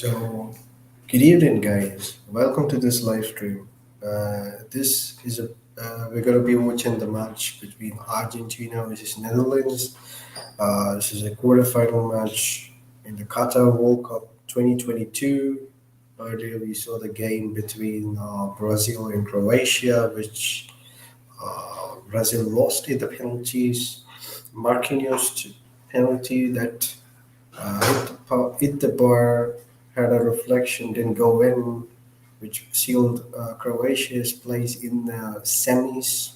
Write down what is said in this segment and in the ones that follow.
So, good evening, guys. Welcome to this live stream. This is a we're gonna be watching the match between Argentina versus Netherlands. This is a quarterfinal match in the Qatar World Cup 2022. Earlier, we saw the game between Brazil and Croatia, which Brazil lost in the penalties. Marquinhos penalty that hit the bar, had a reflection, didn't go in, which sealed Croatia's place in the semis.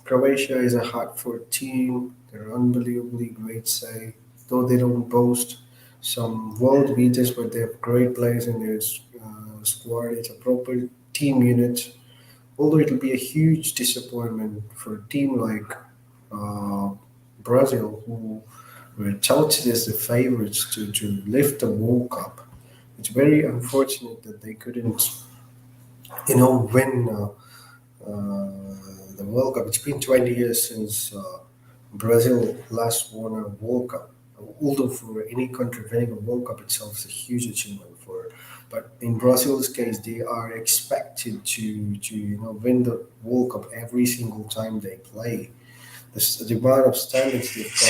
Croatia is a hard fought team. They're unbelievably great side, though they don't boast some world beaters, but they have great players in their squad. It's a proper team unit. Although it'll be a huge disappointment for a team like uh, Brazil, who were touted as the favorites to lift the World Cup. It's very unfortunate that they couldn't, win the World Cup. It's been 20 years since Brazil last won a World Cup. Although for any country winning a World Cup itself is a huge achievement for, but in Brazil's case, they are expected to win the World Cup every single time they play. The amount of standards they've got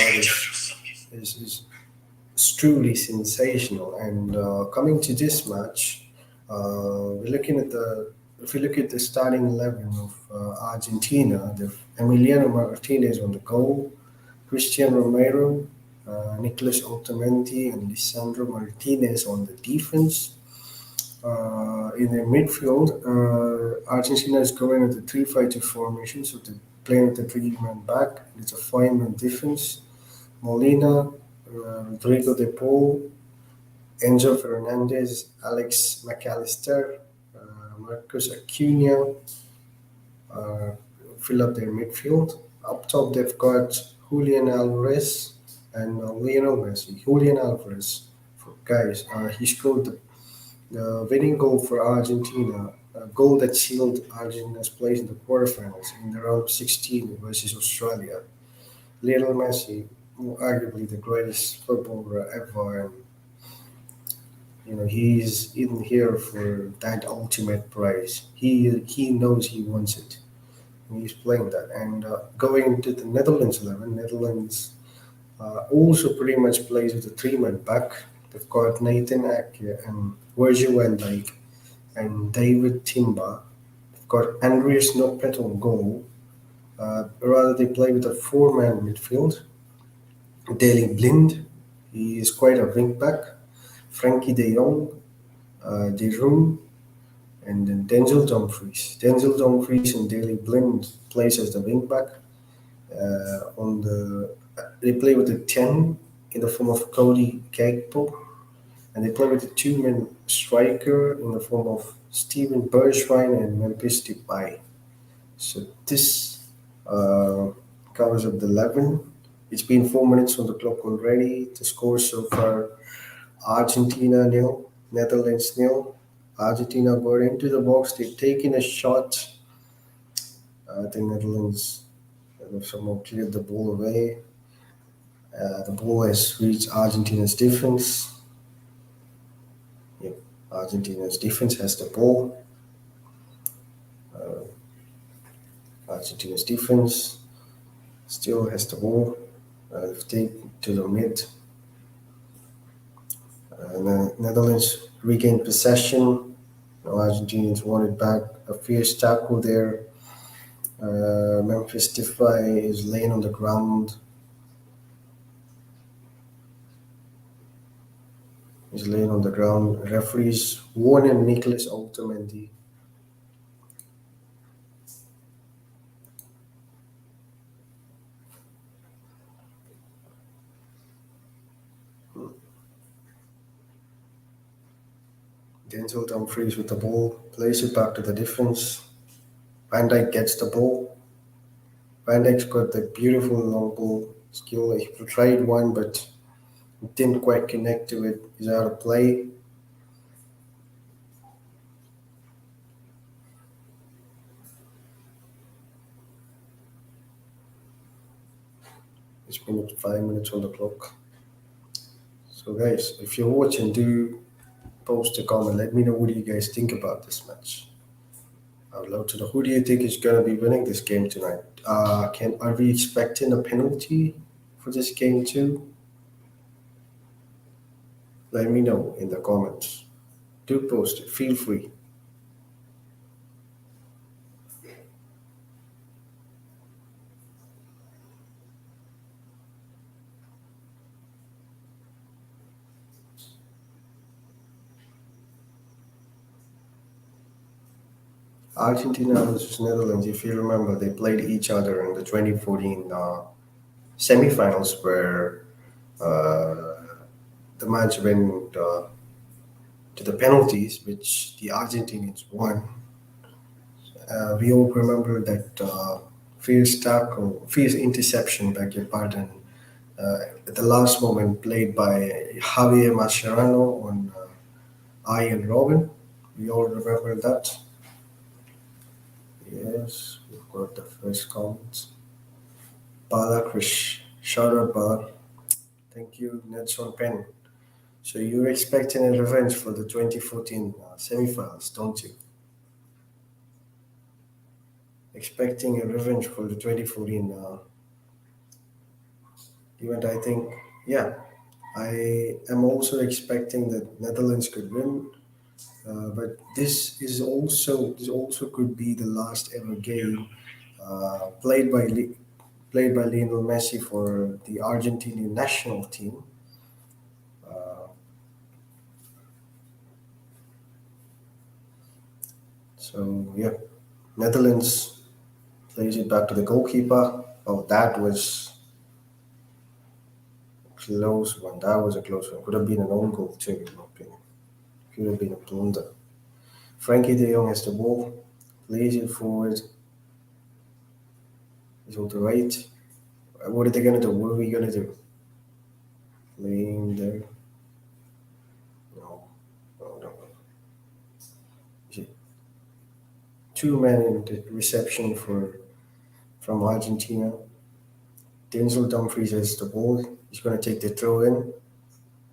is truly sensational. And coming to this match, we're looking at the if you look at the starting 11 of Argentina, the Emiliano Martinez on the goal, Christian Romero, Nicolas Otamendi, and Lisandro Martinez on the defense. In the midfield, Argentina is going with the 3-5-2 formation, so they're playing with the three-man back. It's a five-man defense. Molina, Rodrigo De Paul, Enzo Fernandez, Alex McAllister, Marcus Acuna uh, fill up their midfield. Up top, they've got Julian Alvarez and Lionel Messi. Julian Alvarez, for guys, he scored the winning goal for Argentina, a goal that sealed Argentina's place in the quarterfinals in the round of 16 versus Australia. Lionel Messi, arguably the greatest footballer ever, and he's in here for that ultimate prize. He knows he wants it. And he's playing that. And going into the Netherlands 11, Netherlands also pretty much plays with a three-man back. They've got Nathan Ake and Virgil van Dijk and David Timber. They've got Andreas Nopet on goal. Rather, they play with a four-man midfield. Daley Blind, he is quite a wing back. Frankie De Jong, De Roon, and then Denzel Dumfries. Denzel Dumfries and Daley Blind plays as the wing back. They play with the 10 in the form of Cody Gakpo, and they play with the two-man striker in the form of Steven Bergwijn and Memphis Depay. So this uh, covers up the 11. It's been 4 minutes on the clock already. The score so far: Argentina nil, Netherlands nil. Argentina got into the box. They've taken a shot. I think Netherlands somehow cleared the ball away. The ball has reached Argentina's defense. Yep, Argentina's defense has the ball. Argentina's defense still has the ball. Take to the mid. The Netherlands regained possession. Argentinians won it back. A fierce tackle there. Memphis Depay is laying on the ground. He's laying on the ground. Referees warning Nicolas Otamendi. Denzel Dumfries with the ball, plays it back to the defense. Van Dijk gets the ball. Van Dijk's got the beautiful long ball skill. He tried one, but didn't quite connect to it. He's out of play. It's been 5 minutes on the clock. So guys, if you're watching, do post a comment. Let me know what do you guys think about this match. I would love to know who do you think is going to be winning this game tonight. Can Are we expecting a penalty for this game too? Let me know in the comments. Do post it. Feel free. Argentina versus Netherlands. If you remember, they played each other in the 2014 semifinals, where uh, the match went to the penalties, which the Argentinians won. We all remember that fierce tackle, fierce interception, beg your pardon, at the last moment played by Javier Mascherano on Ian Robin. We all remember that. Yes, we've got the first comments. Bala Krish, shout out Bala. Thank you, Nelson Pen. So you're expecting a revenge for the 2014 semifinals, don't you? Expecting a revenge for the 2014 event, I think. Yeah, I am also expecting that Netherlands could win, but this also could be the last ever game played by Lionel Messi for the Argentinian national team. Uh, so yeah, Netherlands plays it back to the goalkeeper. Oh, that was close one. That was a close one. Could have been an own goal too, in my opinion. Could have been a blunder. Frankie de Jong has the ball, plays it forward. He's on the right. What are they gonna do? What are we gonna do? Playing there? No, no, no. Is it two men in the reception for from Argentina? Denzel Dumfries has the ball. He's gonna take the throw in.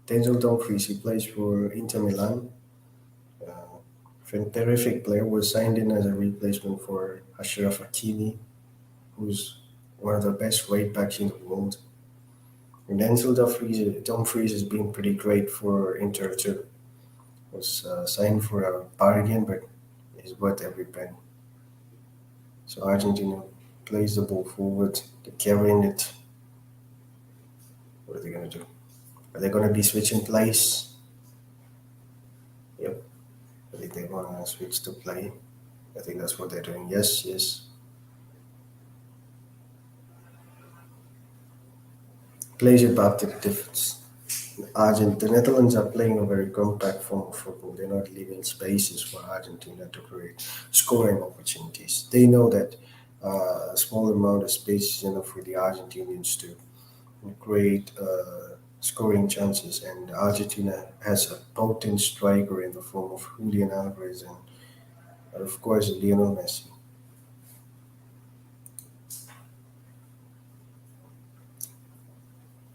Denzel Dumfries, he plays for Inter Milan. Terrific player, was signed in as a replacement for Ashraf Hakimi, who's one of the best right backs in the world. And Dumfries has been pretty great for Inter too. Was signed for a bargain, but is worth every penny. So Argentina plays the ball forward. They're carrying it. What are they going to do? Are they going to be switching plays? Yep. I think they want to switch to play. I think that's what they're doing. Yes, yes. Plays it back to the defense. The Netherlands are playing a very compact form of football. They're not leaving spaces for Argentina to create scoring opportunities. They know that a small amount of space is enough for the Argentinians to create scoring chances. And Argentina has a potent striker in the form of Julian Alvarez and, of course, Lionel Messi.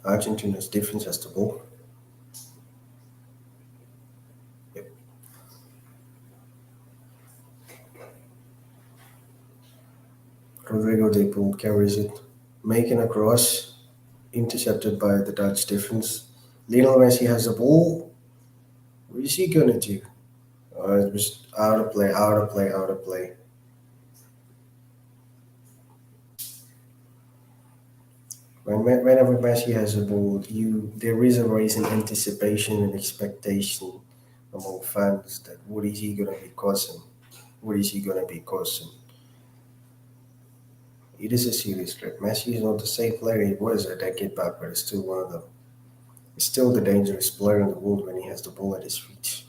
Argentina's defense has the ball. Yep. Rodrigo de Paul carries it, making a cross, intercepted by the Dutch defense. Lionel Messi has the ball. What is he gonna do? It was out of play, out of play, out of play. Whenever Messi has a ball, there is a rising anticipation and expectation among fans that what is he gonna be causing? What is he gonna be causing? It is a serious threat. Messi is not the same player he was a decade back, but it's still one of the he's still the dangerous player in the world when he has the ball at his feet.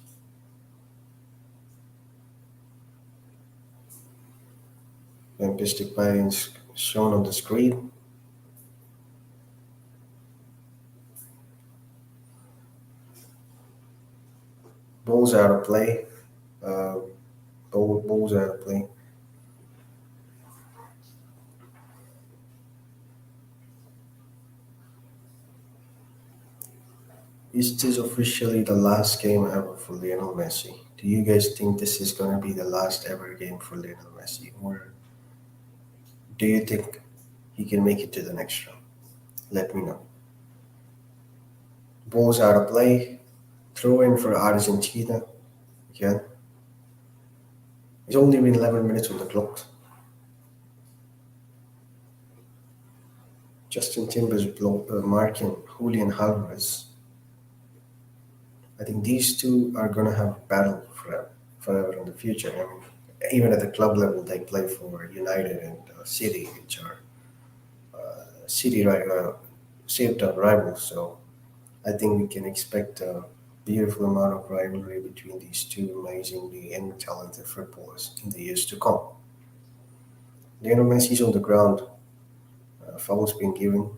Lampistic patterns shown on the screen. Balls out of play. Uh, balls out of play. Is this officially the last game ever for Lionel Messi? Do you guys think this is going to be the last ever game for Lionel Messi? Or do you think he can make it to the next round? Let me know. Ball's out of play. Throw in for Argentina again. It's only been 11 minutes on the clock. Justin Timber's marking Julian Alvarez. I think these two are going to have a battle forever in the future. I mean, even at the club level, they play for United and City, which are saved our rivals. So I think we can expect a beautiful amount of rivalry between these two amazingly and talented footballers in the years to come. Lionel Messi's on the ground. Foul's been given.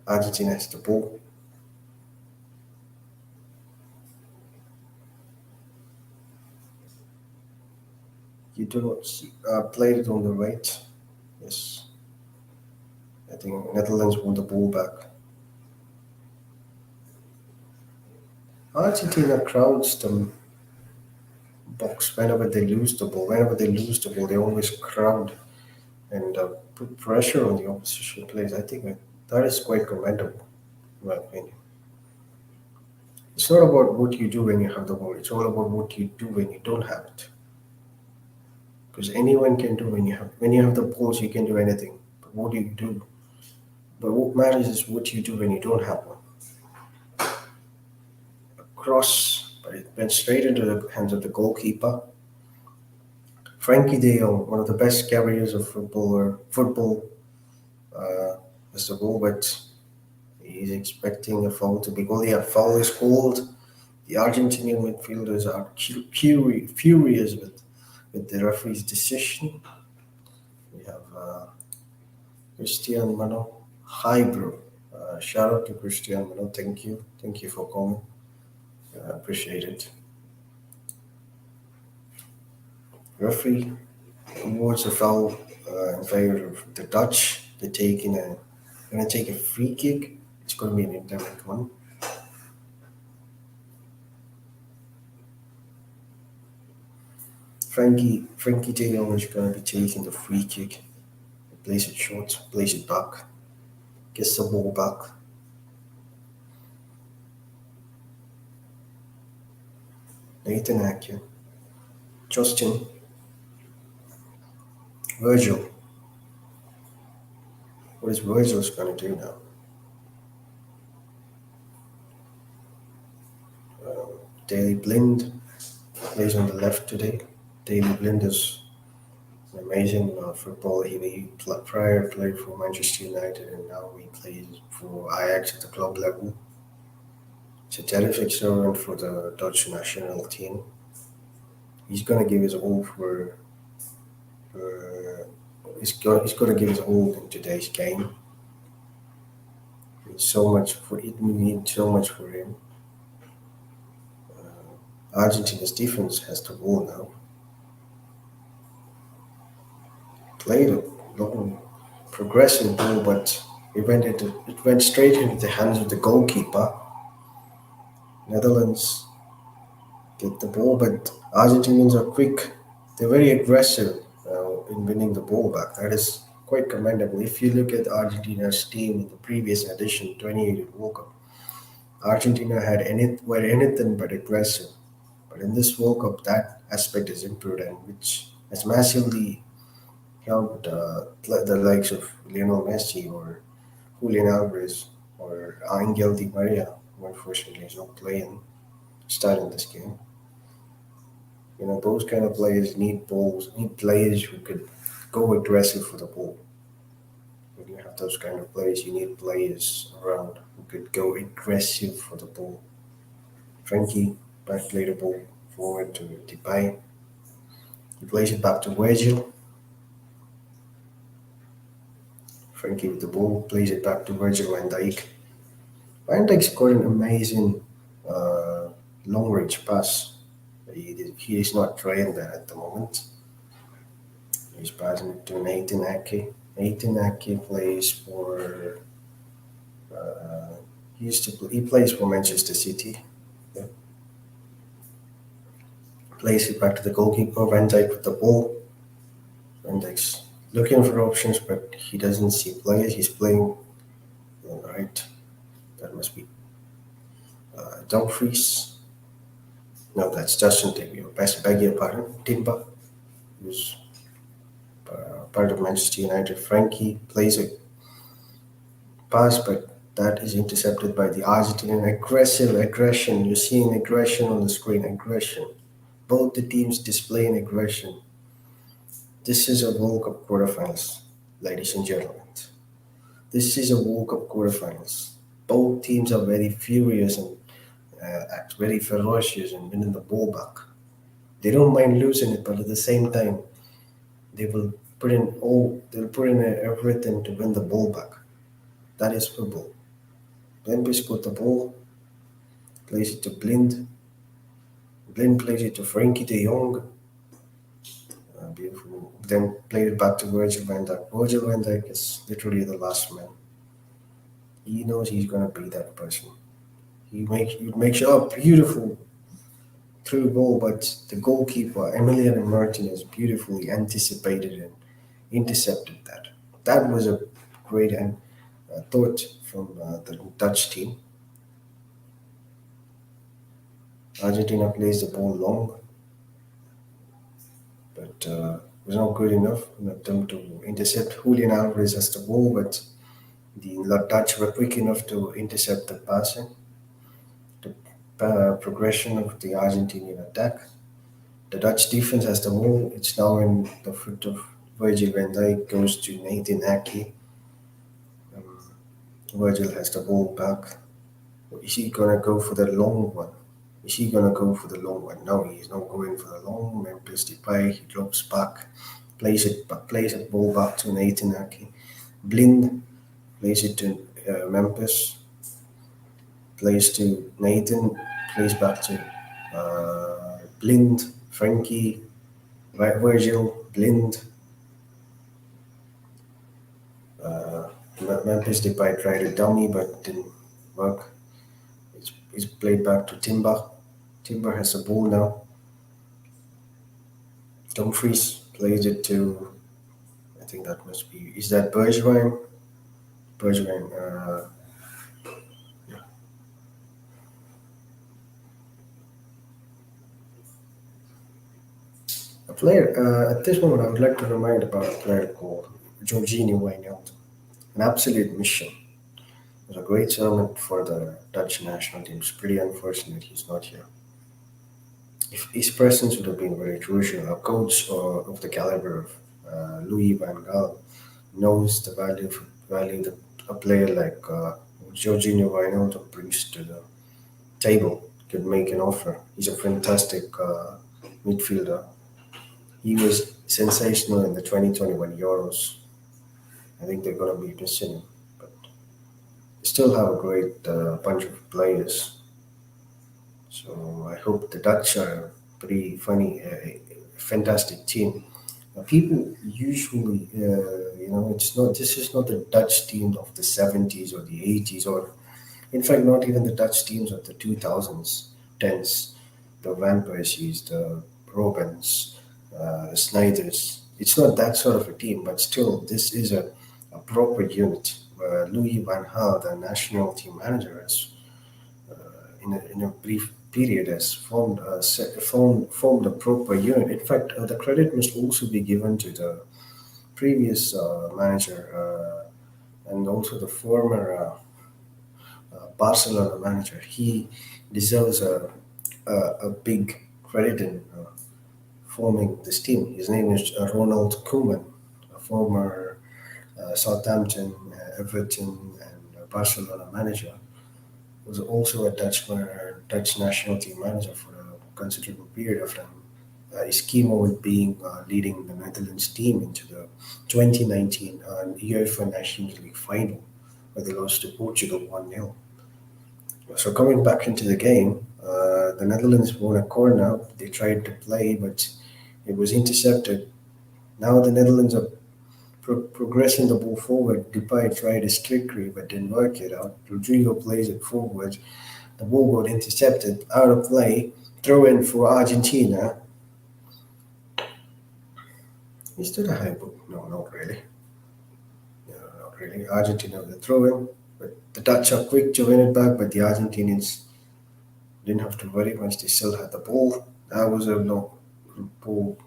Argentina has the ball. You do not see. Played it on the right. Yes. I think Netherlands won the ball back. Argentina crowds the box whenever they lose the ball. Whenever they lose the ball, they always crowd and put pressure on the opposition players. I think that is quite commendable, in my opinion. It's not about what you do when you have the ball. It's all about what you do when you don't have it. Because anyone can do when you have the balls, you can do anything. But what do you do? But what matters is what you do when you don't have one. Cross, but it went straight into the hands of the goalkeeper. Frankie De Jong, one of the best carriers of football, uh, is the goal, but he's expecting a foul to be called. Yeah, foul is called. The Argentinian midfielders are furious with the referee's decision. We have Christian Mano. Hi, bro. Shout out to Christian Mano. Thank you. Thank you for coming. Appreciate it. Referee awards a foul in favor of the Dutch. They're gonna take a free kick. It's gonna be an indirect one. Frankie De Jong is gonna be taking the free kick. Plays it short, plays it back, gets the ball back. Nathan Ake, Justin, Virgil. What is Virgil's gonna do now? Daily Blind plays on the left today. Daily Blind is an amazing footballer. Prior played for Manchester United and now he plays for Ajax at the club level. He's a terrific servant for the Dutch national team. He's gonna give his all for he's gonna give his all in today's game. It means so much for him. Argentina's defense has the ball now. Played a long, progressive ball, but it went straight into the hands of the goalkeeper. Netherlands get the ball, but Argentinians are quick. They're very aggressive in winning the ball back. That is quite commendable. If you look at Argentina's team in the previous edition, 2018 World Cup, Argentina were anything but aggressive. But in this World Cup, that aspect is improved, and which has massively helped the likes of Lionel Messi or Julian Alvarez or Angel Di Maria, who unfortunately is not starting this game. Those kind of players need players who could go aggressive for the ball. When you have those kind of players, you need players around who could go aggressive for the ball. Frankie back play the ball forward to Depay. He plays it back to Virgil. Frankie with the ball plays it back to Virgil van Dijk. Van Dijk's got an amazing long range pass. He is not trying that at the moment. He's passing it to Nathan Ake. Nathan Ake plays for He plays for Manchester City. Yeah. Plays it back to the goalkeeper. Van Dijk with the ball. Van Dijk's looking for options, but he doesn't see players. He's playing all right. That must be Dumfries. No, that's Justin Timber. Beg your pardon. Timber, who's part of Manchester United. Frankie plays a pass, but that is intercepted by the Argentinian. Aggressive aggression. You're seeing aggression on the screen. Aggression. Both the teams displaying aggression. This is a World Cup quarterfinals, ladies and gentlemen. This is a World Cup quarterfinals. Both teams are very furious and act very ferocious and winning the ball back. They don't mind losing it, but at the same time, they will they'll put in everything to win the ball back. That is football. Memphis got the ball, plays it to Blind. Blind plays it to Frankie de Jong. Beautiful. Then played it back to Virgil van Dijk. Virgil van Dijk is literally the last man. He knows he's gonna be that person. He makes a beautiful through goal, but the goalkeeper Emiliano Martinez beautifully anticipated and intercepted that. That was a great thought from the Dutch team. Argentina plays the ball long, but was not good enough for them to intercept. Julian Alvarez has the ball, but the Dutch were quick enough to intercept the passing, the progression of the Argentinian attack. The Dutch defense has the ball. It's now in the foot of Virgil van Dijk, goes to Nathan Ake. Virgil has the ball back. Is he gonna go for the long one? Is he gonna go for the long one? No, he's not going for the long. Memphis Depay, he drops back, plays it ball back to Nathan Ake. Blind plays it to Memphis, plays to Nathan, plays back to Blind, Frankie, Virgil, Blind. Memphis Depay tried a dummy but didn't work. It's played back to Timber. Timber has the ball now. Dumfries plays it to, I think that must be, is that Bergwijn? Bergwijn, yeah. A player, at this moment I would like to remind about a player called Jorginho Wijnaldum. An absolute mission. It was a great servant for the Dutch national team. It's pretty unfortunate he's not here. If his presence would have been very crucial, a coach of the caliber of Louis van Gaal knows the value that a player like Jorginho Wijnaldum brings to the table. Could make an offer. He's a fantastic midfielder. He was sensational in the 2021 Euros. I think they're going to be missing him, but they still have a great bunch of players. So I hope the Dutch are a pretty funny, fantastic team. People usually, it's not. This is not the Dutch team of the 70s or the 80s, or in fact, not even the Dutch teams of the 2000s, tens, the Van Persies, the Robins, the Snyders. It's not that sort of a team, but still, this is a proper unit. Louis van Gaal, the national team manager, has in a brief period has formed a proper unit. In fact, the credit must also be given to the previous manager and also the former Barcelona manager. He deserves a big credit in forming this team. His name is Ronald Koeman, a former Southampton, Everton, and Barcelona manager. Was also a Dutch national team manager for a considerable period of time. His key moment being leading the Netherlands team into the 2019 UEFA Nations League final, where they lost to Portugal 1-0. So coming back into the game, the Netherlands won a corner. They tried to play, but it was intercepted. Now the Netherlands are progressing the ball forward. Depay tried his trickery but didn't work it out. Rodrigo plays it forward. The ball got intercepted, out of play. Throw in for Argentina. Is that a high ball? No, not really. No, not really. Argentina with the throw in. But the Dutch are quick to win it back, but the Argentinians didn't have to worry much. They still had the ball. That was a no ball,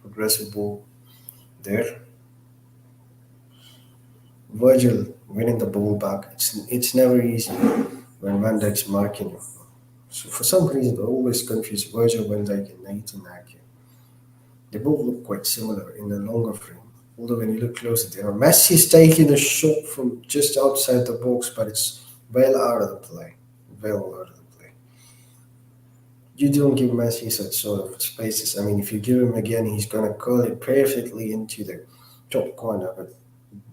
progressive ball there. Virgil winning the ball back. It's never easy when Van Dijk's marking you. So for some reason, I always confuse Virgil van Dijk and Nathan Ake. They both look quite similar in the longer frame. Although when you look closer, they are. Messi's taking a shot from just outside the box, but it's well out of the play. Well out of the play. You don't give Messi such sort of spaces. I mean, if you give him again, he's gonna curl it perfectly into the top corner. But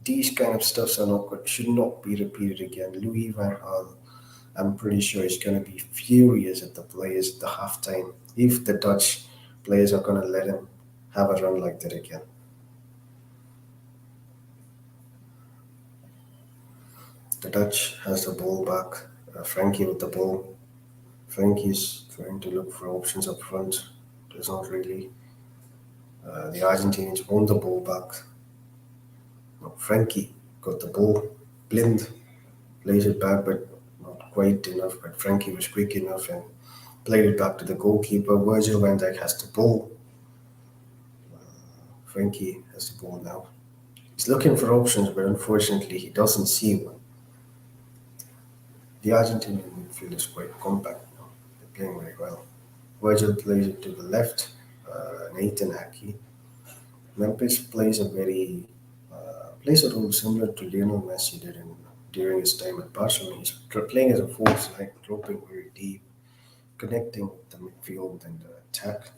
these kind of stuffs are not good. Should not be repeated again. Louis van Gaal, I'm pretty sure he's gonna be furious at the players at the halftime if the Dutch players are gonna let him have a run like that again. The Dutch has the ball back. Frankie with the ball. Frankie's trying to look for options up front. There's not really. The Argentinians won the ball back. No, Frankie got the ball. Blind plays it back, but not quite enough. But Frankie was quick enough and played it back to the goalkeeper. Virgil van Dijk has the ball. Frankie has the ball now. He's looking for options, but unfortunately he doesn't see one. The Argentinian midfield is quite compact now. They're playing very well. Virgil plays it to the left. Nathan Ake. Memphis plays a role similar to Lionel Messi did during his time at Barcelona. He's playing as a false nine, dropping very deep, connecting with the midfield and the attack.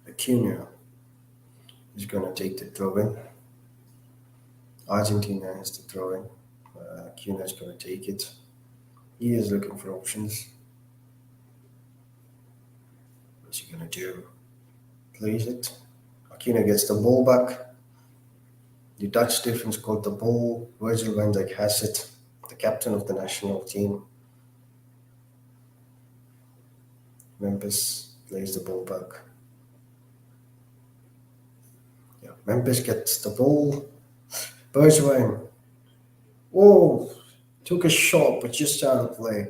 Acuna is going to take the throw in. Argentina has the throw in. Acuna is going to take it. He is looking for options. What's he going to do? Plays it. Acuna gets the ball back. The Dutch defense got the ball. Virgil van Dijk has it. The captain of the national team. Memphis plays the ball back. Yeah, Memphis gets the ball. Bergwijn. Oh, took a shot, but just out of play.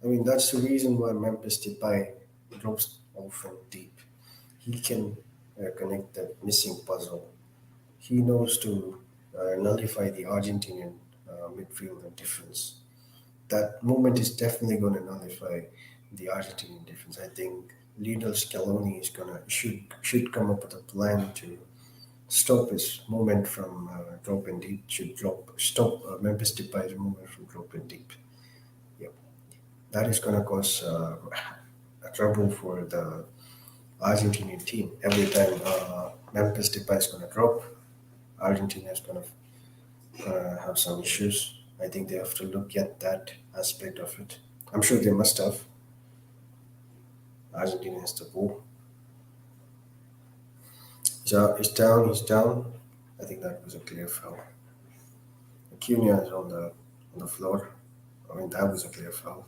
I mean, that's the reason why Memphis Depay drops often deep. He can connect the missing puzzle. He knows to nullify the Argentinian midfield and defense. That moment is definitely going to nullify the Argentinian defense. I think Lionel Scaloni is gonna should come up with a plan to stop his movement from dropping deep. Should drop stop Memphis Depay's movement from dropping deep. Yep, that is going to cause a trouble for the Argentinian team. Every time Memphis Depay is going to drop, Argentina is going to have some issues. I think they have to look at that aspect of it. I'm sure they must have. Argentina has the ball. He's down, he's down. I think that was a clear foul. Acuna is on the floor. I mean, that was a clear foul.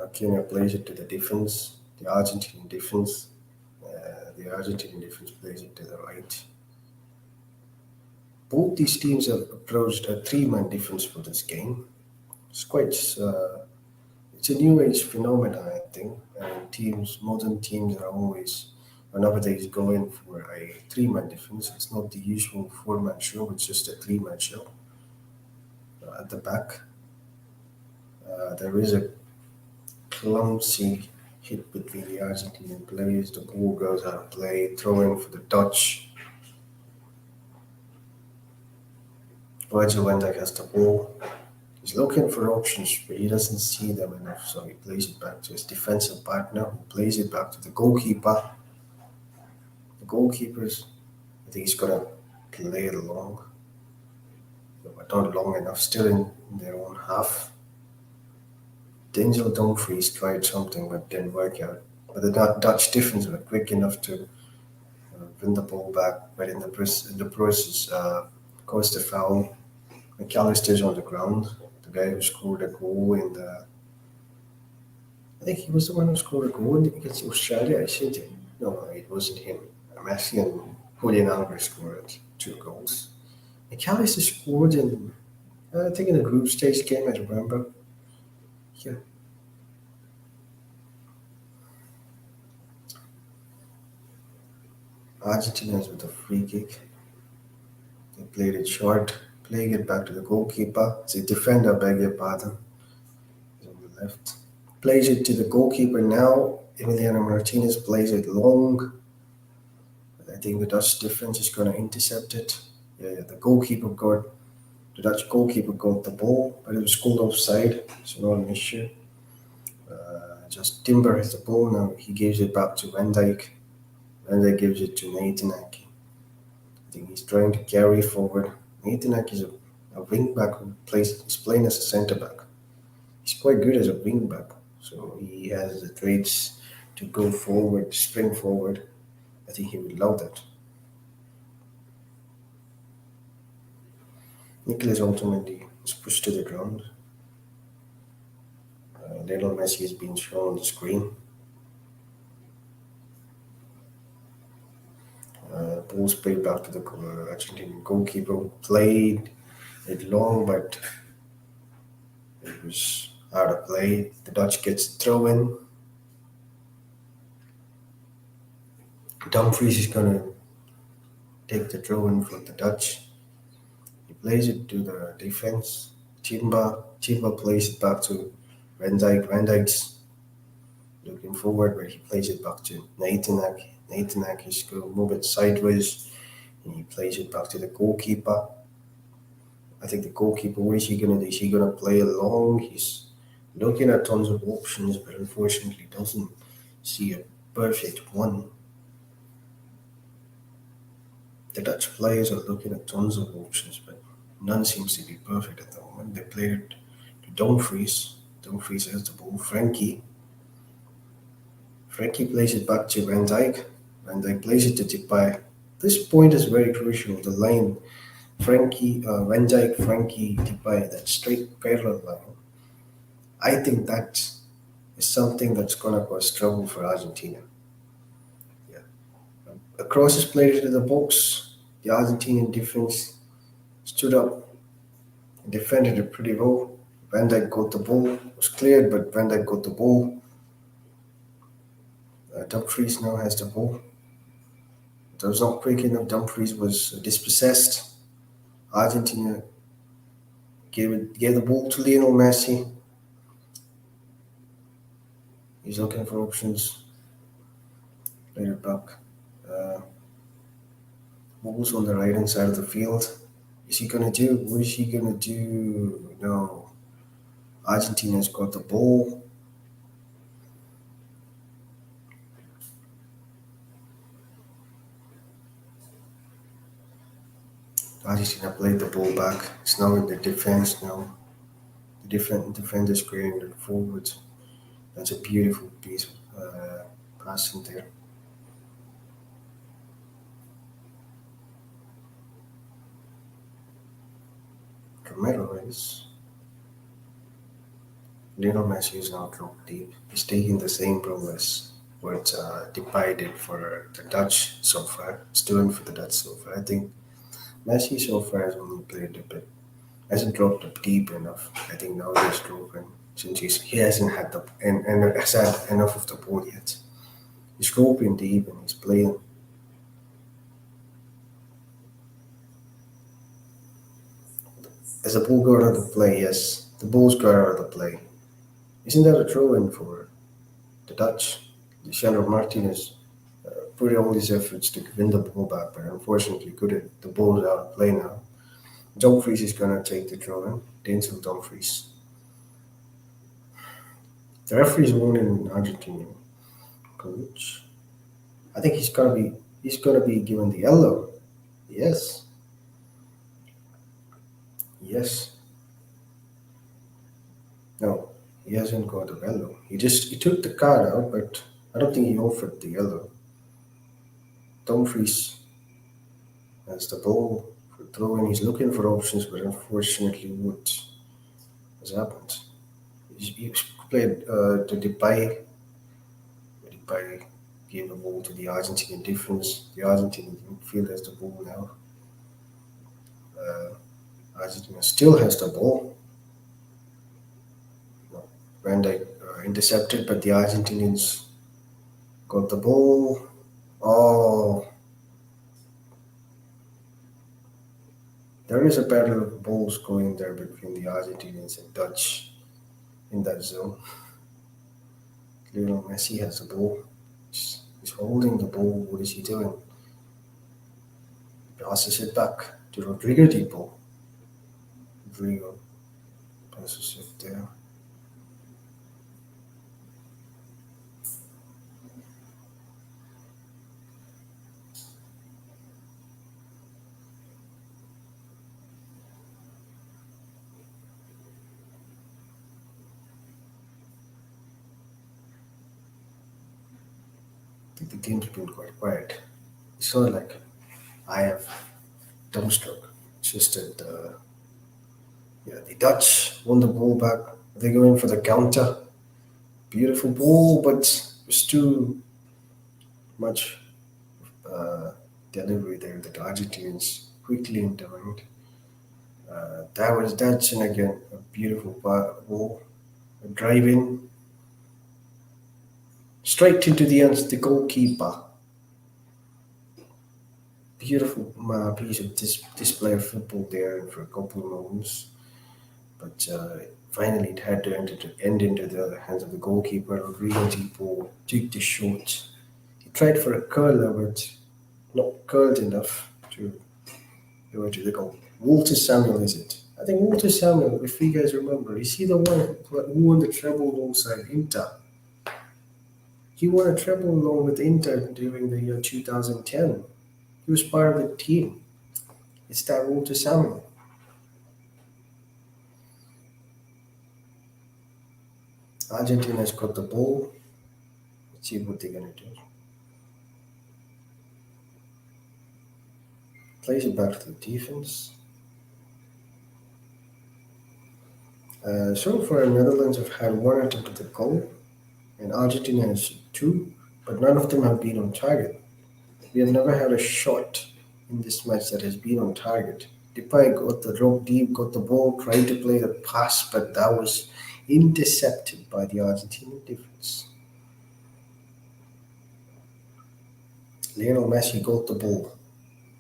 Acuna plays it to the defense, the Argentinian defense. The Argentinian defense plays it to the right. Both these teams have approached a three-man defense for this game. It's quite it's a new age phenomenon, I think. And modern teams are always, or nowadays, going for a three-man defense. It's not the usual four-man show. It's just a three-man show. At the back, there is a clumsy hit between the Argentinian players. The ball goes out of play. Throw in for the Dutch. Virgil van Dijk has the ball. He's looking for options, but he doesn't see them enough, so he plays it back to his defensive partner, who plays it back to the goalkeeper. The goalkeepers, I think he's gonna play it along. but not long enough. Still in their own half. Denzel Dumfries tried something but didn't work out. But the Dutch defense were quick enough to win the ball back, but in the process, caused a foul. McAllister's on the ground, the guy who scored a goal in the. I think he was the one who scored a goal against Australia, I think. No, it wasn't him. Messi and Julian Alvarez scored two goals. McAllister scored in, I think, in a group stage game, I remember. Yeah. Argentina's with a free kick. They played it short, playing it back to the goalkeeper. The defender, beg your pardon, is on the left. Plays it to the goalkeeper now. Emiliano Martinez plays it long. I think the Dutch defense is going to intercept it. Yeah, the Dutch goalkeeper got the ball, but it was called offside, so not an issue. Just Timber has the ball now. He gives it back to Van Dijk. Van Dijk gives it to Nathan Ake. I think he's trying to carry forward. Nathan Ake is a wing back who plays. He's playing as a centre back. He's quite good as a wing back, so he has the traits to go forward, spring forward. I think he would love that. Nicholas ultimately is pushed to the ground. Lionel Messi is being shown on the screen. Ball's played back to the Argentinian goalkeeper who played it long, but it was out of play. The Dutch gets throw in. Dumfries is going to take the throw in from the Dutch. He plays it to the defense. Timber plays it back to Van Dijk. Van Dijk's looking forward, where he plays it back to Nathan Ake. Nathan Ake is going to move it sideways, and he plays it back to the goalkeeper. I think the goalkeeper, what is he going to do? Is he going to play along? He's looking at tons of options, but unfortunately doesn't see a perfect one. The Dutch players are looking at tons of options, but none seems to be perfect at the moment. They played it to Dumfries. Dumfries has the ball. Frankie plays it back to Van Dijk. Van Dijk plays it to Depay. This point is very crucial. The line Van Dijk, Frankie, Depay, that straight parallel line. I think that is something that's gonna cause trouble for Argentina. Yeah. A cross is played into the box. The Argentinian defense stood up and defended it pretty well. Van Dijk got the ball. It was cleared, but Van Dijk got the ball. Dumfries now has the ball. It was not quick enough. Dumfries was dispossessed. Argentina gave the ball to Lionel Messi. He's looking for options. Played it back. Uh, Ball's on the right hand side of the field. Is he gonna do? What is he gonna do? No. Argentina's got the ball. Argentina played the ball back. It's now in the defense now. The defender's carrying it forward. That's a beautiful piece of passing there. Romero is. Lionel Messi is now dropped deep. He's taking the same role as what Depay did for the Dutch so far. He's doing for the Dutch so far. I think Messi so far has only played a bit, hasn't dropped up deep enough. I think now he's dropping since he hasn't had and has had enough of the ball yet. He's dropping deep and he's playing. As the ball got out of play, yes, the ball's got out of the play. Isn't that a throw in for the Dutch? Lisandro Martinez put all his efforts to win the ball back, but unfortunately couldn't. The ball's out of play now. Dumfries is going to take the throw in. Denzel Dumfries. The referee's won in Argentina. Coach. I think he's gonna be given the yellow. Yes. Yes. No, he hasn't got a yellow. He took the card out, but I don't think he offered the yellow. Dumfries has the ball for throwing. He's looking for options, but unfortunately, what has happened? He's played to Depay. Depay gave the ball to the Argentinian defense. The Argentinian midfield has the ball now. Uh, Argentina still has the ball. No, Van Dijk intercepted, but the Argentinians got the ball. Oh, there is a battle of balls going there between the Argentinians and Dutch in that zone. Lionel Messi has the ball. He's holding the ball. What is he doing? Passes it back to Rodrigo Depot. Rodrigo passes it there. I think the game's been quite quiet. It's not like I have dumbstruck. It's just that yeah, the Dutch won the ball back. They're going for the counter. Beautiful ball, but it's too much uh, delivery there that the Argentinians quickly intervened. That was Dutch, and again, a beautiful ball. A drive in, straight into the hands of the goalkeeper. Beautiful piece of display of football there for a couple of moments. But finally, it had to end into the hands of the goalkeeper. Rodrigo Tipo took the shot. He tried for a curler, but not curled enough to go to the goal. Walter Samuel is it? I think Walter Samuel, if you guys remember, is he the one who won the treble alongside Inter? He won a treble along with Inter during the year 2010. He was part of the team. It's that Walter Samuel. Argentina's got the ball. Let's see what they're going to do. Plays it back to the defense. So far, Netherlands have had one attempt at the goal, and Argentina has two, but none of them have been on target. We have never had a shot in this match that has been on target. Depay got the rope deep, got the ball, tried to play the pass, but that was intercepted by the Argentinian defense. Lionel Messi got the ball.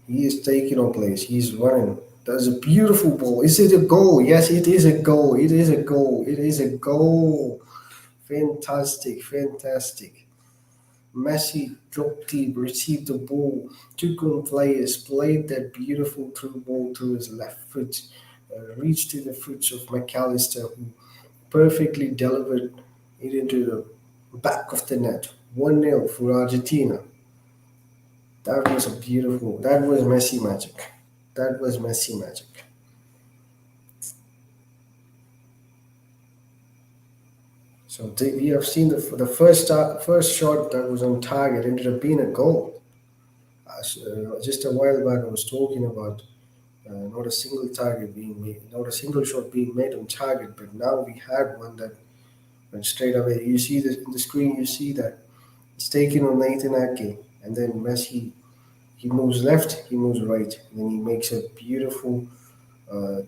He is taking on plays. He's running. That's a beautiful ball. Is it a goal? Yes, it is a goal. It is a goal. It is a goal. Fantastic, fantastic. Messi dropped deep, received the ball, took on players, played that beautiful through ball to his left foot, reached to the foot of McAllister, who perfectly delivered it into the back of the net. 1-0 for Argentina. That was a beautiful, that was Messi magic. That was Messi magic. So we have seen the first shot that was on target ended up being a goal. Just a while back, I was talking about not a single target being made, not a single shot being made on target, but now we had one that went straight away. You see this in the screen, you see that it's taken on Nathan Ake, and then Messi, he moves left, he moves right, and then he makes a beautiful uh,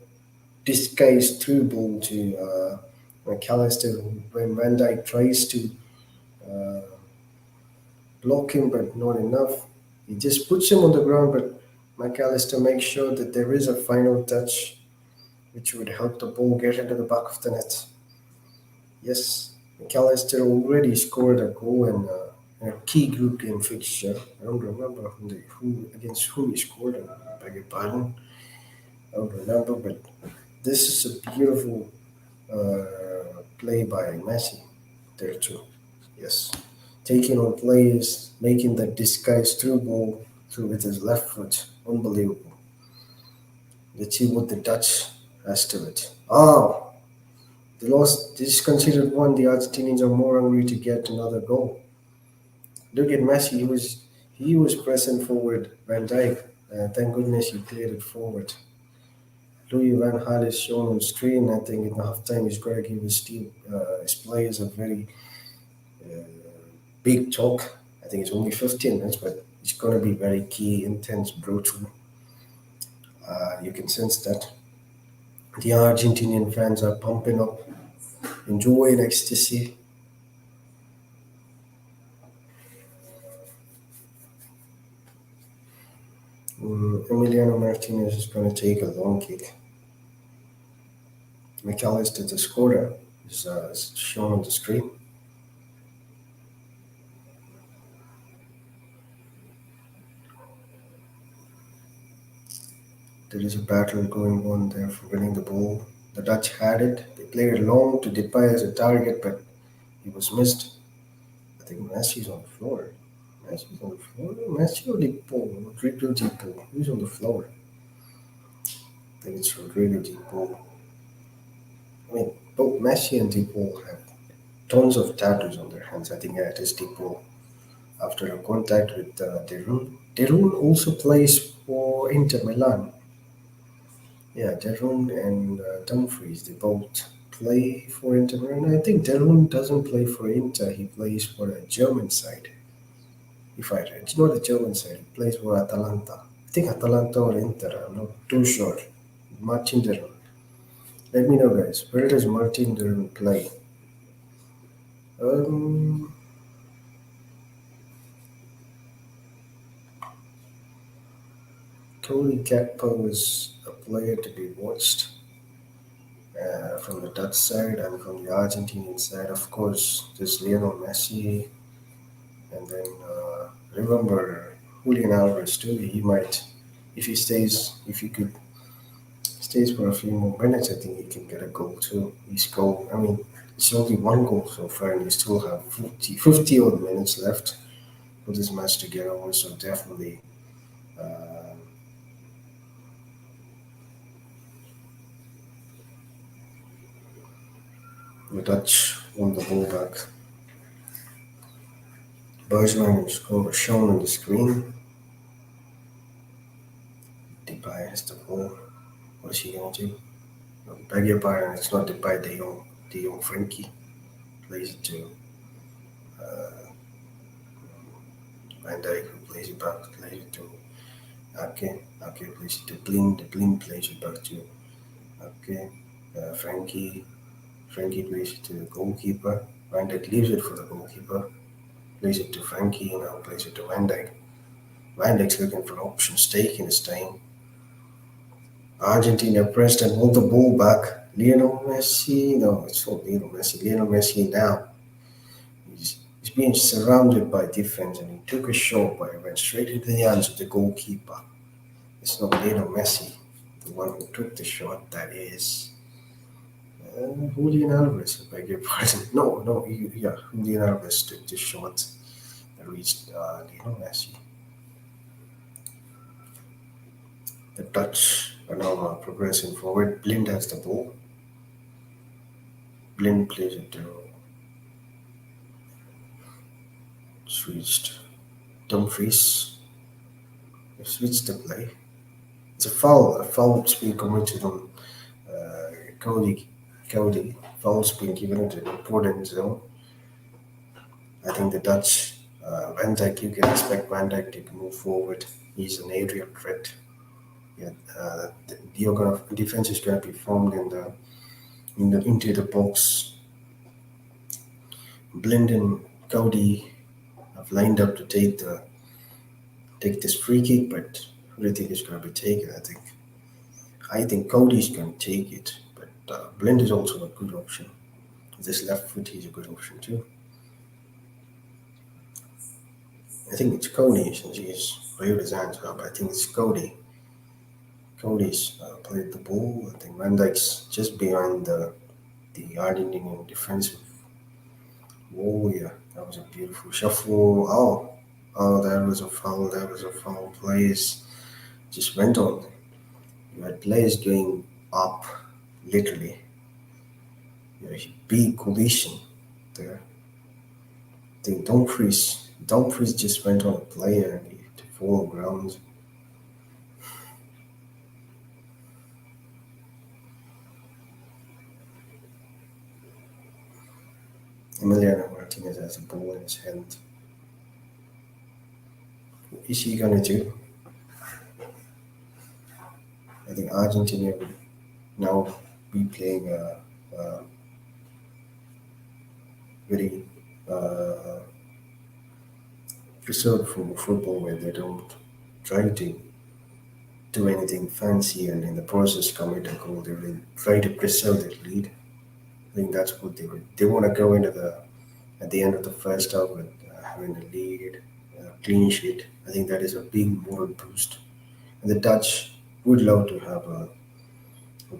disguised through ball to McAllister when Van Dijk tries to uh, block him, but not enough. He just puts him on the ground, but McAllister makes sure that there is a final touch which would help the ball get into the back of the net. Yes, McAllister already scored a goal in a key group game fixture. I don't remember who against whom he scored. I beg your pardon. I don't remember, but this is a beautiful play by Messi there too. Yes, taking on players, making that disguise through ball through with his left foot. Unbelievable. Let's see what the Dutch as to it. Oh, they lost. This is considered one. The Argentinians are more hungry to get another goal. Look at Messi. He was pressing forward Van Dijk. Thank goodness he cleared it forward. Louis Van Gaal is shown on screen. I think in the halftime he's got to give his players a very uh, big talk. I think it's only 15 minutes, but it's going to be very key, intense, brutal. You can sense that the Argentinian fans are pumping up, enjoying ecstasy. Emiliano Martinez is going to take a long kick. McAllister, the scorer, is shown on the screen. There is a battle going on there for winning the ball. The Dutch had it. They played it long to Depay as a target, but he was missed. I think Messi's on the floor. Messi's on the floor. Messi or Depay? Rodrigo Depay. Who's on the floor? I think it's Rodrigo Depay. I mean, both Messi and Depay have tons of tattoos on their hands. I think it is Depay. After a contact with Derun. Derun also plays for Inter Milan. Yeah, Derun and Dumfries, they both play for Inter Milan. I think Derun doesn't play for Inter, he plays for a German side. If I read, it's not a German side, he plays for Atalanta. I think Atalanta or Inter, I'm not too sure. Martin Derun. Let me know, guys, where does Martin Derun play? Um, Cody Gakpo is a player to be watched from the Dutch side and from the Argentinian side. Of course, there's Lionel Messi, and then remember Julian Alvarez too. He might, if he stays, if he could stays for a few more minutes, I think he can get a goal too. He's goal. I mean, it's only one goal so far, and you still have 50 odd minutes left for this match to get over. So definitely, uh, the Dutch won the ball back. Bergman is shown on the screen. Depay has the ball. What is he going to do? Beg your pardon, it's not Depay. De Jong Frankie plays it to Van Dijk, who plays it back, plays it to Ake plays it to Blin. The Blin plays it back to Ake. Frankie. Frankie plays it to the goalkeeper. Van Dijk leaves it for the goalkeeper. Plays it to Frankie and now plays it to Van Dijk. Van Dijk's looking for options, taking his time. Argentina pressed and hold the ball back. Lionel Messi, no, it's not Lionel Messi. Lionel Messi now. He's being surrounded by defense and he took a shot but it went straight into the hands of the goalkeeper. It's not Lionel Messi, the one who took the shot. That is Julian Alvarez. I beg your pardon. Yeah, Julian Alvarez took the shot that reached Lionel Messi. The Dutch are now progressing forward. Blind has the ball. Blind plays it to switched. Dumfries switched the play. It's a foul. A foul's been committed on Cody. Cody. Foul's been given to the important zone. I think the Dutch, Van Dijk, you can expect Van Dijk to move forward. He's an aerial threat. Yeah, the defense is going to be formed into the box. Blind and Cody have lined up to take this free kick, but who do you think is going to be taken? I think Cody's going to take it, but Blind is also a good option. With his left foot, he's a good option too. I think it's Cody since he's waved his hands up. I think it's Cody. Cody's played the ball. I think Van Dijk's just behind the Argentinian defensive wall. Yeah, that was a beautiful shuffle. Oh, that was a foul. That was a foul. Players just went on. You had players going up literally. Big collision there. I think Dumfries just went on a player and he to fall ground. Emiliano Martinez has a ball in his hand. What is he gonna do? I think Argentina will now be playing a very preserved form of football where they don't try to do anything fancy and in the process commit a goal. They will try to preserve their lead. I think that's what they would. They want to go into the at the end of the first half with having a lead, clean sheet. I think that is a big moral boost. And the Dutch would love to have a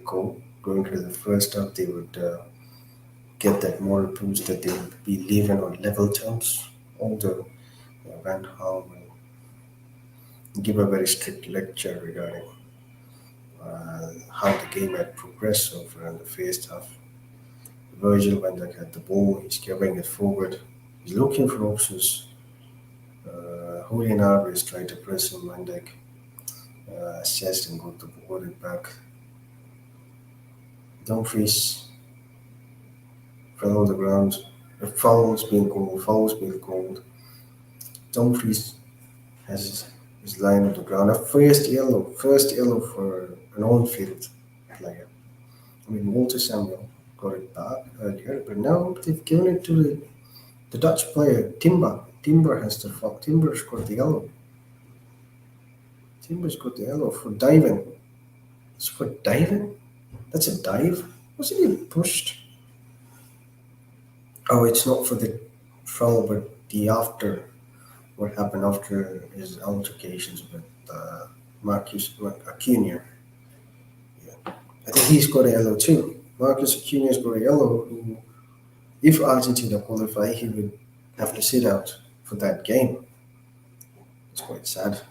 goal going into the first half. They would get that moral boost that they would be leaving on level terms. Although Van Gaal will give a very strict lecture regarding how the game had progressed so far in the first half. Virgil van Dijk had the ball, he's carrying it forward, he's looking for options. Julian Alvarez tried to press him, Van Dijk assessed and got the ball back. Dumfries fell on the ground. Fouls being called. Dumfries has his line on the ground. A first yellow for an on-field player. I mean, Walter Samuel got it back earlier, but now they've given it to the Dutch player, Timber. Timber has the foul. Timber's got the yellow. Timber's got the yellow for diving. It's for diving? That's a dive? Wasn't he pushed? Oh, it's not for the foul, but the after, what happened after his altercations with Marcus Acuna. Yeah. I think he's got a yellow too. Marcus Acuna's got a yellow. Who, if Argentina qualify, he would have to sit out for that game. It's quite sad.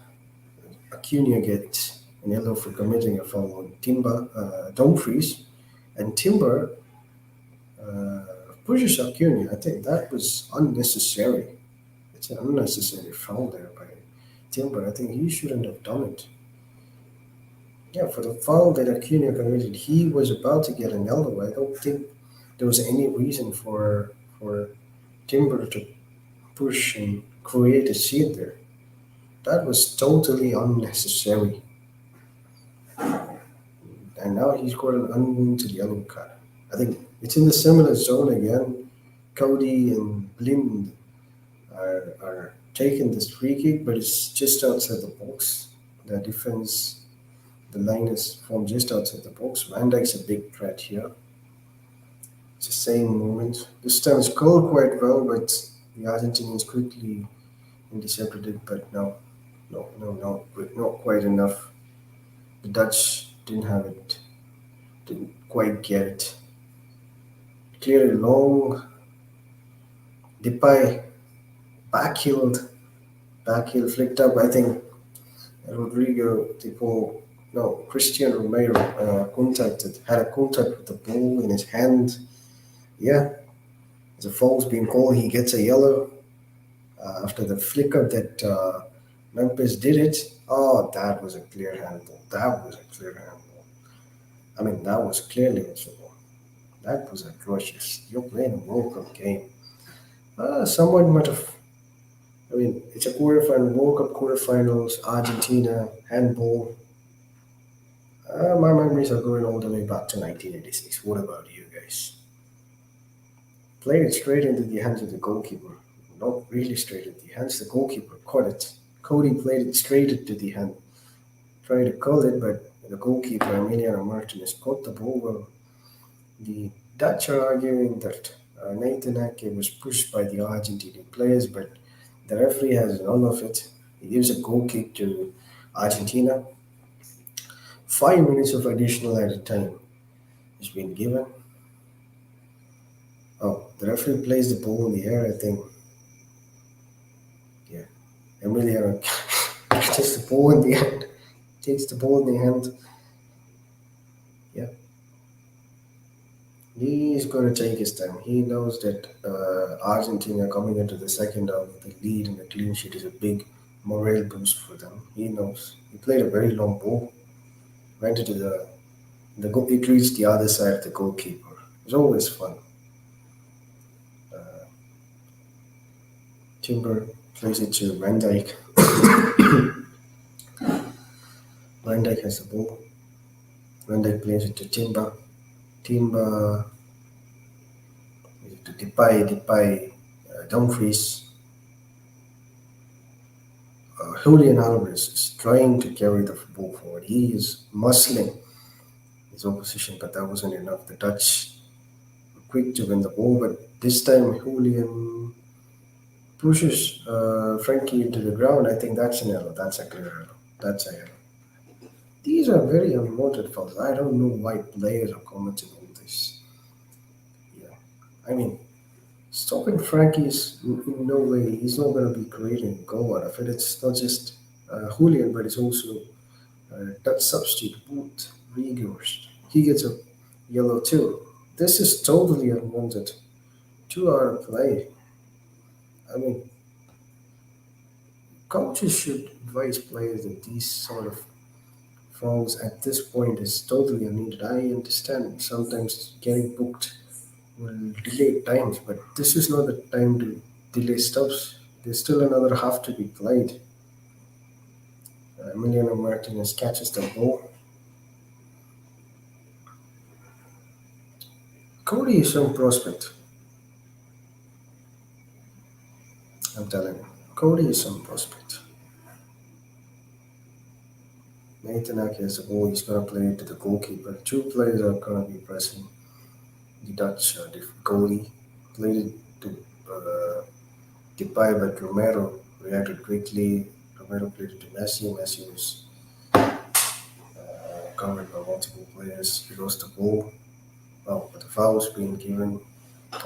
Acuna gets an yellow for committing a foul on Dumfries, and Timber uh, pushes Acuna. I think that was unnecessary. It's an unnecessary foul there by Timber. I think he shouldn't have done it. Yeah, for the foul that Acuna committed, he was about to get an yellow. I don't think there was any reason for Timber to push and create a scene there. That was totally unnecessary. And now he's got an unwanted yellow card. I think it's in the similar zone again. Cody and Blind are taking this free kick, but it's just outside the box. The defense, the line is formed just outside the box. Van Dijk's a big threat here. It's the same moment. This time it's called quite well, but the Argentinians quickly intercepted it, but not quite enough. The Dutch didn't have it, didn't quite get it. Clearly long. Depay backheel flicked up. I think Rodrigo Tipo, no, Christian Romero had a contact with the ball in his hand. Yeah, the foul's being called. He gets a yellow after the flicker that Memphis did it. Oh, that was a clear handball. That was a clear handball. I mean, that was clearly a foul. That was atrocious. You're playing a World Cup game. Someone might have. I mean, it's a quarterfinal, World Cup quarterfinals, Argentina, handball. My memories are going all the way back to 1986. What about you guys? Played it straight into the hands of the goalkeeper. Not really straight into the hands. The goalkeeper caught it. Cody played it straight into the hand. Tried to call it, but the goalkeeper, Emiliano Martinez, caught the ball. Well, the Dutch are arguing that Nathan Ake was pushed by the Argentinian players, but the referee has none of it. He gives a goal kick to Argentina. 5 minutes of additional added time has been given. Oh, the referee plays the ball in the air, I think. Yeah. Emiliano catches the ball in the hand. Takes the ball in the hand. Yeah. He is going to take his time. He knows that Argentina coming into the second half with the lead and the clean sheet is a big morale boost for them. He knows. He played a very long ball, went into the goal. It reached the other side of the goalkeeper. It's always fun. Uh, Timber plays it to Van Dijk. Van Dijk has the ball. Van Dijk plays it to Timber. Timber to Depay, Dumfries. Julian Alvarez is trying to carry the ball forward. He is muscling his opposition, but that wasn't enough. The Dutch were quick to win the ball, but this time Julian pushes Frankie into the ground. I think that's an yellow. That's a clear yellow. That's a yellow. These are very unwanted fouls. I don't know why players are commenting on this. Yeah, I mean, stopping Frankie is in no way. He's not going to be creating a goal out of it. It's not just Julian, but it's also Dutch substitute Boot Weghorst. He gets a yellow too. This is totally unwanted. 2 hour play. I mean, coaches should advise players that these sort of fouls at this point is totally unneeded. I understand sometimes getting booked will delay times, but this is not the time to delay stops. There's still another half to be played. Emiliano Martinez catches the ball. Cody is some prospect. I'm telling you. Cody is some prospect. Nathan Ake has the ball. He's going to play it to the goalkeeper. Two players are going to be pressing the Dutch goalie. Played it to Depay, but Romero reacted quickly. Romero played it to Messi. Messi was covered by multiple players. He lost the ball. Well, but the foul was being given.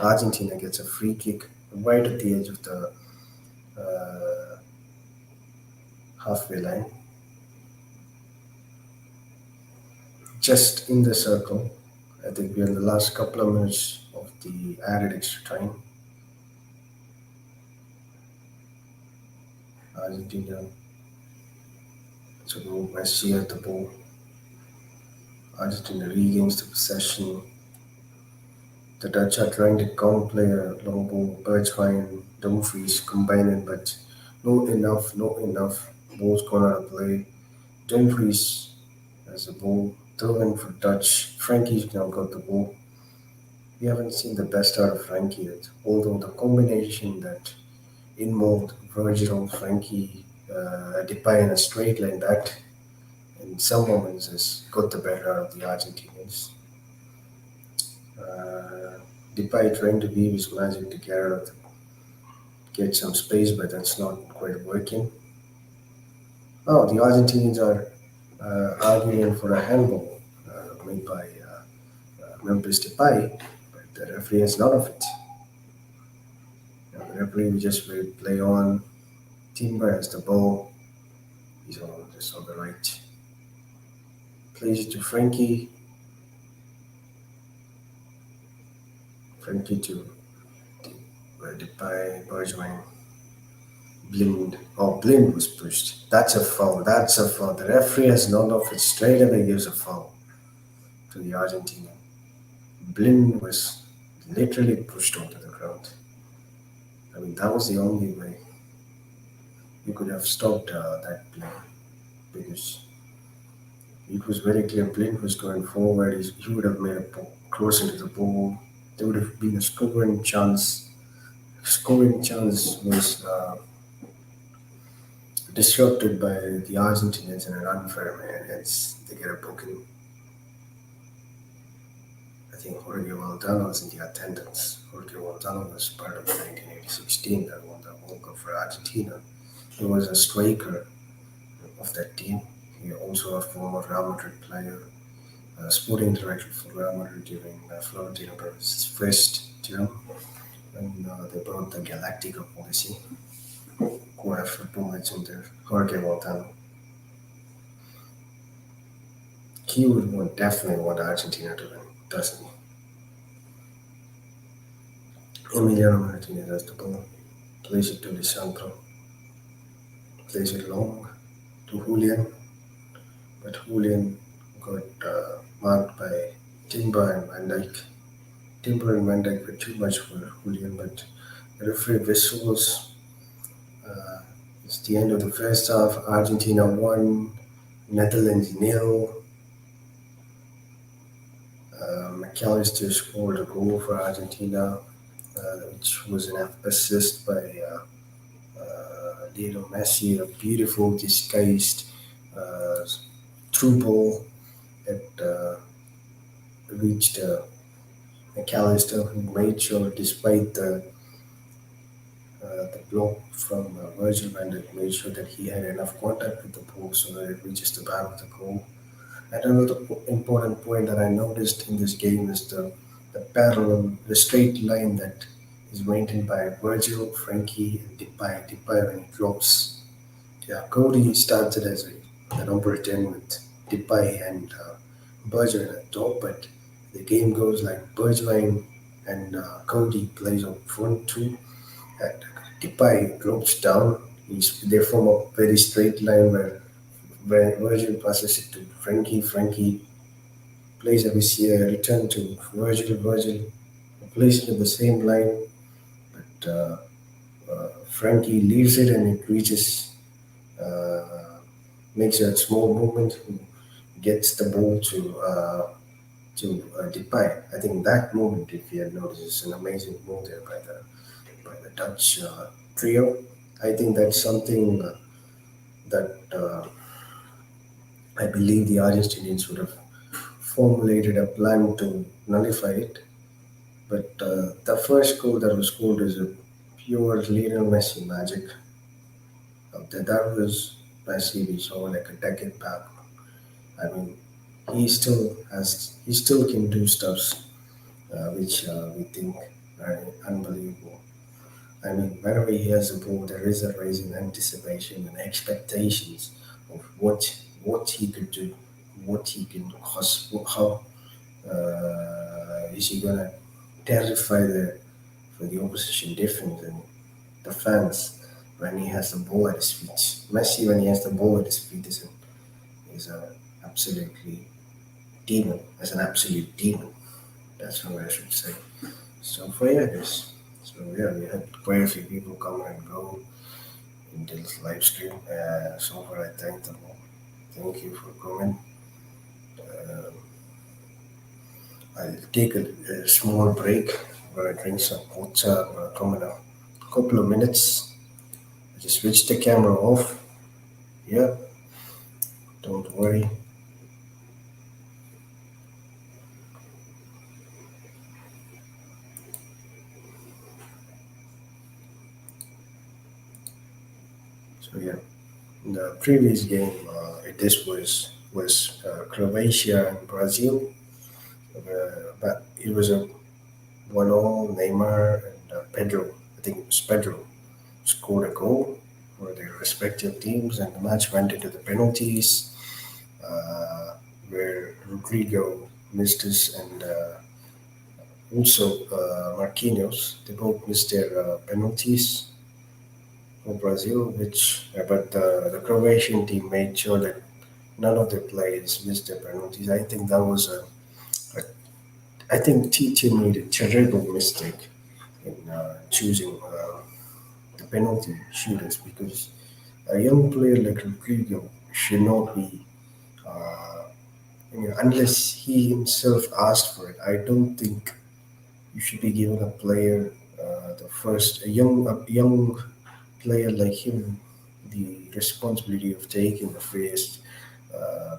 Argentina gets a free kick right at the edge of the uh, halfway line, just in the circle. I think we're in the last couple of minutes of the added extra time. Argentina, so Messi at the ball. Argentina regains the possession. The Dutch are trying to counterplay a long ball. Bergwijn, Dumfries combining, but not enough. Ball's gone out of play. Dumfries has the ball. Throw for Dutch. Frankie's now got the ball. We haven't seen the best out of Frankie yet, although the combination that involved Virgil, Frankie, Depay in a straight line, that in some moments has got the better out of the Argentinians. Uh, Depay trying to weave his magic to get some space, but that's not quite working. Oh, the Argentinians are arguing for a handball made by Memphis Depay, but the referee has none of it. The referee will just will play on. Timber has the ball. He's on just on the right. Plays it to Frankie. Frankie to Depay, Bergwijn. Blind. Oh, Blind was pushed. That's a foul. That's a foul. The referee has none of it. Straight away gives a foul to the Argentina. Blind was literally pushed onto the ground. I mean, that was the only way you could have stopped that play because it was very clear Blind was going forward. He would have made a cross into the ball. There would have been a scoring chance. Scoring chance was disrupted by the Argentinians in an unfair manner. Hence, they get a booking. I think Jorge Valdano was in the attendance. Jorge Valdano was part of the 1986 team that won the World Cup for Argentina. He was a striker of that team. He also a former Real Madrid player, sporting director for Real Madrid during Florentino Perez's first term when they brought the Galactica policy. Who have football legend there, Jorge Valdano. He would want, definitely want Argentina to win, doesn't he? Emiliano Martinez has the ball, plays it to Lisandro, plays it long to Julian, but Julian got marked by Timber and Van Dijk. Timber and Van Dijk were too much for Julian, but the referee whistles. Uh, it's the end of the first half. Argentina 1, Netherlands nil. McAllister scored a goal for Argentina, which was an assist by Lionel Messi, a beautiful disguised uh, through ball that reached McAllister, who made sure, despite the block from Virgil van Dijk, made sure that he had enough contact with the ball so that it reaches the back of the goal. And another important point that I noticed in this game is the straight line that is maintained by Virgil, Frankie, and Depay. Depay when he drops. Yeah, Cody started as the number 10 with Depay and Virgil at the top, but the game goes like Bergwijn and Cody plays up front too, and Depay drops down. They form a very straight line where Virgil passes it to Frankie. Frankie plays a return to Virgil. Virgil plays it in the same line, but Frankie leaves it and it reaches, uh, makes a small movement, gets the ball to Depay. I think that moment, if you have noticed, is an amazing move there by the Dutch trio. I think that's something that I believe the Argentinians would have formulated a plan to nullify it. But the first goal that was scored is a pure Lionel Messi magic. That was Messi we saw like a decade back. I mean, he still can do stuffs which we think are unbelievable. I mean, whenever he has a ball, there is a raising anticipation and expectations of what he could do, what he can cause, how is he gonna terrify the opposition defense and the fans when he has the ball at his feet. Messi, when he has the ball at his feet, is a absolutely demon. Is an absolute demon. That's what I should say. So for yeah, this. So yeah, we had quite a few people come and go in this live stream. So far, I thank them all. Thank you for coming. Uh, I'll take a small break where I drink some water. I'm gonna come in a couple of minutes. I just switch the camera off. Yeah, don't worry. So yeah, in the previous game, this was Croatia and Brazil. But it was a 1-0. Neymar and Pedro. I think it was Pedro scored a goal for their respective teams, and the match went into the penalties, where Rodrigo missed his and also Marquinhos. They both missed their penalties for Brazil, which but the Croatian team made sure that none of their players missed their penalties. I think that was a I think Tite made a terrible mistake in choosing the penalty shooters because a young player like Rodrigo should not be, uh, unless he himself asked for it. I don't think you should be giving a player a young player like him the responsibility of taking the first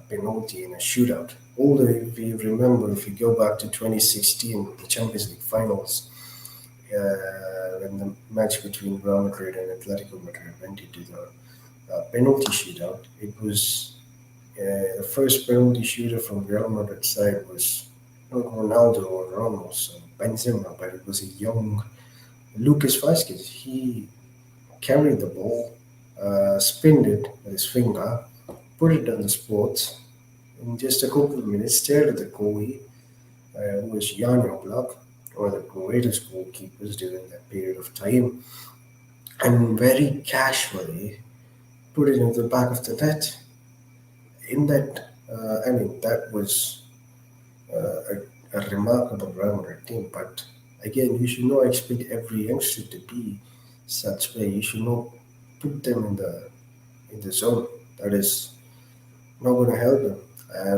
penalty in a shootout. Although if you remember, if you go back to 2016, the Champions League finals, when the match between Real Madrid and Atletico Madrid went into the penalty shootout, it was the first penalty shooter from Real Madrid side was not Ronaldo or Ramos or Benzema, but it was a young Lucas Vasquez. He carried the ball, spinned it with his finger, put it on the spot in just a couple of minutes, stared at the goalie, who was Jan Oblak, one of the greatest goalkeepers during that period of time, and very casually put it into the back of the net. In that, that was a remarkable run on a team. But again, you should not expect every youngster to be such way. You should not put them in the zone. That is not going to help them.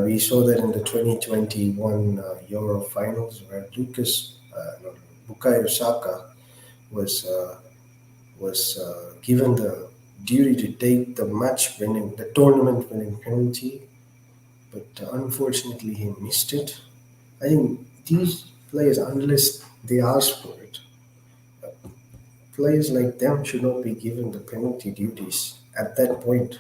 We saw that in the 2021 Euro finals where Bukayo Saka was given the duty to take the tournament winning penalty, but unfortunately he missed it. I think these players, unless they ask for it, players like them should not be given the penalty duties at that point.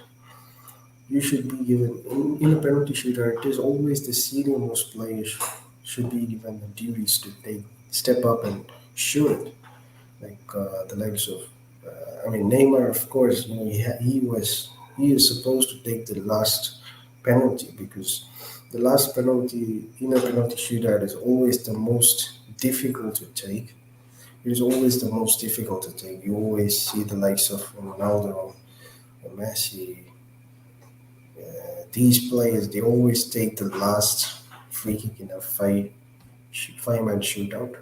You should be given in a penalty shootout. It is always the senior most players should be given the duties to take step up and shoot it, like the likes of. Neymar, of course, he is supposed to take the last penalty because the last penalty in a penalty shootout is always the most difficult to take. It is always the most difficult to take. You always see the likes of Ronaldo, Messi, these players, they always take the last free kick in a five-man shootout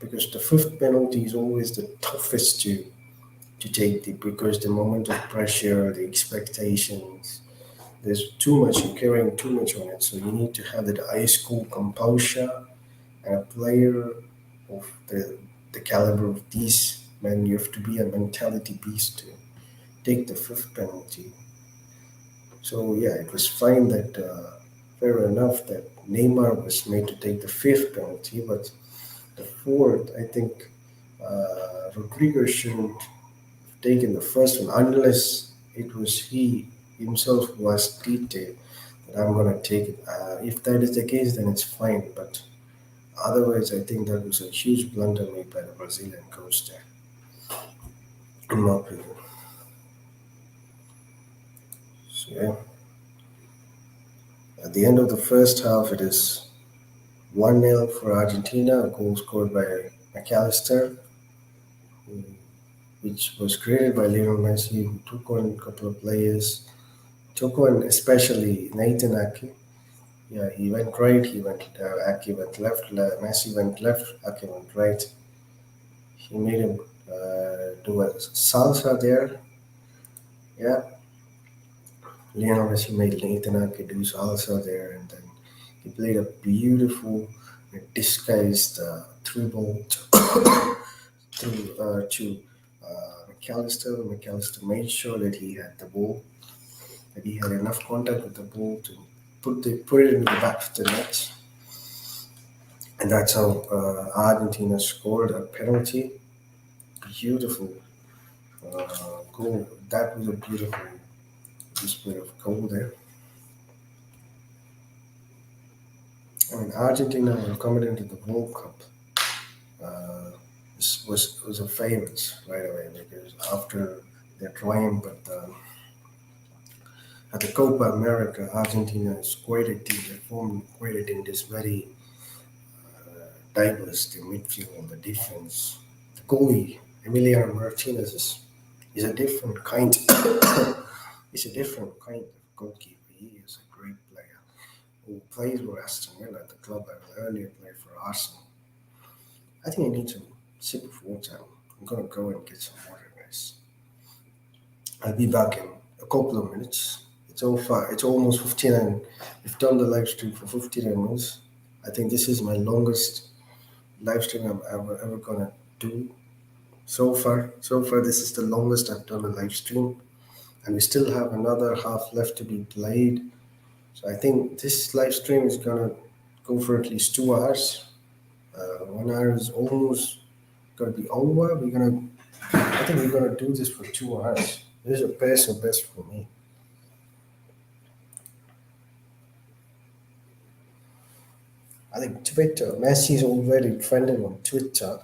because the fifth penalty is always the toughest to take because the moment of pressure, the expectations, there's too much, you're carrying too much on it. So you need to have that ice cool composure and a player of the caliber of these men, you have to be a mentality beast to take the fifth penalty. So yeah, it was fine that fair enough that Neymar was made to take the fifth penalty, but the fourth, I think Rodrigo shouldn't have taken the first one unless it was he himself who asked Tite that I'm gonna take it. If that is the case, then it's fine. But otherwise, I think that was a huge blunder made by the Brazilian coach there, in my opinion. So yeah, at the end of the first half, it is 1-0 for Argentina, a goal scored by McAllister, which was created by Lionel Messi, who took on a couple of players, took on especially Nathan Ake. Yeah, he went right, Ake went left, Messi went left, Ake went right. He made him do a salsa there. Yeah, Lionel Messi made Nathan Ake do salsa there, and then he played a beautiful, disguised through ball to McAllister. McAllister made sure that he had the ball, that he had enough contact with the ball to put it in the back of the net, and that's how Argentina scored a penalty. Beautiful goal. That was a beautiful display of goal there. Argentina were coming into the World Cup. Uh, this was a favorites right away because after their triumph at the Copa America, Argentina is quite a team. They formed quite a team. This very diverse. The midfield, the defense, the goalie Emiliano Martinez is a different kind. He's a different kind of goalkeeper. He is a great player who plays for Aston Villa at the club level. Earlier played for Arsenal. I think I need some sip of water. I'm gonna go and get some water, guys. I'll be back in a couple of minutes. It's all far. It's almost 59. We've done the live stream for 59 minutes. I think this is my longest live stream I'm ever gonna do so far. So far, this is the longest I've done a live stream, and we still have another half left to be played. So I think this live stream is gonna go for at least 2 hours. 1 hour is almost gonna be over. I think we're gonna do this for 2 hours. This is a personal best for me. I think Twitter, Messi is already trending on Twitter.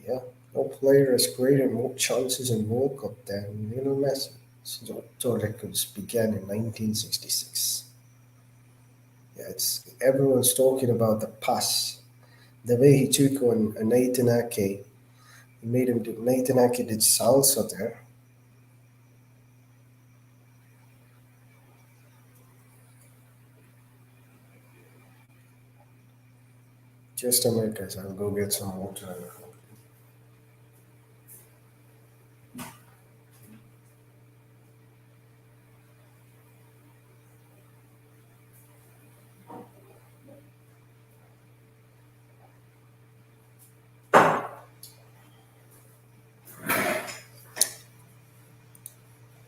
Yeah, no player has created more chances in World Cup than Lionel Messi since auto records began in 1966. Yeah, it's everyone's talking about the pass. The way he took on Nathan Ake, he made him do Nathan Ake did salsa there. Just a minute, guys. I'll go get some water.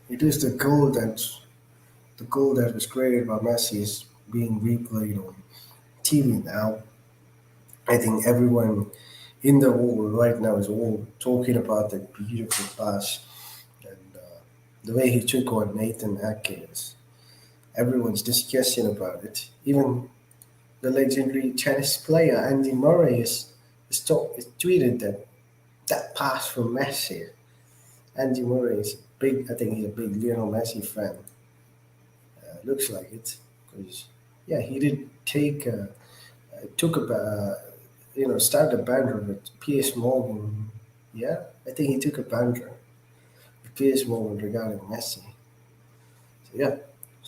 It is the goal that was created by Messi is being replayed on TV now. I think everyone in the world right now is all talking about that beautiful pass and the way he took on Nathan Ake. Everyone's discussing about it. Even the legendary tennis player Andy Murray is tweeted that that pass from Messi. Andy Murray is big. I think he's a big Lionel Messi fan. Looks like it because yeah, he did take took a started a banter with P.S. Morgan. Yeah, I think he took a banter with P.S. Morgan regarding Messi. So, yeah.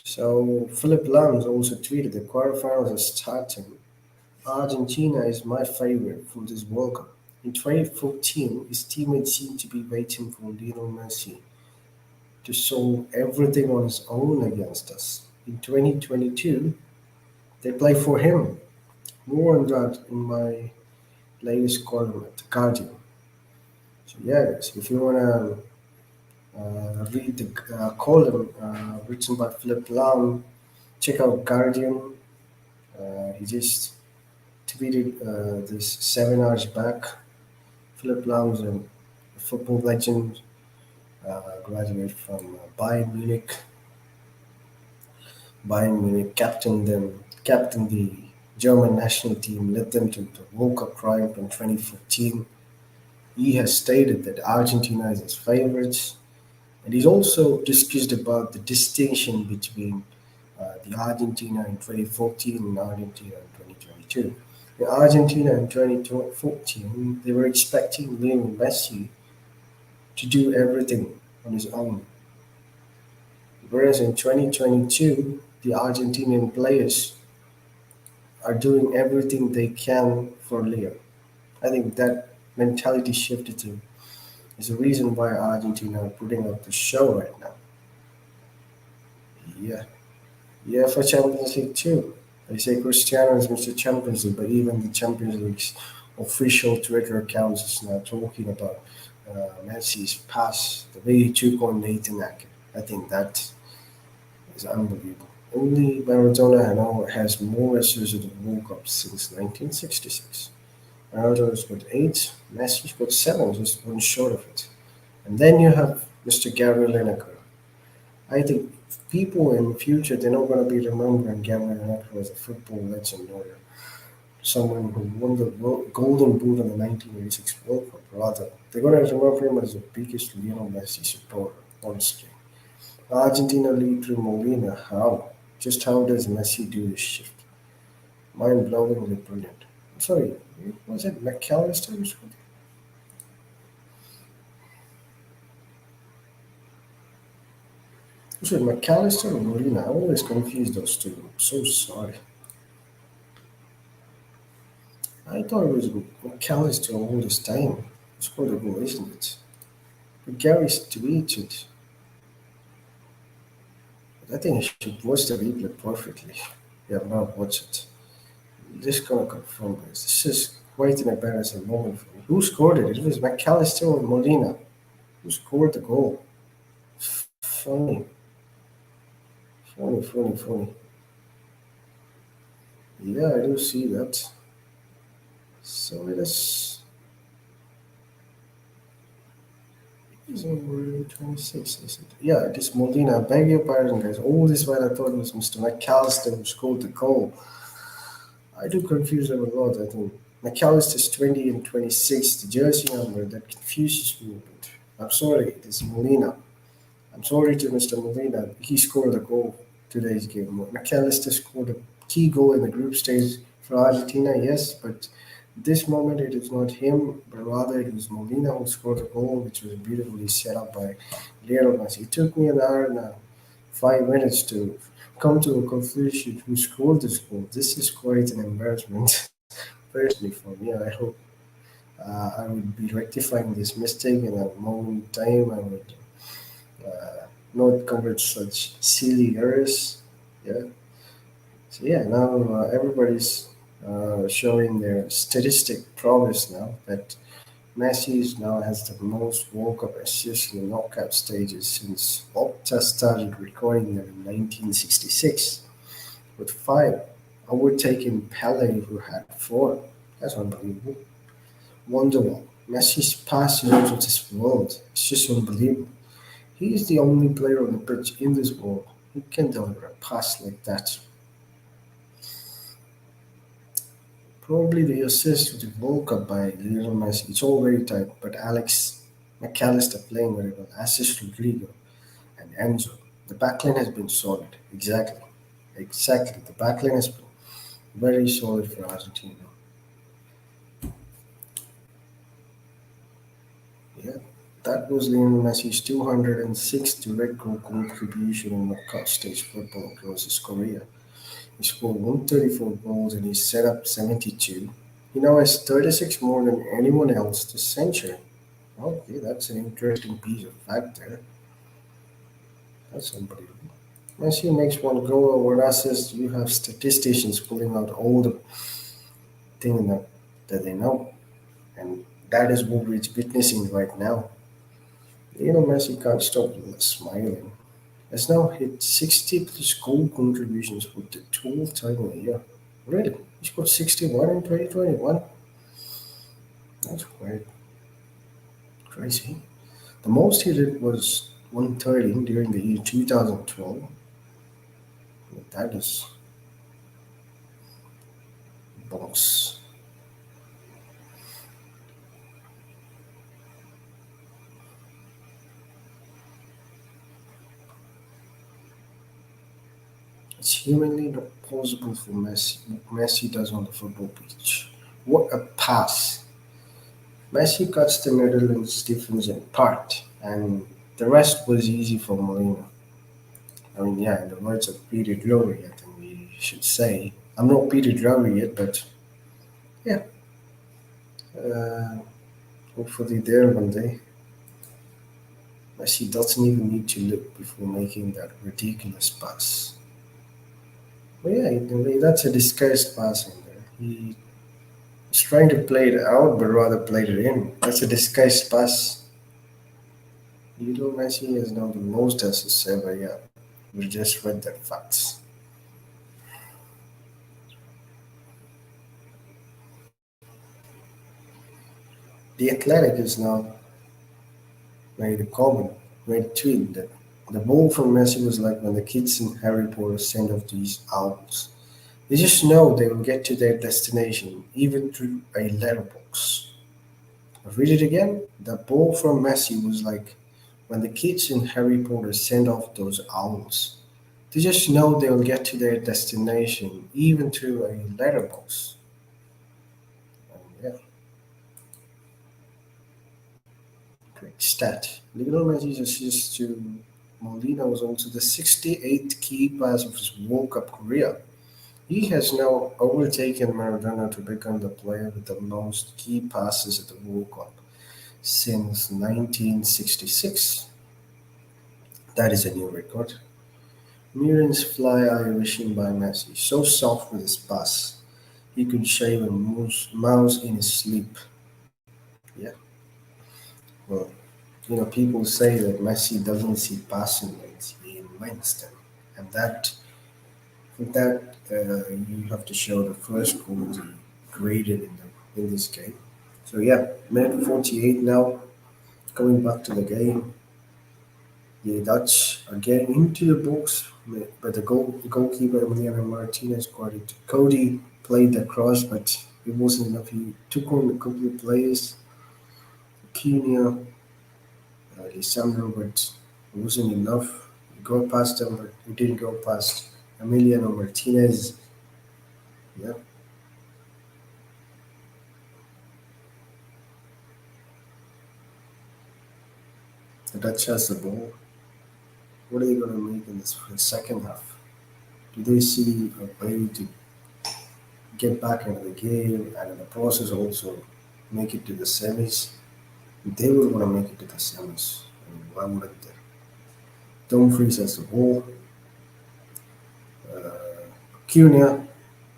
So Philip Lams also tweeted the quarterfinals are starting. Argentina is my favorite for this World Cup. In 2014, his teammates seemed to be waiting for Lionel Messi to solve everything on his own against us. In 2022, they play for him. More on that in my latest column at The Guardian. So yeah, guys, if you wanna read the column written by Philip Lam, check out Guardian. He just tweeted this 7 hours back. Philip Lam is a football legend, graduate from Bayern Munich, captained the German national team, led them to the World Cup triumph in 2014. He has stated that Argentina is his favourites, and he's also discussed about the distinction between the Argentina in 2014 and Argentina in 2022. In Argentina in 2014, they were expecting Lionel Messi to do everything on his own, whereas in 2022, the Argentinian players are doing everything they can for Leo. I think that mentality shifted to is the reason why Argentina are putting up the show right now. Yeah, yeah, for Champions League too. They say Cristiano is Mr. Champions League, but even the Champions League's official Twitter accounts is now talking about Messi's pass, the way he took on Nathan Ake. I think that is unbelievable. Only Maradona now has more assists in the World Cup since 1966. Ronaldo's got eight, Messi's got seven, just one short of it. And then you have Mr. Gary Lineker. I think people in the future they're not going to be remembering Gary Lineker as a football legend or someone who won the Golden Boot in the 1986 World Cup. Rather, they're going to remember him as the biggest Lionel Messi supporter. Honestly, Argentina lead through Molina. How? Just how does Messi do this shift? Mind-blowingly brilliant. Sorry, was it McAllister who scored? Was it McAllister or Molina? I always confuse those two. I'm so sorry. I thought it was McAllister all this time. He scored a goal, isn't it? But Gary's tweeted. But I think I should watch the replay perfectly. Yeah, now watch it. Just gonna confirm this. This is quite an embarrassing moment for me. Who scored it? It was McAllister or Molina. Who scored the goal? Funny, funny. Yeah, I do see that. So it is over 26, is it? Yeah, it is Molina. I beg your pardon, guys. All this while I thought it was Mr. McAllister who scored the goal. I do confuse them a lot. I think McAllister's 20 and 26, the jersey number, that confuses me a bit. I'm sorry, it is Molina. I'm sorry to Mr. Molina. He scored a goal today's game. McAllister scored a key goal in the group stage for Argentina, yes, but This moment, it is not him, but rather it was Molina who scored the goal, which was beautifully set up by Lionel Messi. It took me an hour and 5 minutes to come to a conclusion who scored this goal. This is quite an embarrassment, personally, for me. I hope I would be rectifying this mistake in a moment in time. I would not commit such silly errors. Yeah. So yeah, now everybody's showing their statistic progress now that Messi is now has the most World Cup assists in the knockout stages since Opta started recording them in 1966 with five, overtaking Pele who had four. That's unbelievable. Wonderwall. Messi's pass out of this world. It's just unbelievable. He is the only player on the pitch in this world who can deliver a pass like that. Probably the assist to the World Cup by Lionel Messi. It's all very tight, but Alex McAllister playing very well. Assist Rodrigo and Enzo. The backline has been solid. Exactly. Exactly. The backline has been very solid for Argentina. Yeah. That was Lionel Messi's 206th direct goal contribution in knockout stage football across his career. He scored 134 goals and he set up 72. He now has 36 more than anyone else this century. Okay, that's an interesting piece of fact there. That's unbelievable. Messi makes one goal or one assist. You have statisticians pulling out all the thing that they know, and that is what we're witnessing right now. Messi can't stop smiling. Has now hit 60 plus goal contributions for the 12th time in a year. Really? He scored 61 in 2021? That's quite crazy. The most he did was 130 during the year 2012. That is boss. It's humanly not possible for Messi. What Messi does on the football pitch. What a pass! Messi cuts the Netherlands defense in part, and the rest was easy for Molina. I mean, yeah, in the words of Peter Drury, I think we should say. I'm not Peter Drury yet, but yeah, uh, hopefully there one day. Messi doesn't even need to look before making that ridiculous pass. But yeah, in a way, that's a disguised pass in there. He's trying to play it out, but rather played it in. That's a disguised pass. Lionel Messi has now the most assists ever, yeah. We just read that facts. The Athletic is now made a comment, made a tweet that the ball from Messi was like when the kids in Harry Potter send off these owls. They just know they will get to their destination, even through a letterbox. I'll read it again. The ball from Messi was like when the kids in Harry Potter send off those owls. They just know they will get to their destination, even through a letterbox. And yeah, great stat. Lionel Messi's assist to Molina was also the 68th key pass of his World Cup career. He has now overtaken Maradona to become the player with the most key passes at the World Cup since 1966. That is a new record. Murin's fly eye vision by Messi, so soft with his pass, he could shave a mouse in his sleep. Yeah, well, people say that Messi doesn't see passing lanes, he invents them. And for that, you have to show the first goal he created in this game. So yeah, minute 48 now. Going back to the game, the Dutch are getting into the box, but the goalkeeper Emiliano Martinez got it. Cody played the cross, but it wasn't enough. He took on a couple of players, Kenya, Lisandro, but it wasn't enough. He got past them, but he didn't go past Emiliano Martinez. Yeah, The Dutch has the ball. What are they going to make in this second half? Do they see a way to get back into the game and in the process also make it to the semis? They would want to make it to the semis. I mean, why wouldn't they? Dumfries has the ball. Cunha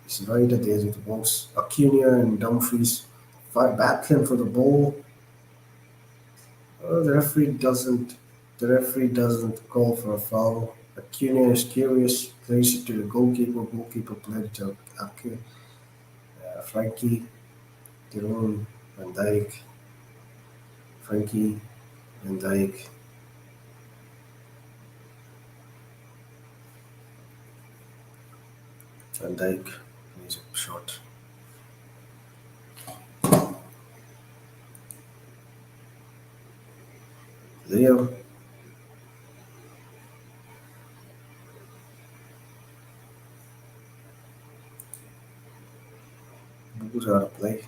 is right at the edge of the box. Acuna and Dumfries battling for the ball. The referee doesn't. The referee doesn't call for a foul. Acuna is curious, plays it to the goalkeeper. Goalkeeper played it to Frankie, Tyrone, Van Dijk, Frankie, Van Dijk, Van Dijk. He's a shot. Leo moves out of play.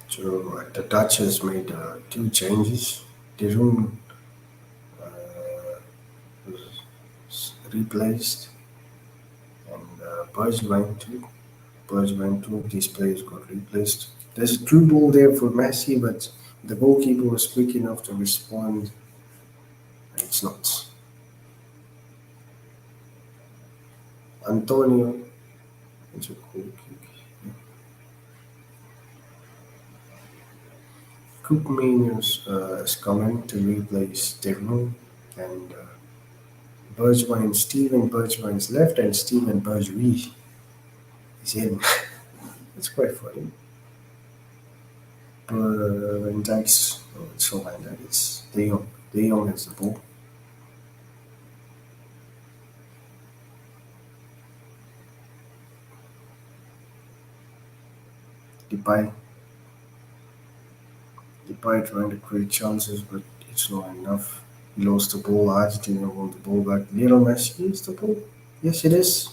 So the Dutch has made two changes. Tyrone was replaced, and Bergwijn too. Bergwijn, two of these players got replaced. There's a true ball there for Messi, but the goalkeeper was quick enough to respond. It's not. Antonio, it's a cool kick. Cookmanius is coming to replace Tyrone, and Bergwijn, Steven Bergwijn's left, and Steven Bergwijn is in. It's quite funny. Van Dijk's, oh, it's so Van Dijk, it's De Jong. De Jong has the ball. Depay, Depay trying to create chances, but it's not enough. He lost the ball. Argentina won the ball back. Lionel Messi is the ball. Yes, it is.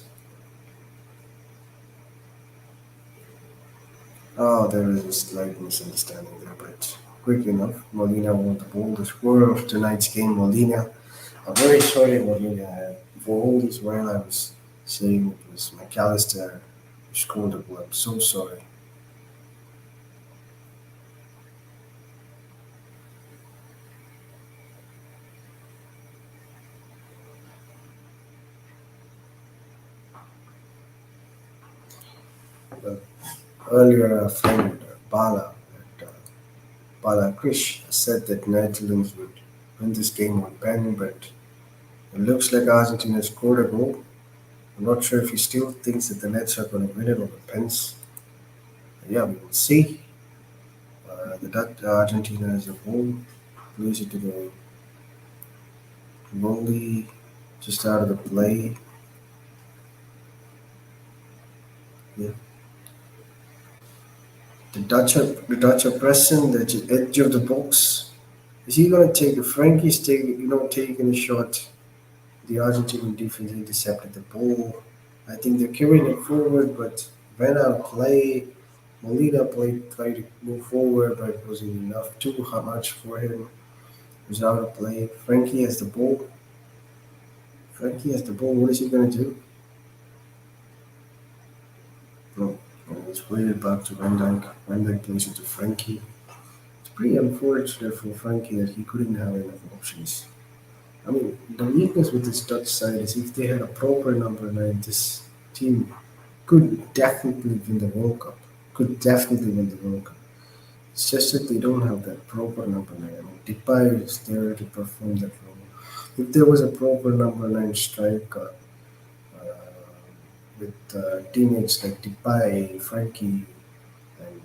Oh, there is a slight misunderstanding there, but quick enough. Molina won the ball. The scorer of tonight's game, Molina. I'm very sorry, Molina. For all this while, I was saying it was McAllister who scored the goal. I'm so sorry. But earlier, a friend, Bala Krish, said that Netherlands would win this game on pen, but it looks like Argentina scored a goal. I'm not sure if he still thinks that the Nets are going to win it on the pens. Yeah, we will see. Argentina has a ball, plays it to the goalie, just out of the play. Yeah. The Dutch are pressing the edge of the box. Is he going to take a Frankie's taking a shot? The Argentinian defense intercepted the ball. I think they're carrying it forward, but ran out of play. Molina tried to move forward, but it wasn't enough. Too much for him. He was out of play. Frankie has the ball. Frankie has the ball. What is he going to do? No. It's played back to Van Dijk. Van Dijk plays it to Frankie. It's pretty unfortunate for Frankie that he couldn't have enough options. I mean, the weakness with this Dutch side is if they had a proper number nine, this team could definitely win the World Cup. Could definitely win the World Cup. It's just that they don't have that proper number nine. I mean, Depay is there to perform that role. If there was a proper number nine striker with teammates like Depay, Frankie, and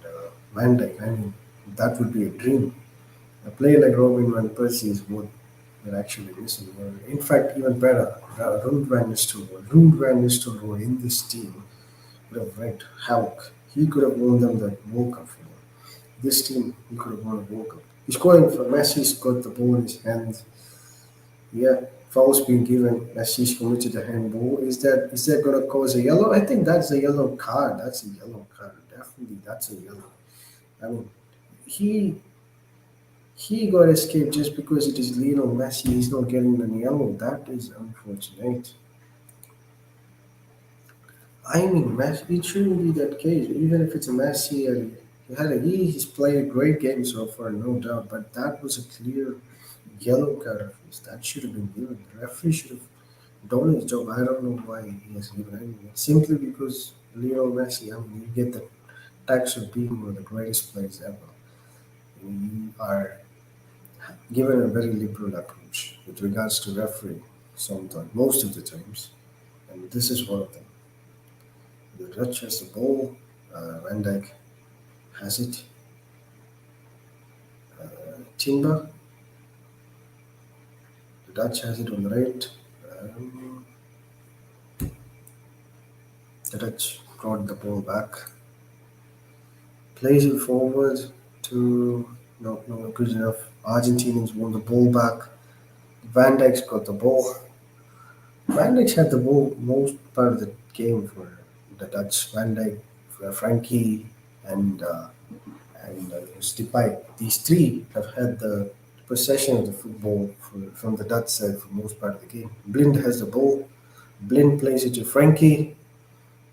Van Dijk, I mean, that would be a dream. A player like Robin van Persie is what we're actually missing. Or in fact, even better, Ruud van Nistelrooy in this team would have wreaked havoc. He could have won them the World Cup. This team, he could have won a World Cup. He's going for Messi's got the ball in his hands. Yeah, fouls being given. Messi's committed a handball. Is that going to cause a yellow? I think that's a yellow card. That's a yellow card. definitely that's a yellow. I mean, he he got escaped just because it is Lionel Messi. He's not getting an yellow. That is unfortunate. I mean, Messi, it shouldn't be that case. Even if it's a Messi, he's played a great game so far, no doubt. But that was a clear yellow card of his. That should have been given. The referee should have done his job. I don't know why he has given anything. Simply because Lionel Messi, I mean, you get the tax of being one of the greatest players ever. You are given a very liberal approach with regards to refereeing sometimes, most of the times, and this is one of them. The Dutch has the ball, Van Dijk has it, Timber, the Dutch has it on the right. Um, the Dutch brought the ball back, plays it forward to not good enough. Argentinians won the ball back. Van Dijk's got the ball. Van Dijk had the ball most part of the game for the Dutch. Van Dijk, Frankie, and Stipai. These three have had the possession of the football from the Dutch side for most part of the game. Blind has the ball. Blind plays it to Frankie.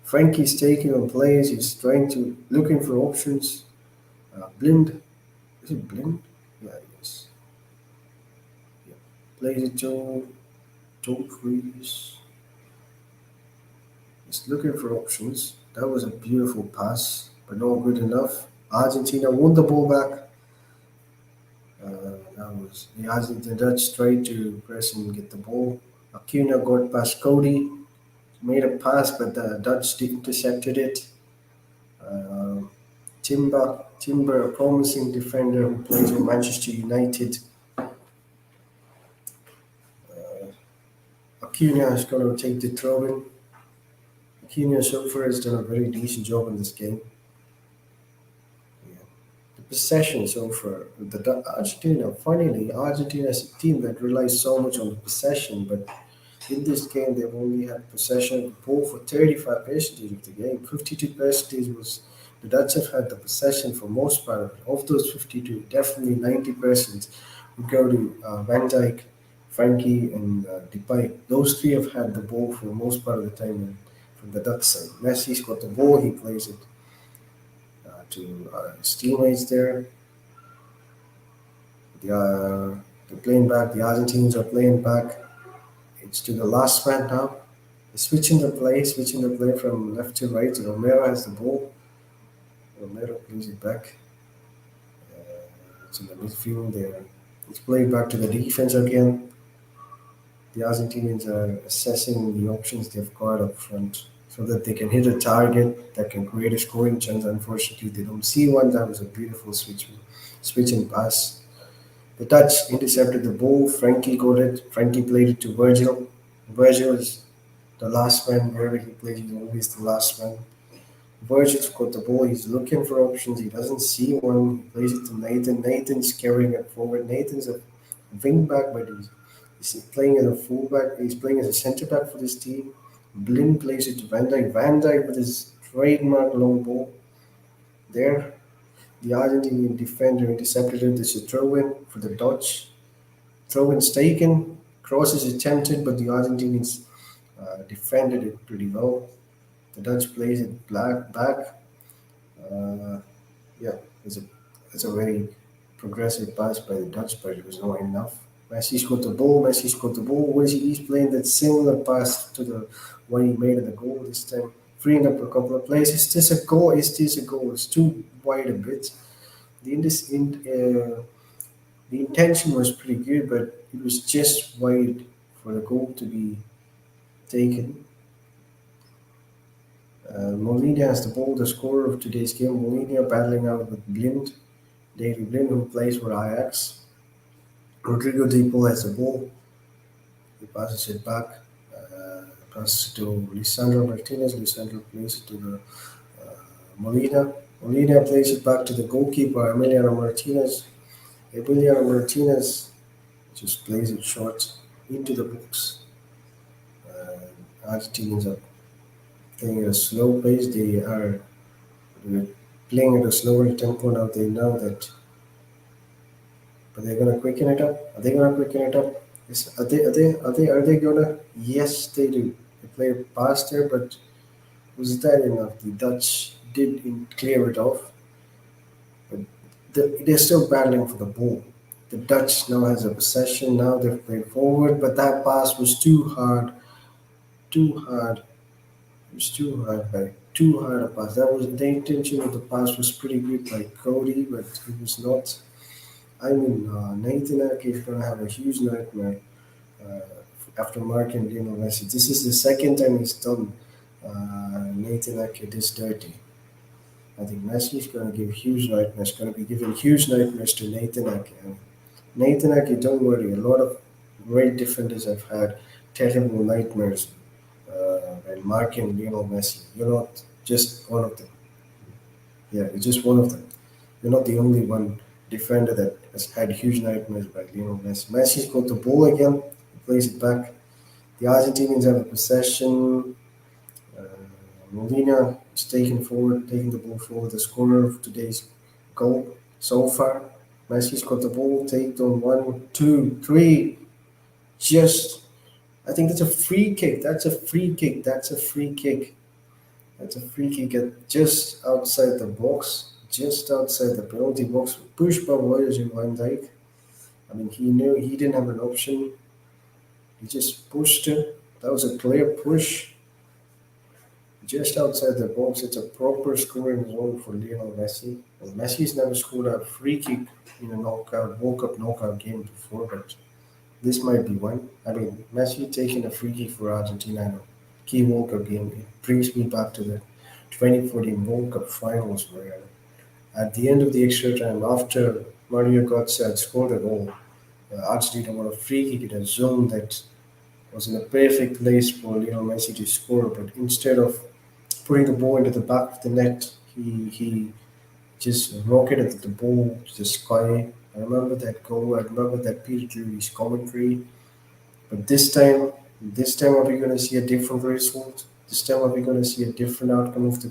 Frankie's taking on plays. He's trying to looking for options. Blind, is it Blind? Yeah, it is. Yeah. Plays it to Dumfries. He's looking for options. That was a beautiful pass, but not good enough. Argentina won the ball back. That was the Dutch tried to press and get the ball. Acuna got past Cody, made a pass, but the Dutch intercepted it. Uh, Timber, a promising defender who plays for Manchester United. Acuna is going to take the throw in. Acuna so far has done a very decent job in this game. Yeah. The possession so far, Argentina, finally, Argentina is a team that relies so much on the possession, but in this game, they've only had possession of the ball for 35% of the game. 52% was the Dutch have had the possession for most part of it. Of those 52, definitely 90% would go to Van Dijk, Frankie, and Depay. Those three have had the ball for most part of the time from the Dutch side. Messi's got the ball, he plays it to his teammates there. They're playing back, the Argentines are playing back. It's to the last man now. Switching the play from left to right. Romero has the ball. Romero plays it back. It's in the midfield there. It's played back to the defense again. The Argentinians are assessing the options they've got up front so that they can hit a target that can create a scoring chance. Unfortunately, they don't see one. That was a beautiful switch and pass. The Dutch intercepted the ball. Frankie got it. Frankie played it to Virgil. Virgil is the last man. Wherever he plays, he's always the last man. Virgil's got the ball. He's looking for options. He doesn't see one. He plays it to Nathan. Nathan's carrying it forward. Nathan's a wing back, but he's playing as a fullback. He's playing as a centre back for this team. Blind plays it to Van Dijk. Van Dijk with his trademark long ball. There, the Argentinian defender intercepted it. It's a throw in for the Dutch. Throw in's taken. Cross is attempted, but the Argentinians defended it pretty well. The Dutch plays it back. Uh, yeah, it's a it's a very progressive pass by the Dutch, but it was not enough. Messi scored the ball. Messi scored the ball. He's playing that similar pass to the one he made in the goal this time, freeing up a couple of plays. It's just a goal. It's just a goal. It's too wide a bit. The in this in The intention was pretty good, but it was just wide for the goal to be taken. Molina has the ball, the scorer of today's game. Molina battling out with Blind, David Blind, who plays for Ajax. Rodrigo De Paul has the ball. He passes it back. Passes it to Lisandro Martinez. Lisandro plays it to the Molina. Molina plays it back to the goalkeeper, Emiliano Martinez. Emiliano Martinez just plays it short into the box. Argentinians are playing at a slow pace. They are playing at a slower tempo now. They know that, but they're gonna quicken it up. Are they gonna quicken it up? Are they gonna? Yes, they do. They play faster, but was that enough? The Dutch did clear it off, but they're still battling for the ball. The Dutch now has a possession. Now they've played forward, but that pass was too hard. Too hard. It was too hard by too hard a pass. That was the intention of the pass was pretty good by Cody, but it was not. I mean, Nathan Ake is going to have a huge nightmare uh, after marking Lionel Messi. This is the second time he's done Nathan Ake this dirty. I think Messi is going to give huge nightmares. Going to be giving huge nightmares to Nathan Ake. And Nathan Ake, don't worry. A lot of great defenders have had terrible nightmares when marking Lionel Messi. You're not just one of them. Yeah, you're just one of them. You're not the only one defender that has had huge nightmares by Lionel Messi. Messi's got the ball again, he plays it back. The Argentinians have a possession. Uh, Molina is taking forward, taking the ball forward. The scorer of today's goal so far. Messi's got the ball, take on one, two, three. Just, I think that's a free kick. That's a free kick. That's a free kick. That's a free kick at just outside the box, just outside the penalty box, pushed by Virgil van Dijk. I mean, he knew he didn't have an option. He just pushed it. That was a clear push, just outside the box. It's a proper scoring zone for Lionel Messi. And Messi's never scored a free kick in a knockout, World Cup knockout game before, but this might be one. I mean, Messi taking a free kick for Argentina in a key World Cup game. It brings me back to the 2014 World Cup finals where at the end of the extra time, after Mario Götze had scored a goal, Argentina won a free kick in a zone that was in a perfect place for Lionel Messi to score. But instead of putting the ball into the back of the net, he just rocketed the ball to the sky. I remember that goal. I remember that Peter Drury's commentary. But this time, are we going to see a different result? This time, are we going to see a different outcome of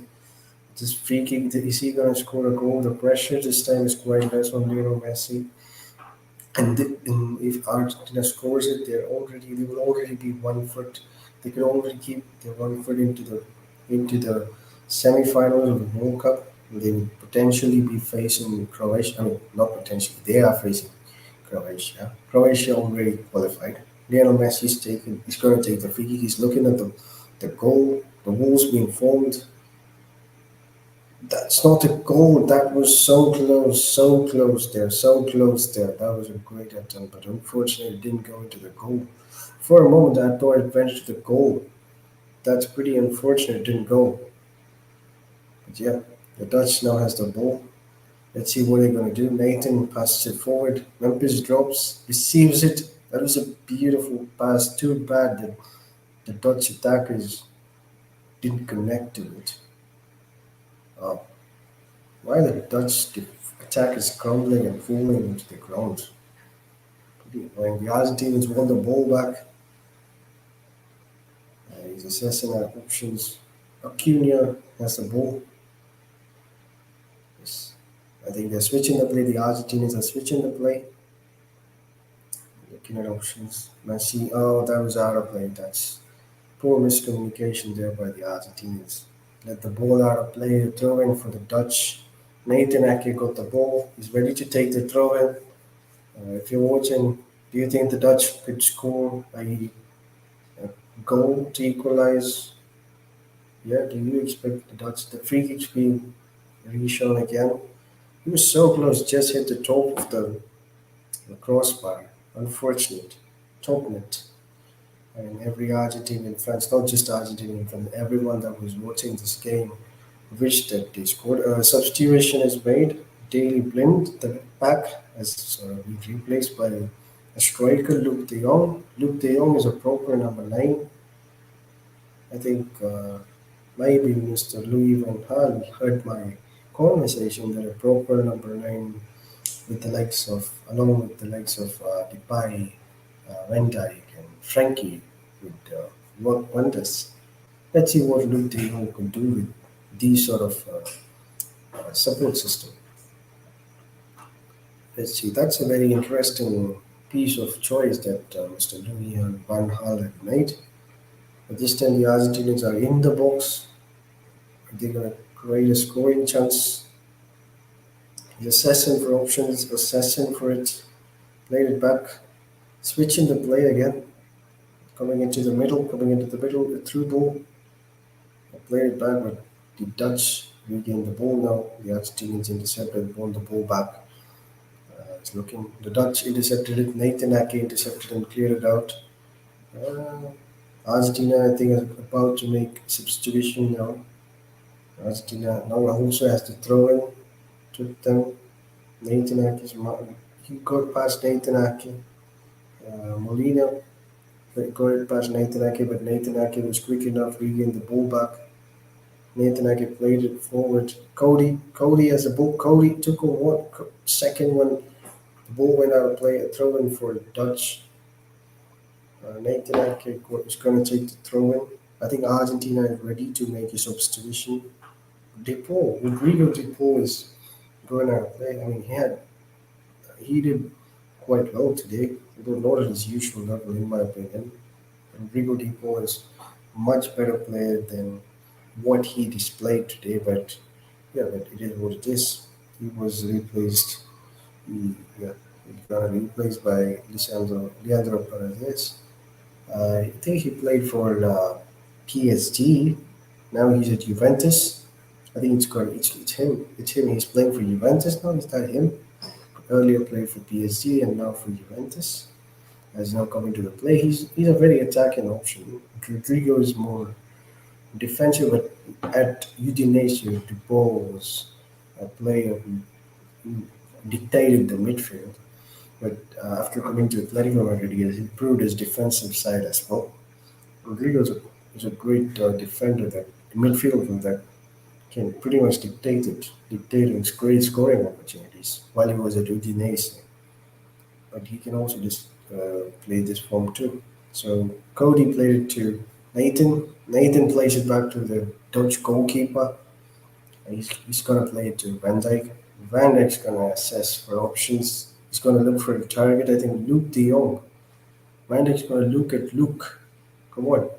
this free kick? Is he going to score a goal? The pressure this time is quite less on Lionel Messi. And if Argentina scores it, they will already be 1 foot. They could already keep their 1 foot into the semi-finals of the World Cup. They would potentially be facing Croatia. I mean, not potentially. They are facing Croatia. Croatia already qualified. Lionel Messi is taking. He's going to take the free kick. He's looking at the goal. The walls being formed. That's not a goal. That was so close there, so close there. That was a great attempt, but unfortunately, it didn't go into the goal. For a moment, I thought it went to the goal. That's pretty unfortunate. It didn't go. But yeah, the Dutch now has the ball. Let's see what they're going to do. Nathan passes it forward. Memphis drops, receives it. That was a beautiful pass. Too bad that the Dutch attackers didn't connect to it. Uh, why the Dutch attack is crumbling and falling into the ground? When the Argentinians won the ball back, he's assessing our options. Acuna has the ball. Yes. I think they're switching the play. The Argentinians are switching the play. Looking at options. Messi. Oh, that was out of play. That's poor miscommunication there by the Argentinians. Let the ball out of play. The throw in for the Dutch. Nathan Ake got the ball. He's ready to take the throw in. If you're watching, do you think the Dutch could score a goal to equalize? Yeah, do you expect the free kicks being reshown again? He was so close, just hit the top of the crossbar. Unfortunate. Top net. And every Argentinian fans, not just Argentinian fans, everyone that was watching this game wished that they scored. A substitution is made. Daily Blind, the back, has been replaced by a striker, Luke de Jong. Luke de Jong is a proper number 9. I think maybe Mr. Louis Van Gaal heard my conversation that a proper number 9 with the likes of, along with the likes of Depay, Van Dijk, and Frankie would work wonders. Let's see what Luke de Jong could do with these sort of support system. Let's see, that's a very interesting piece of choice that Mr. Louis and Van Gaal have made. But this time the Argentinians are in the box. They're going to create a scoring chance. He's assessing for options, assessing for it, played it back, switching the play again, coming into the middle, a through ball, played it back, but the Dutch regained the ball now. The Argentinians intercepted, won the ball back. It's looking, the Dutch intercepted it, Nathan Ake intercepted and cleared it out. Uh, Argentina, I think, is about to make substitution now. Argentina now also has to throw in to them. Nathan Ake's he got past Nathan Ake. Molina got it past Nathan Ake, but Nathan Ake was quick enough, regained the ball back. Nathan Ake played it forward. Cody has the ball. Cody took a second when the ball went out of play. A throw in for Dutch. Nathan Ake was going to take the throw in. I think Argentina is ready to make a substitution. Rodrigo Depol is going out of play. I mean, he did quite well today, although not at his usual level, in my opinion. Rodrigo Depol is much better player than what he displayed today, but yeah, but it is what it is. He was replaced. Yeah, he got replaced by Leandro Paredes. I think he played for PSG. Now he's at Juventus. I think it's him. It's him. He's playing for Juventus now. Is that him? Earlier played for PSG and now for Juventus. Has now coming to the play. He's a very attacking option. Rodrigo is more defensive, but at Udinese, Dupont was a player who dictated the midfield. But after coming to Atletico Madrid, he has improved his defensive side as well. Rodrigo is a great defender, that midfielder that can pretty much dictating great scoring opportunities while he was at Udinese. But he can also just play this form too. So Cody played it to Nathan. Nathan plays it back to the Dutch goalkeeper. He's gonna play it to Van Dijk. Van Dijk's gonna assess for options. He's gonna look for a target. I think Luke De Jong. Van Dijk's gonna look at Luke. Come on.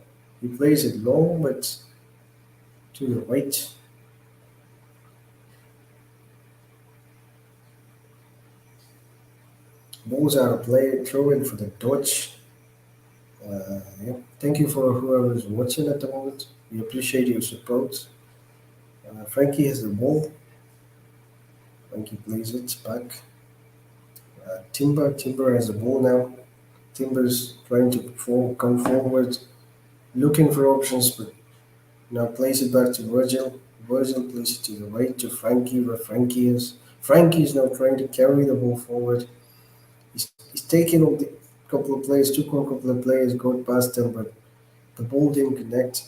He plays it long, but to the right. Ball's out of play. Throw in for the Dutch. Yeah. Thank you for whoever is watching at the moment. We appreciate your support. Frankie has the ball. Frankie plays it back. Timber has the ball now. Timber's trying to come forward, looking for options, but now plays it back to Virgil. Virgil plays it to the right to Frankie, where Frankie is. Frankie is now trying to carry the ball forward. He's taking on the couple of players, took on a couple of players, got past them, but the ball didn't connect.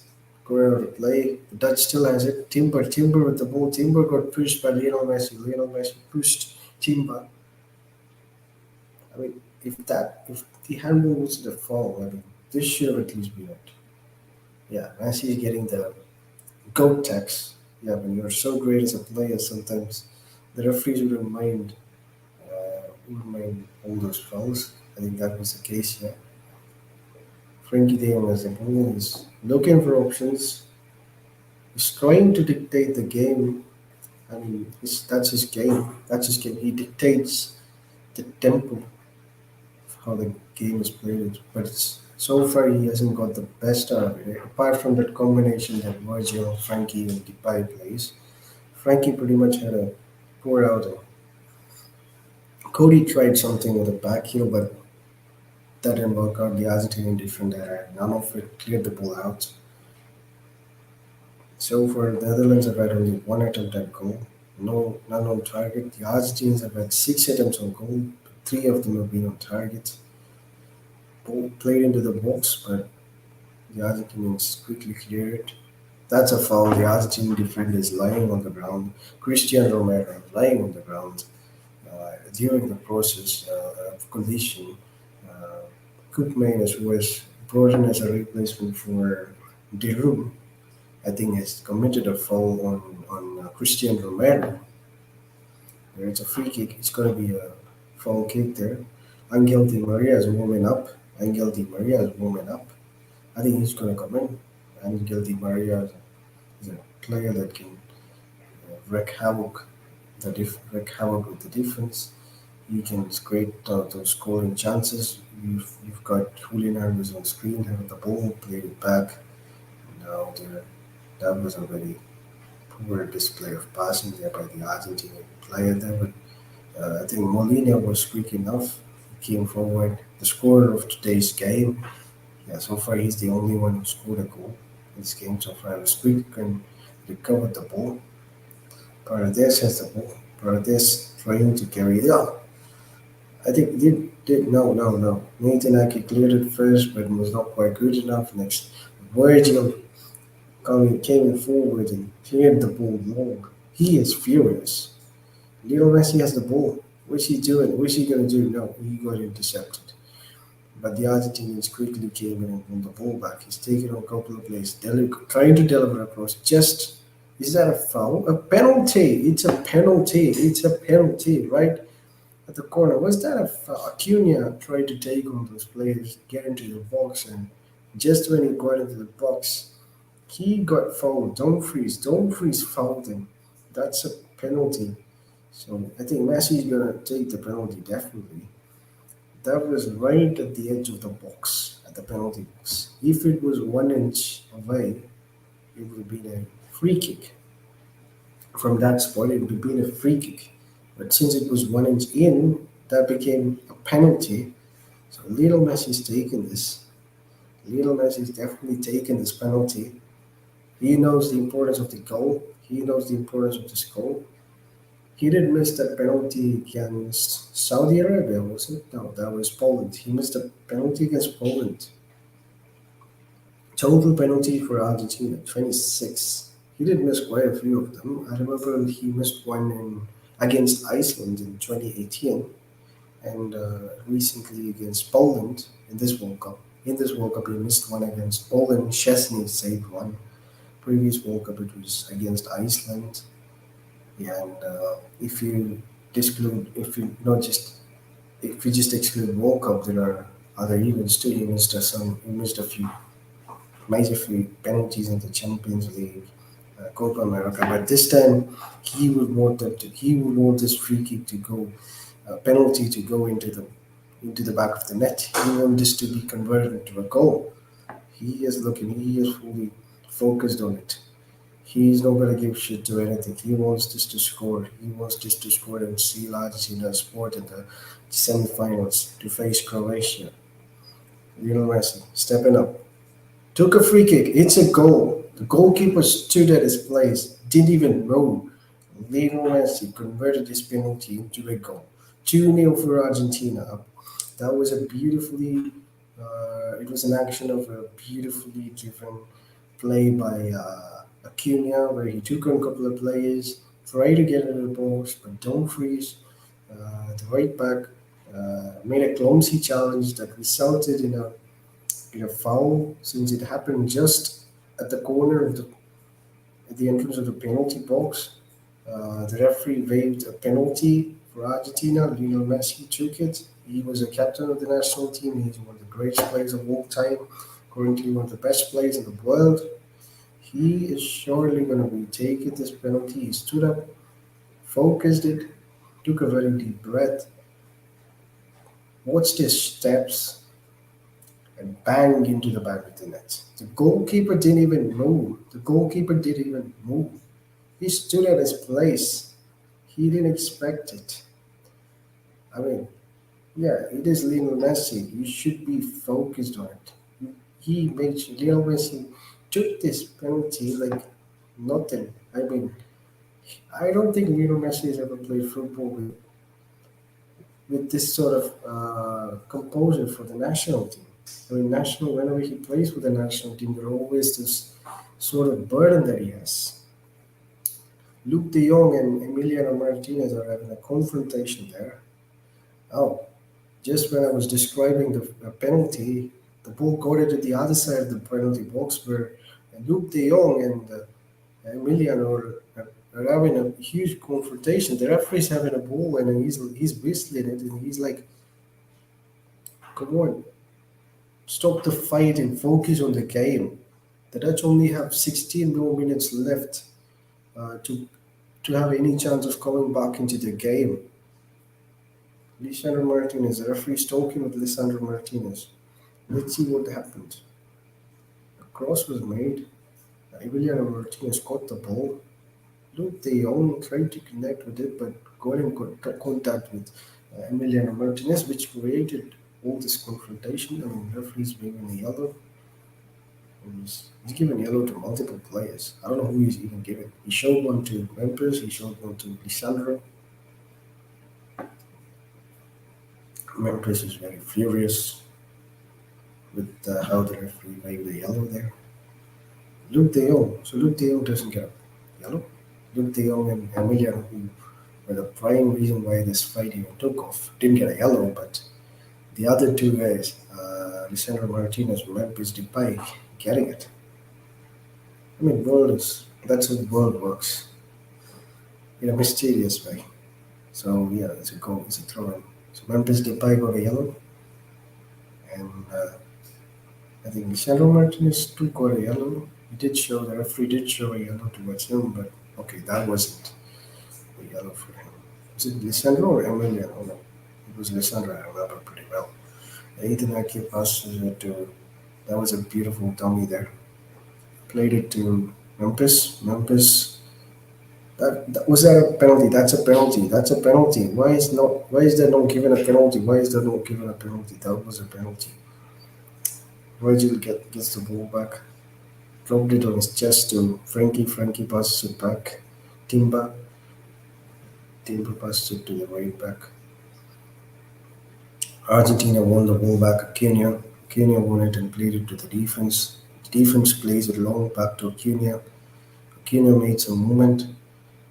Going out of play. The Dutch still has it. Timber with the ball. Timber got pushed by Lionel Messi. Lionel Messi pushed Timber. I mean, if the handball was the foul, I mean, this should have at least been it. Yeah, Messi is getting the goat tax. Yeah, when you're so great as a player, sometimes the referees wouldn't mind all those fouls. I think that was the case. Yeah, Frankie De Jong as a ball is looking for options. He's trying to dictate the game. I mean, that's his game. That's his game. He dictates the tempo of how the game is played. But so far, he hasn't got the best out of it. Apart from that combination that Virgil, Frankie, and Depay plays, Frankie pretty much had a poor outing. Cody tried something with a back heel, but that didn't work out. The Argentinian defender had none of it, cleared the ball out. So far, the Netherlands have had only one attempt at goal, none on target. The Argentines have had six attempts on goal, three of them have been on target. Ball played into the box, but the Argentinians quickly clear it. That's a foul. The Argentine defender is lying on the ground. Christian Romero lying on the ground during the process of collision. Uh, Cook Mainers was brought in as a replacement for De Roon. I think has committed a foul on Christian Romero. Where it's a free kick. It's going to be a foul kick there. Angel Di Maria is warming up. Angel Di Maria is warming up. I think he's going to come in. Angel Di Maria is a player that can wreak havoc with the defense. He can create those scoring chances. You've got Julian Alvarez on screen having the ball, played it back. Now there, that was a very poor display of passing there by the Argentinian player there. But I think Molina was quick enough. He came forward. The scorer of today's game, yeah, so far he's the only one who scored a goal in this game so far. He was quick and recovered the ball. Paredes has the ball. Paredes trying to carry it out. I think no. Nathan Aki cleared it first, but was not quite good enough. Next, Virgil came forward and cleared the ball long. He is furious. Lionel Messi has the ball. What's he doing? What's he gonna do? No, he got intercepted. But the Argentinians quickly came in and won the ball back. He's taken on a couple of plays, trying to deliver across. Just is that a foul? A penalty. It's a penalty. It's a penalty, right? At the corner. Was that a foul? Acuna tried to take on those players, get into the box, and just when he got into the box, he got fouled. Dumfries fouled him. That's a penalty. So I think Messi is gonna take the penalty definitely. That was right at the edge of the box, at the penalty box. If it was 1 inch away, it would have been a free kick. From that spot, it would have been a free kick. But since it was 1 inch in, that became a penalty. So Lionel Messi's taken this. Lionel Messi's definitely taken this penalty. He knows the importance of the goal. He knows the importance of this goal. He did miss that penalty against Saudi Arabia, was it? No, that was Poland. He missed a penalty against Poland. Total penalty for Argentina, 26. He did miss quite a few of them. I remember he missed one against Iceland in 2018 and recently against Poland in this World Cup. In this World Cup, he missed one against Poland. Chesney saved one. Previous World Cup, it was against Iceland. Yeah, and if you just exclude World Cup, there are other events too. He missed a few major few penalties in the Champions League, Copa America. But this time, he would want this free kick to go, penalty to go into the back of the net. He wants this to be converted into a goal. He is looking. He is fully focused on it. He's not gonna give shit to anything. He wants this to score. He wants this to score and seal Argentina sport in the semi-finals to face Croatia. Lionel Messi stepping up. Took a free kick. It's a goal. The goalkeeper stood at his place, didn't even move. Lionel Messi converted his penalty into a goal. 2-0 for Argentina. That was a beautifully, it was an action of a beautifully driven play by Acuna, where he took on a couple of players, tried to get into the box, but don't freeze. The right back made a clumsy challenge that resulted in a foul since it happened just at the corner of at the entrance of the penalty box. The referee waived a penalty for Argentina. Lionel Messi took it. He was a captain of the national team. He's one of the greatest players of all time. Currently one of the best players in the world. He is surely going to be taking this penalty. He stood up, focused it, took a very deep breath, watched his steps, and banged into the back of the net. The goalkeeper didn't even move. The goalkeeper didn't even move. He stood at his place. He didn't expect it. I mean, yeah, it is Lionel Messi. You should be focused on it. Lionel Messi took this penalty like nothing. I mean, I don't think Lionel Messi has ever played football with this sort of composure for the national team. I mean, whenever he plays with the national team, there always this sort of burden that he has. Luke De Jong and Emiliano Martinez are having a confrontation there. Oh, just when I was describing the penalty, the ball got it to the other side of the penalty box where Luke De Jong and Emiliano are having a huge confrontation. The referee's having a ball and he's whistling it, and he's like, "Come on, stop the fight and focus on the game." The Dutch only have 16 more minutes left to have any chance of coming back into the game. Lisandro Martinez, the referee's talking with Lisandro Martinez. Let's see what happened. A cross was made. Emiliano Martinez caught the ball. Luke De Jong tried to connect with it, but got in contact with Emiliano Martinez, which created all this confrontation. I mean, referees giving a yellow. He's given yellow to multiple players. I don't know who he's even giving. He showed one to Memphis. He showed one to Lisandro. Memphis is very furious with how the referee gave the yellow there. Luke De Jong. So Luke De Jong doesn't get a yellow. Luke De Jong and Emiliano, who were the prime reason why this fight even took off, didn't get a yellow, but the other two guys, Lisandro Martinez and Memphis Depay, getting it. I mean, that's how the world works in a mysterious way. So yeah, it's a goal, it's a throw in. So Memphis Depay got a yellow, and I think Lisandro Martinez too got a yellow. The referee did show a yellow towards him, but okay, that wasn't a yellow for him. Was it Lisandro or Emiliano? Oh, no, it was Lisandro. I remember pretty well. Ethan Ake passes it to. That was a beautiful dummy there. Played it to Memphis. Memphis. That was that a penalty? That's a penalty. That's a penalty. Why is not? Why is there not given a penalty? Why is there not given a penalty? That was a penalty. Virgil gets the ball back. Dropped it on his chest to Frankie. Frankie passes it back. Timba. Timba passes it to the right back. Argentina won the ball back. Kenya. Kenya won it and played it to the defense. The defense plays it long back to Kenya. Kenya made some movement,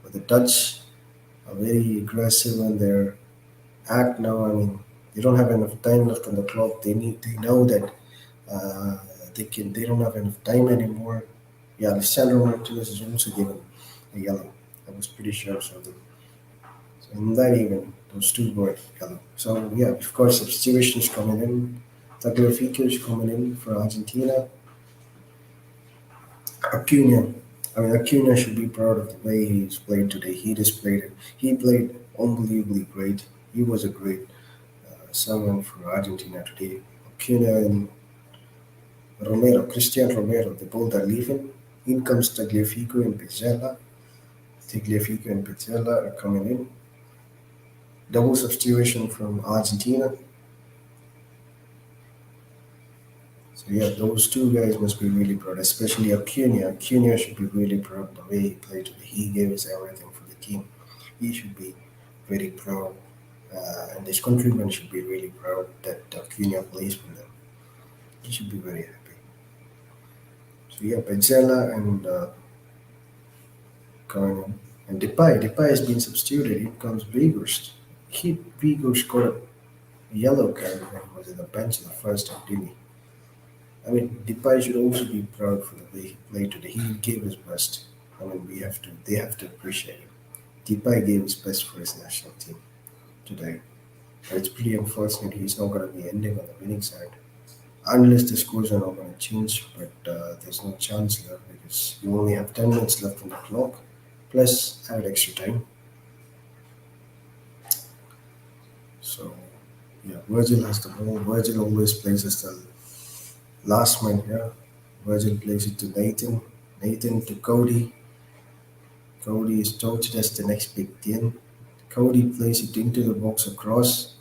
but the Dutch are very aggressive in their act now. I mean, they don't have enough time left on the clock. They know that uh, they don't have enough time anymore. Yeah, Alessandro Martinez is also given a yellow. I was pretty sure so. So in that even those two were yellow. So yeah, of course substitutions coming in. Tagliafico is coming in for Argentina. Acuna. I mean, Acuna should be proud of the way he's played today. He displayed it. He played unbelievably great. He was a great someone for Argentina today. Acuna and Romero, Christian Romero, they both are leaving. In comes Tagliafico and Pizzella. Tagliafico and Pizzella are coming in. Double substitution from Argentina. So yeah, those two guys must be really proud, especially Acuna. Acuna should be really proud of the way he played today. He gave us everything for the team. He should be very proud, and his countrymen should be really proud that Acuna plays for them. He should be very happy. So yeah, Petzela and Karno and Depay. Depay has been substituted. In comes Vigors. Vigors got a yellow card when he was in the bench in the first half, didn't he? I mean, Depay should also be proud for the way he played today. He gave his best. I mean, they have to appreciate him. Depay gave his best for his national team today. But it's pretty unfortunate he's not going to be ending on the winning side. Unless the scores are not going to change, but there's no chance there because you only have 10 minutes left on the clock, plus add extra time. So, yeah, Virgil has the ball. Virgil always plays as the last man here. Virgil plays it to Nathan. Nathan to Cody. Cody is touched as the next big thing. Cody plays it into the box across.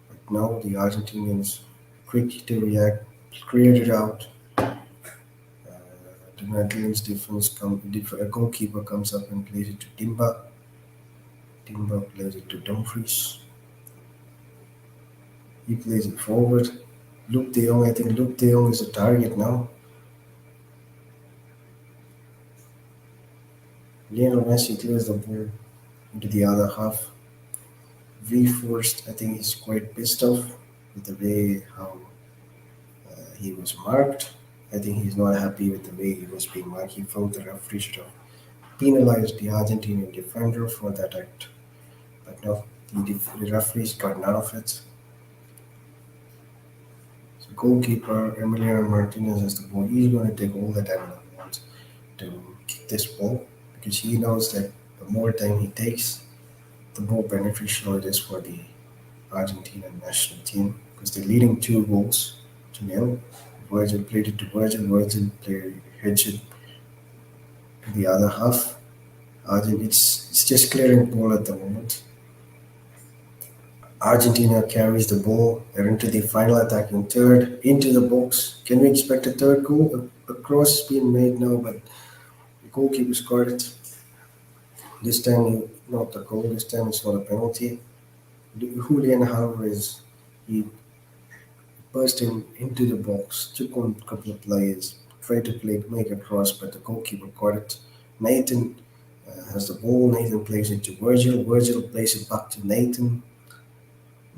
But now the Argentinians quick to react, clear it out. The Netherlands a goalkeeper comes up and plays it to Timba. Timba plays it to Dumfries. He plays it forward. Luke De Jong, I think Luke De Jong is a target now. Lionel Messi clears the ball into the other half. V Forst, I think he's quite pissed off with the way how he was marked. I think he's not happy with the way he was being marked. He felt the referee should have penalized the Argentinian defender for that act. But no, the referees got none of it. So goalkeeper Emiliano Martinez has the ball. He's going to take all the time he wants to kick this ball because he knows that the more time he takes, the more beneficial it is for the Argentinian national team because they're leading 2 goals to nil. Virgil played it to Virgil. Virgil played hits it to the other half. It's just clearing ball at the moment. Argentina carries the ball. They're into the final attacking third, into the box. Can we expect a third goal? A cross is being made now, but the goalkeeper scored it. This time, not a goal. This time, it's not a penalty. Julian Alvarez, he burst into the box, took on a couple of players, tried to make a cross, but the goalkeeper caught it. Nathan has the ball. Nathan plays it to Virgil. Virgil plays it back to Nathan.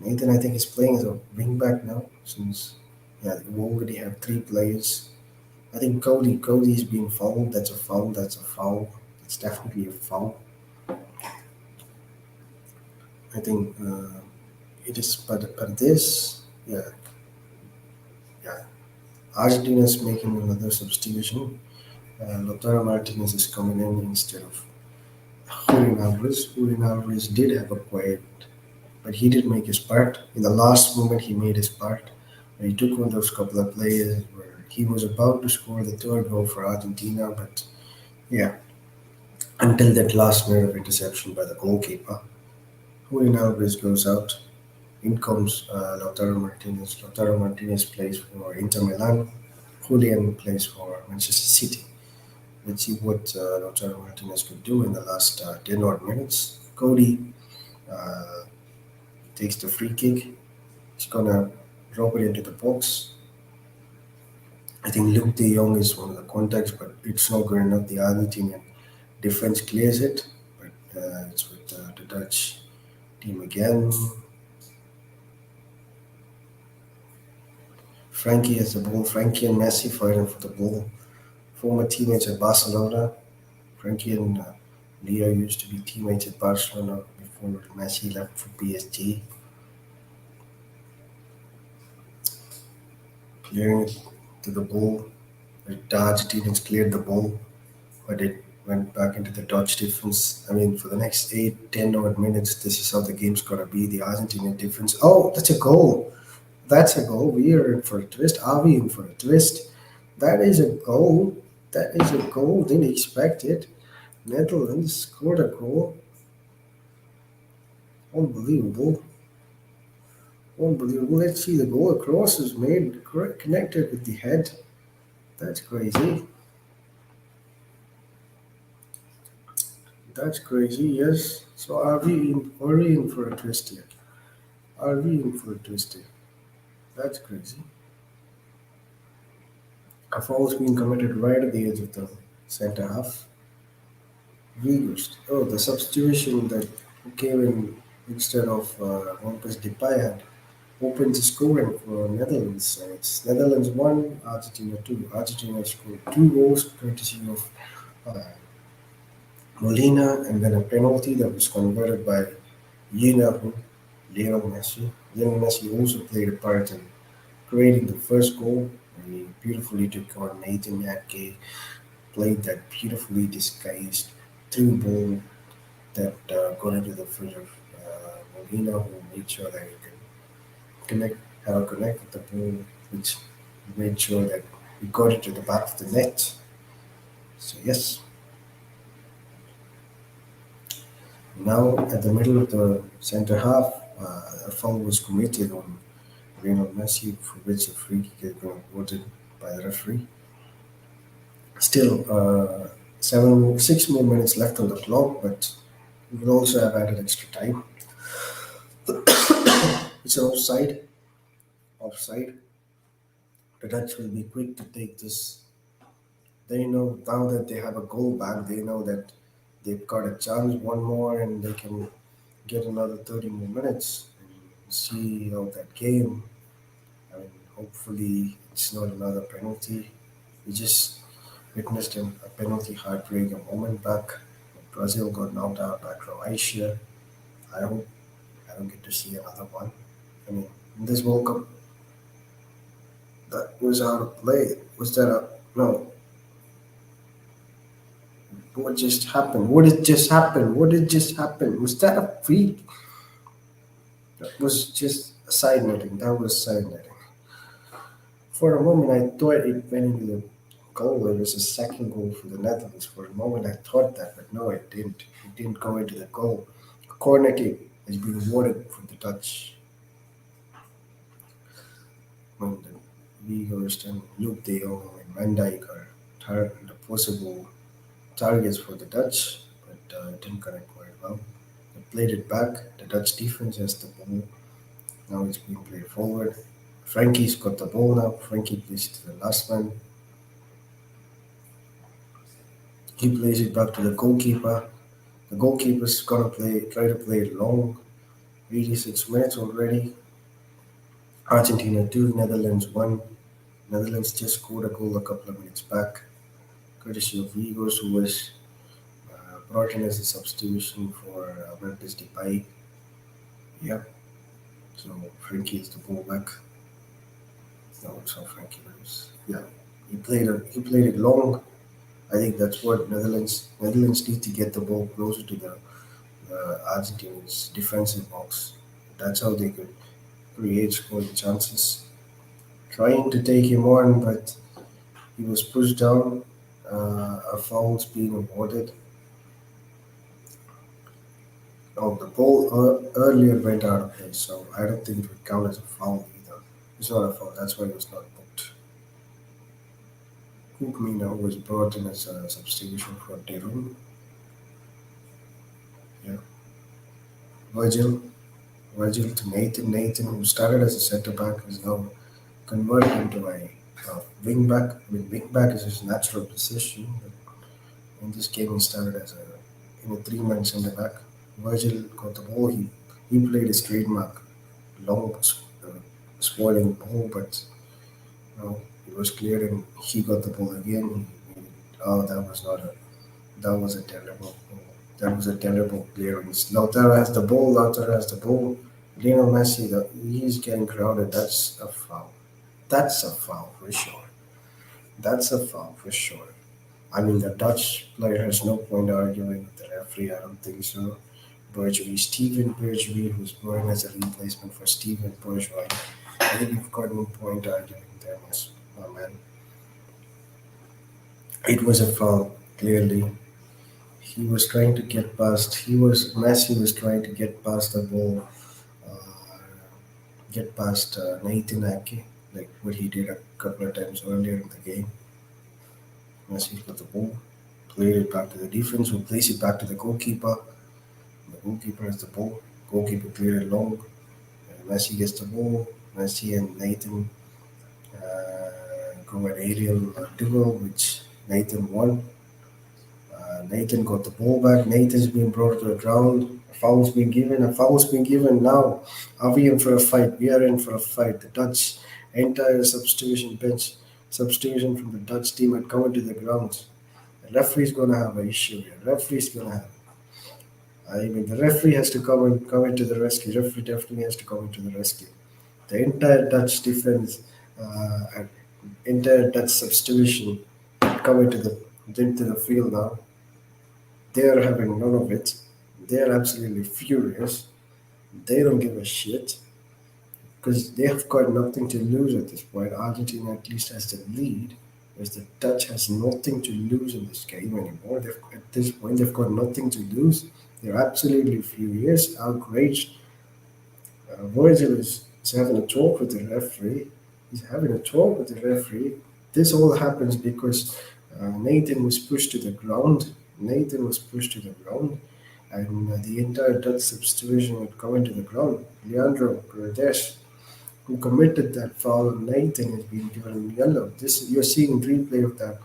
Nathan, I think, is playing as a wingback now since we already have 3 players. I think Cody's being fouled. That's a foul. That's a foul. It's definitely a foul. I think it is, but this, yeah. Argentina is making another substitution. Lautaro Martinez is coming in instead of Julian Alvarez. Julian Alvarez did have a quiet, but he did make his part. In the last moment, he made his part. He took on those couple of players where he was about to score the third goal for Argentina, but yeah, until that last minute of interception by the goalkeeper, Julian Alvarez goes out. In comes Lautaro Martinez. Lautaro Martinez plays for Inter Milan. Julian plays for Manchester City. Let's see what Lautaro Martinez could do in the last 10 odd minutes. Cody uh, takes the free kick. He's gonna drop it into the box. I think Luke De Jong is one of the contacts, but it's not good enough. The Argentinian defense clears it, but it's with the Dutch team again. Frankie has the ball. Frankie and Messi fighting for the ball. Former teammates at Barcelona. Frankie and Leo used to be teammates at Barcelona before Messi left for PSG. Clearing it to the ball. The Argentinians cleared the ball, but it went back into the Dutch defense. I mean, for the next 8, 10 odd minutes, this is how the game's got to be. The Argentinian defense. Oh, that's a goal. That's a goal. We are in for a twist. Are we in for a twist? That is a goal. That is a goal. Didn't expect it. Netherlands scored a goal. Unbelievable. Unbelievable. Let's see the goal. A cross is made, connected with the head. That's crazy. That's crazy, yes. So are we in for a twist here? Are we in for a twist here? That's crazy. A foul's being committed right at the edge of the center half. Reused. Oh, the substitution that came in instead of Memphis Depay had opened the scoring for Netherlands. So it's Netherlands 1, Argentina 2. Argentina scored 2 goals courtesy of uh, Molina and then a penalty that was converted by Lionel Lionel Messi. Lionel Messi also played a part in creating the first goal. He beautifully took on Nathan Yatke, played that beautifully disguised through ball that got into the foot of Molina, who made sure that he could connect, have a connect with the ball, which made sure that we got it to the back of the net. So yes, now at the middle of the center half, a foul was committed on Lionel Messi, for which a free kick had been awarded by the referee. Still, 6 more minutes left on the clock, but we would also have added extra time. It's an offside. Offside. The Dutch will be quick to take this. They know now that they have a goal back, they know that they've got a chance, one more, and they can get another 30 more minutes and see out that game. I mean, hopefully it's not another penalty. We just witnessed a penalty heartbreak a moment back. Brazil got knocked out by Croatia. I hope I don't get to see another one. I mean, in this World Cup, that was out of play. Was that a no? What just happened? What did just happen? What did just happen? Was that a freak? That was just a side netting. That was side netting. For a moment, I thought it went into the goal. It was a second goal for the Netherlands. For a moment, I thought that, but no, it didn't. It didn't go into the goal. A corner kick has been awarded for the Dutch. When the Weghorst and Luke de Jong and Van Dijk are the possible targets for the Dutch, but it didn't connect quite well. They played it back. The Dutch defense has the ball. Now it's being played forward. Frankie's got the ball now. Frankie plays it to the last man. He plays it back to the goalkeeper. The goalkeeper's gonna try to play it long. 86 minutes already. Argentina 2, Netherlands 1. Netherlands just scored a goal a couple of minutes back, courtesy of Vigos, who was brought in as a substitution for Memphis Depay. Yeah, so Frankie is the ball back. No, it's not Frankie, but it's, yeah. He played it long. I think that's what Netherlands need to get the ball closer to the Argentina's defensive box. That's how they could create scoring chances. Trying to take him on, but he was pushed down. A foul's being awarded. Oh, the ball earlier went out of play, so I don't think it would count as a foul either. It's not a foul. That's why it was not booked. Kukmina was brought in as a substitution for Derun. Yeah, Virgil, Virgil to Nathan. Nathan, who started as a centre back, is now converted into a wing back. I mean, wing back is his natural position. But in this game, he started as a three-man centre back. Virgil got the ball. He played his trademark long spoiling ball, but no, it was cleared and he got the ball again. Oh, that was a terrible goal. That was a terrible clearance. Lautaro has the ball. Lautaro has the ball. Lionel Messi, he's getting crowded. That's a foul. That's a foul for sure. That's a foul for sure. I mean, the Dutch player has no point arguing with the referee. I don't think so. Bergevie, Steven Bergevie, who's brought in as a replacement for Steven Bourgeois. I think you've got no point arguing there, my man. It was a foul, clearly. He was trying to get past. Messi was trying to get past the ball, uh, get past Nathan Ake, like what he did a couple of times earlier in the game. Messi got the ball, played it back to the defense, who plays it back to the goalkeeper. The goalkeeper has the ball. Goalkeeper cleared it long. Messi gets the ball. Messi and Nathan go an aerial duel, which Nathan won. Nathan got the ball back. Nathan's been brought to the ground. A foul's been given. A foul's been given now. Are we in for a fight? We are in for a fight. The Dutch entire substitution from the Dutch team had come into the ground. The referee's gonna have an issue here. Referee's gonna have. I mean, the referee has to come into the rescue. Referee definitely has to come into the rescue. The entire Dutch defense and entire Dutch substitution come into the field now. They are having none of it. They are absolutely furious. They don't give a shit because they have got nothing to lose at this point. Argentina at least has the lead, whereas the Dutch has nothing to lose in this game anymore. At this point, they've got nothing to lose. They're absolutely furious, outraged. Virgil is having a talk with the referee. He's having a talk with the referee. This all happens because Nathan was pushed to the ground. Nathan was pushed to the ground, and the entire Dutch substitution had come into the ground. Leandro Paredes, who committed that foul on Nathan, has been given yellow. This you're seeing replay of that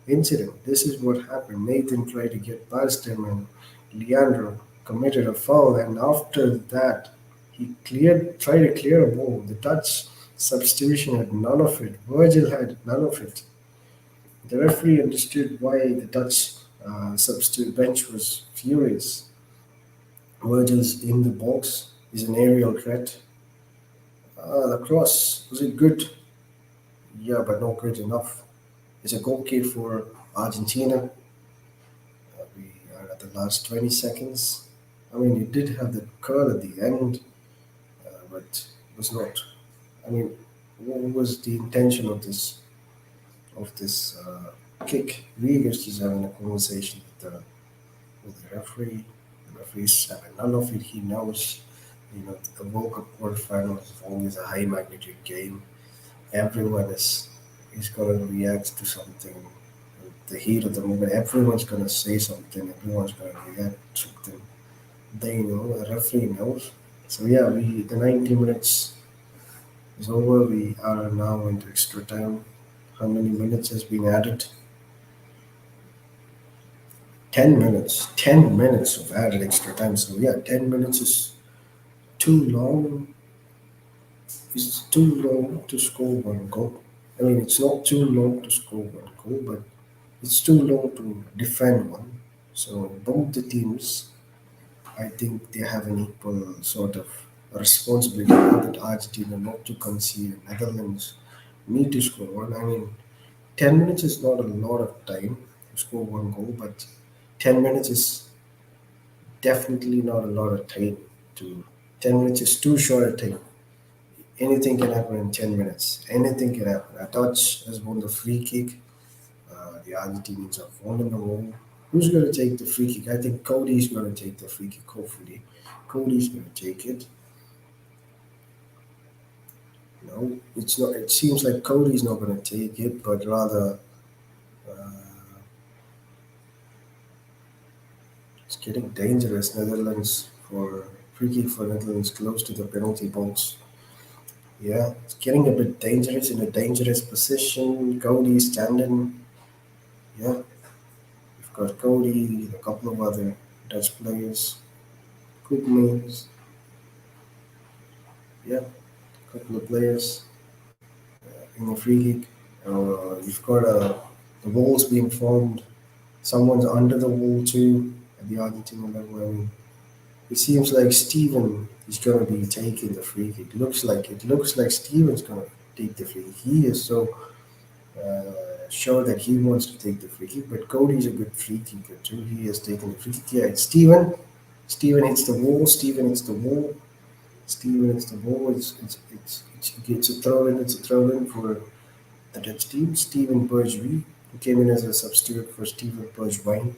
incident. This is what happened. Nathan tried to get past him, and Leandro committed a foul. And after that, tried to clear a ball. The Dutch substitution had none of it. Virgil had none of it. The referee understood why the Dutch substitute bench was furious. Virgil's in the box is an aerial threat. The cross, was it good? Yeah, but not good enough. It's a goal kick for Argentina. We are at the last 20 seconds. I mean, it did have the curl at the end, but it was not. I mean, what was the intention of this kick? We was just having a conversation with the referee. The referee's having none of it. He knows, the World Cup quarterfinals is always a high magnitude game. Everyone is going to react to something. The heat of the moment, everyone's going to say something. Everyone's going to react to something. They know. The referee knows. So yeah, the 90 minutes is over. We are now into extra time. How many minutes has been added? 10 minutes. 10 minutes of added extra time. So yeah, 10 minutes is too long. It's too long to score one goal. I mean, it's not too long to score one goal, but it's too long to defend one. So both the teams, I think they have an equal sort of responsibility now that Argentina not to concede. Netherlands need to score one. I mean, 10 minutes is not a lot of time to score one goal, but 10 minutes is definitely not a lot of time to. 10 minutes is too short a time. Anything can happen in 10 minutes. Anything can happen. A touch has won the free kick. The Argentinians have won in the wall. Who's going to take the free kick? I think Cody's going to take the free kick, hopefully. Cody's going to take it. No, it's not. It seems like Cody's not going to take it, but rather uh, it's getting dangerous. Netherlands for free kick for Netherlands close to the penalty box. Yeah, it's getting a bit dangerous in a dangerous position. Cody standing. Yeah, we've got Cody, a couple of other Dutch players. Good names. Yeah, a couple of players in the free kick. You've got the walls being formed. Someone's under the wall too at the Argentina level. I mean, it seems like Steven is going to be taking the free kick. It looks like Steven's going to take the free kick. He is so sure that he wants to take the free kick. But Cody's a good free kicker too. He has taken the free kick. Yeah, it's Steven. Steven hits the wall. Steven hits the wall. Steven hits the wall. It's a throw in. It's a throw in for the Dutch team. Steven Bergwijn, who came in as a substitute for Steven Bergwijn.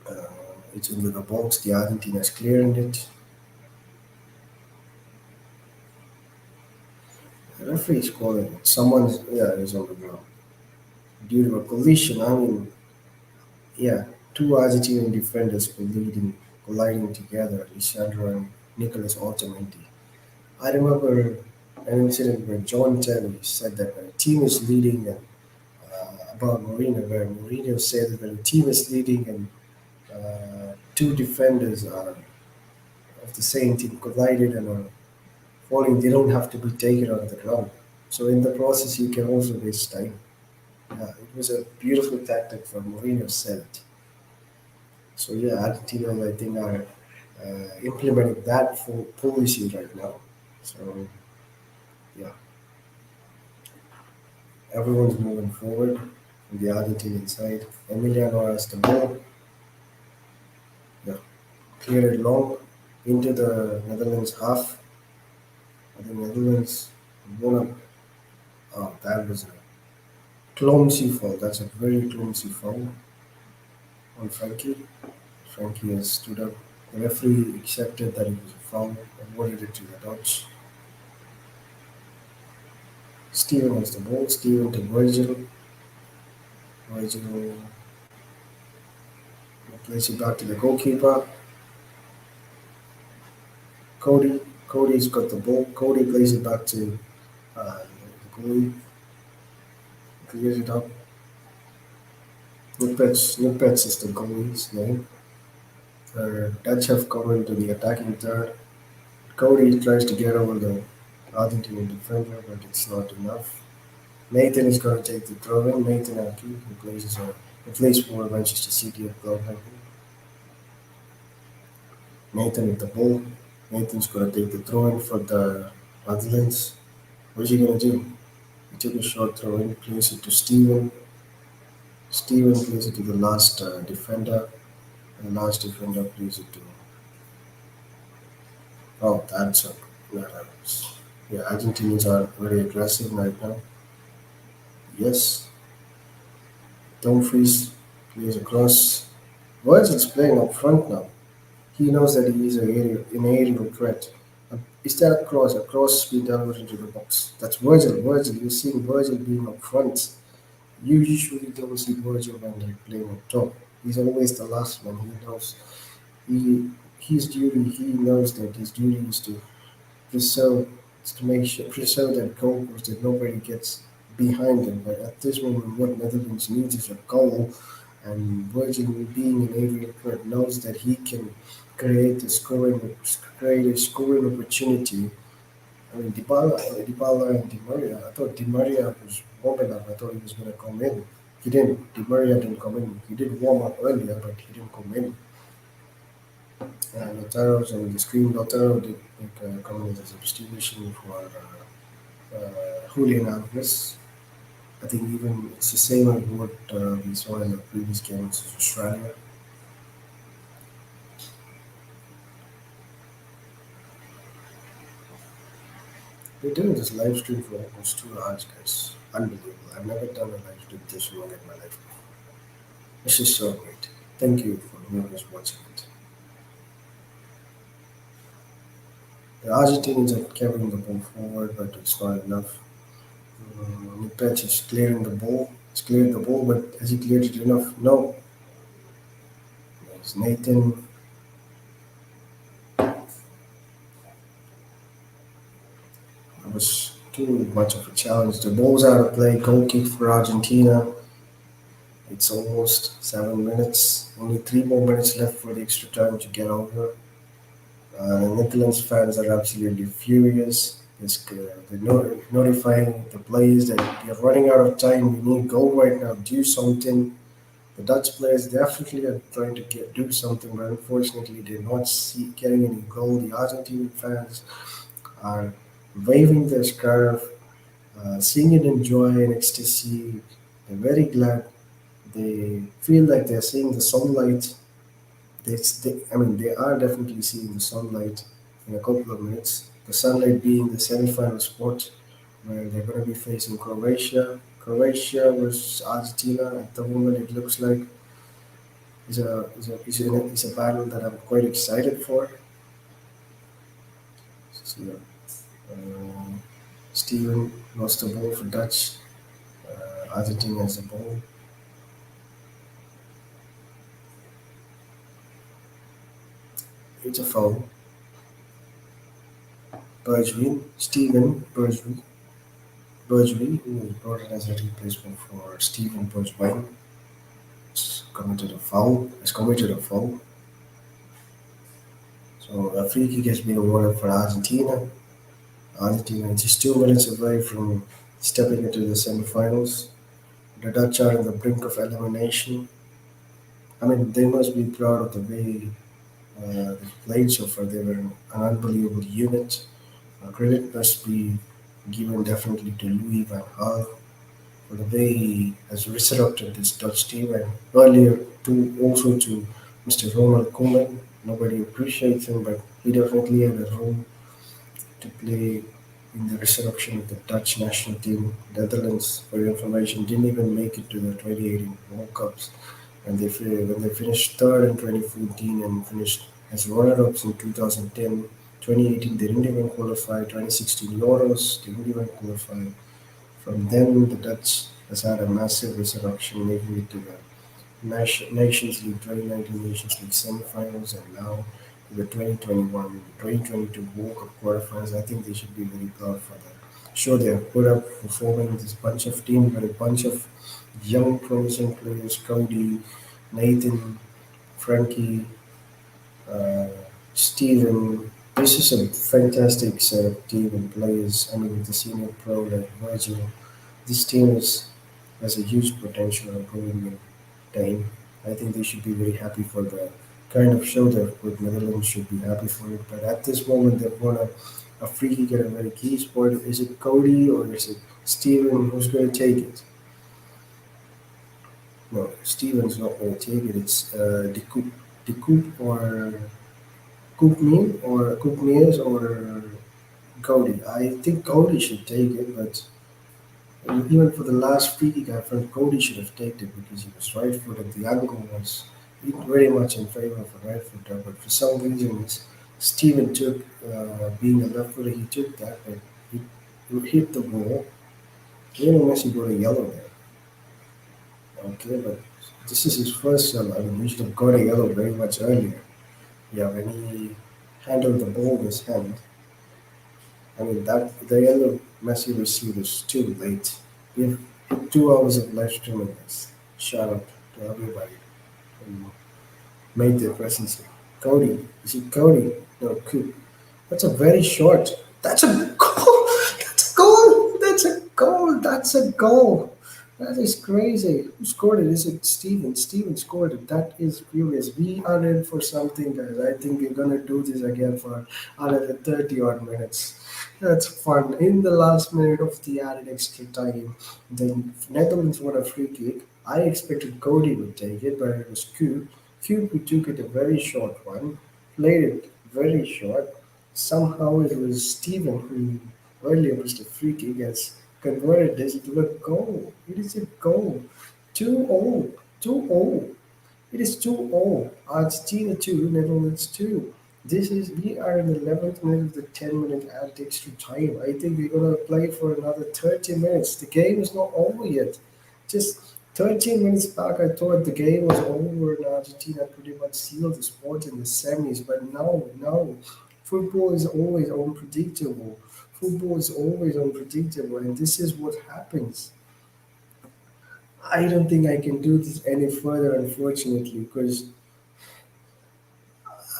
Uh, it's into the box. The Argentina's clearing it. The referee is calling it. Someone's is on the ground due to a collision. I mean, yeah, two Argentinian defenders colliding together. Lisandro and Nicolas Otamendi. I remember an incident where John Terry said that when a team is leading and about Mourinho, where Mourinho said that when a team is leading and two defenders are of the same team collided and are falling, they don't have to be taken on the ground. So in the process, you can also waste time. It was a beautiful tactic for Mourinho said. So yeah, Argentina, I think, are implementing that full policy right now. So yeah, everyone's moving forward on the Argentinian side. Emiliano has the ball. Yeah, cleared it long into the Netherlands half. I think Netherlands won. Oh, that was a clumsy foul. That's a very clumsy foul on Frankie. Frankie has stood up. The referee accepted that it was a foul, awarded it to the Dutch. Steven has the ball. Steven to Virgil. Virgil plays it back to the goalkeeper. Cody. Cody's got the ball. Cody plays it back to the goalie. Clears it up. Nipets is the goalie's name. Dutch have come into the attacking third. Cody tries to get over the Argentinian defender, but it's not enough. Nathan is going to take the throw in. Nathan Aki, who plays for Manchester City at club level. Nathan with the ball. Nathan's going to take the throw in for the Netherlands. What's he going to do? He took a short throw in, plays it to Steven. Steven plays it to the last defender. And the last defender plays it to. Oh, that's a. Yeah, Argentinians are very aggressive right now. Yes, Dumfries plays across. Virgil's playing up front now. He knows that he is an aerial threat. Is that a cross? A cross speed delivered into the box. That's Virgil. Virgil, you're seeing Virgil being up front. You usually don't see Virgil when they're playing up top. He's always the last one. He knows he his duty. He knows that his duty is to preserve to make sure preserve that goal post that nobody gets behind him. But at this moment, what Netherlands needs is a goal, and Virgil, being an aerial threat, knows that he can create a scoring opportunity. I mean, Dybala and Di Maria. I thought Di Maria was warming up. I thought he was going to come in. He didn't. Di Maria didn't come in. He did warm up earlier, but he didn't come in. Lautaro's on the screen. Lautaro did come in as a substitution for Julian Alvarez. I think even it's the same as what we saw in the previous games of Australia. We're doing this live stream for almost 2 hours, guys. Unbelievable. I've never done a live stream this long in my life. This is so great. Thank you for whoever's watching it. The Argentinians are carrying the ball forward, but it's not enough. Nipech is clearing the ball. He's cleared the ball, but has he cleared it enough? No. There's Nathan. It was too much of a challenge. The ball's out of play. Goal kick for Argentina. It's almost 7 minutes. Only 3 more minutes left for the extra time to get over. Netherlands fans are absolutely furious. They're notifying the players that you're running out of time. We need goal right now. Do something. The Dutch players definitely are trying to do something, but unfortunately, they're not getting any goal. The Argentine fans are waving their scarf, singing in joy and ecstasy. They're very glad. They feel like they're seeing the sunlight. I mean, they are definitely seeing the sunlight in a couple of minutes. The sunlight being the semi-final spot where they're going to be facing Croatia. Croatia versus Argentina at the moment, it looks like is a battle that I'm quite excited for. So, uh, Steven lost the ball for Dutch. Argentina has the ball. It's a foul. Steven Bergwijn, who was brought in as a replacement for Steven Bergwijn, has committed a foul. So a free kick has been awarded for Argentina. Argentina is just 2 minutes away from stepping into the semi-finals. The Dutch are on the brink of elimination. I mean, they must be proud of the way they played so far. They were an unbelievable unit. Credit must be given definitely to Louis van Gaal for the way he has resurrected this Dutch team, and earlier to Mr. Ronald Koeman. Nobody appreciates him, but he definitely had a role to play in the resurrection of the Dutch national team. Netherlands, for your information, didn't even make it to the 2018 World Cups, and when they finished third in 2014 and finished as runner-ups in 2010. 2018, they didn't even qualify. 2016 Euros, they didn't even qualify. From then, the Dutch has had a massive resurrection, making it to the Nations League 2019 Nations League semi-finals, and now to the 2022 World Cup quarterfinals. I think they should be very proud for that. Sure, they have put up performing this bunch of team, but a bunch of young promising players: Cody, Nathan, Frankie, uh, Steven. This is a fantastic set of team and players. I mean, with the senior pro like Virgil, This team has a huge potential of growing in time. I think they should be very happy for the kind of show they've put. Netherlands should be happy for it. But at this moment, they've won a free kick at a very key spot. Is it Cody or is it Steven who's going to take it? No, Steven's not going to take it. It's De Koop or Koopmeers or Cody. I think Cody should take it, but even for the last free kick, I felt Cody should have taken it because he was right footed. The angle was very much in favor of a right footer, but for some reason, Steven took, being a left footer, he took that, but he hit the ball. Lionel Messi got a yellow there. Okay, but this is his first yellow. I mean, he should have got a yellow very much earlier. Yeah, when he handled the ball with his hand, I mean, that the yellow Messi received is too late. We have 2 hours of live streaming this. Shout out to everybody who made their presence here. Cody, is it Cody? No, Coop. That's a very short. That's a goal. That's a goal. That's a goal. That's a goal. That is crazy. Who scored it? Is it Steven? Steven scored it. That is furious. We are in for something, guys. I think we're gonna do this again for another 30 odd minutes. That's fun. In the last minute of the added extra time, the Netherlands won a free kick. I expected Cody would take it, but it was Coop. Coop who took it a very short one, played it very short. Somehow it was Steven who earlier was the free kick has converted this into a goal. It is a goal. 2-0. 2-0. It is 2-0. Argentina 2, Netherlands 2. This is we are in the 11th minute of the 10-minute added extra time. I think we're gonna play for another 30 minutes. The game is not over yet. Just 13 minutes back, I thought the game was over and Argentina pretty much sealed the spot in the semis. But no, no. Football is always unpredictable. Football is always unpredictable, and this is what happens. I don't think I can do this any further, unfortunately, because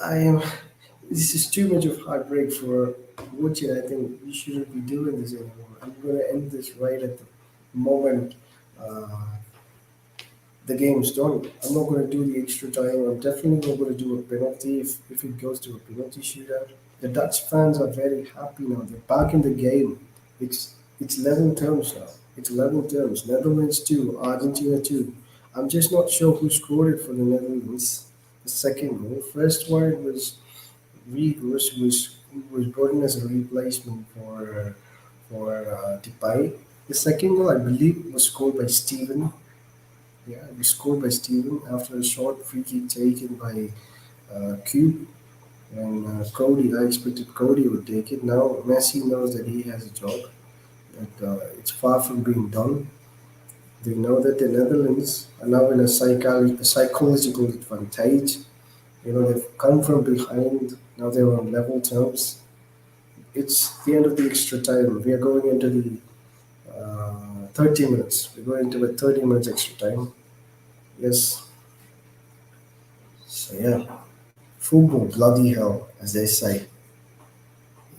I am. This is too much of heartbreak for watching. I think we shouldn't be doing this anymore. I'm going to end this right at the moment uh, the game's done. I'm not going to do the extra time. I'm definitely not going to do a penalty if it goes to a penalty shootout. The Dutch fans are very happy now. They're back in the game. It's 11 terms now. It's 11 terms. Netherlands 2, Argentina 2. I'm just not sure who scored it for the Netherlands. The second goal. First one it was Regus, who was brought in as a replacement for Depay. The second goal, I believe, was scored by Steven. Yeah, it was scored by Steven after a short free kick taken by Cube. And Cody, I expected Cody would take it. Now Messi knows that he has a job, that it's far from being done. They know that the Netherlands are now in a psychological advantage. You know, they've come from behind. Now they're on level terms. It's the end of the extra time. We are going into the 30 minutes. We're going into a 30 minutes extra time. Yes. So yeah, football bloody hell, as they say.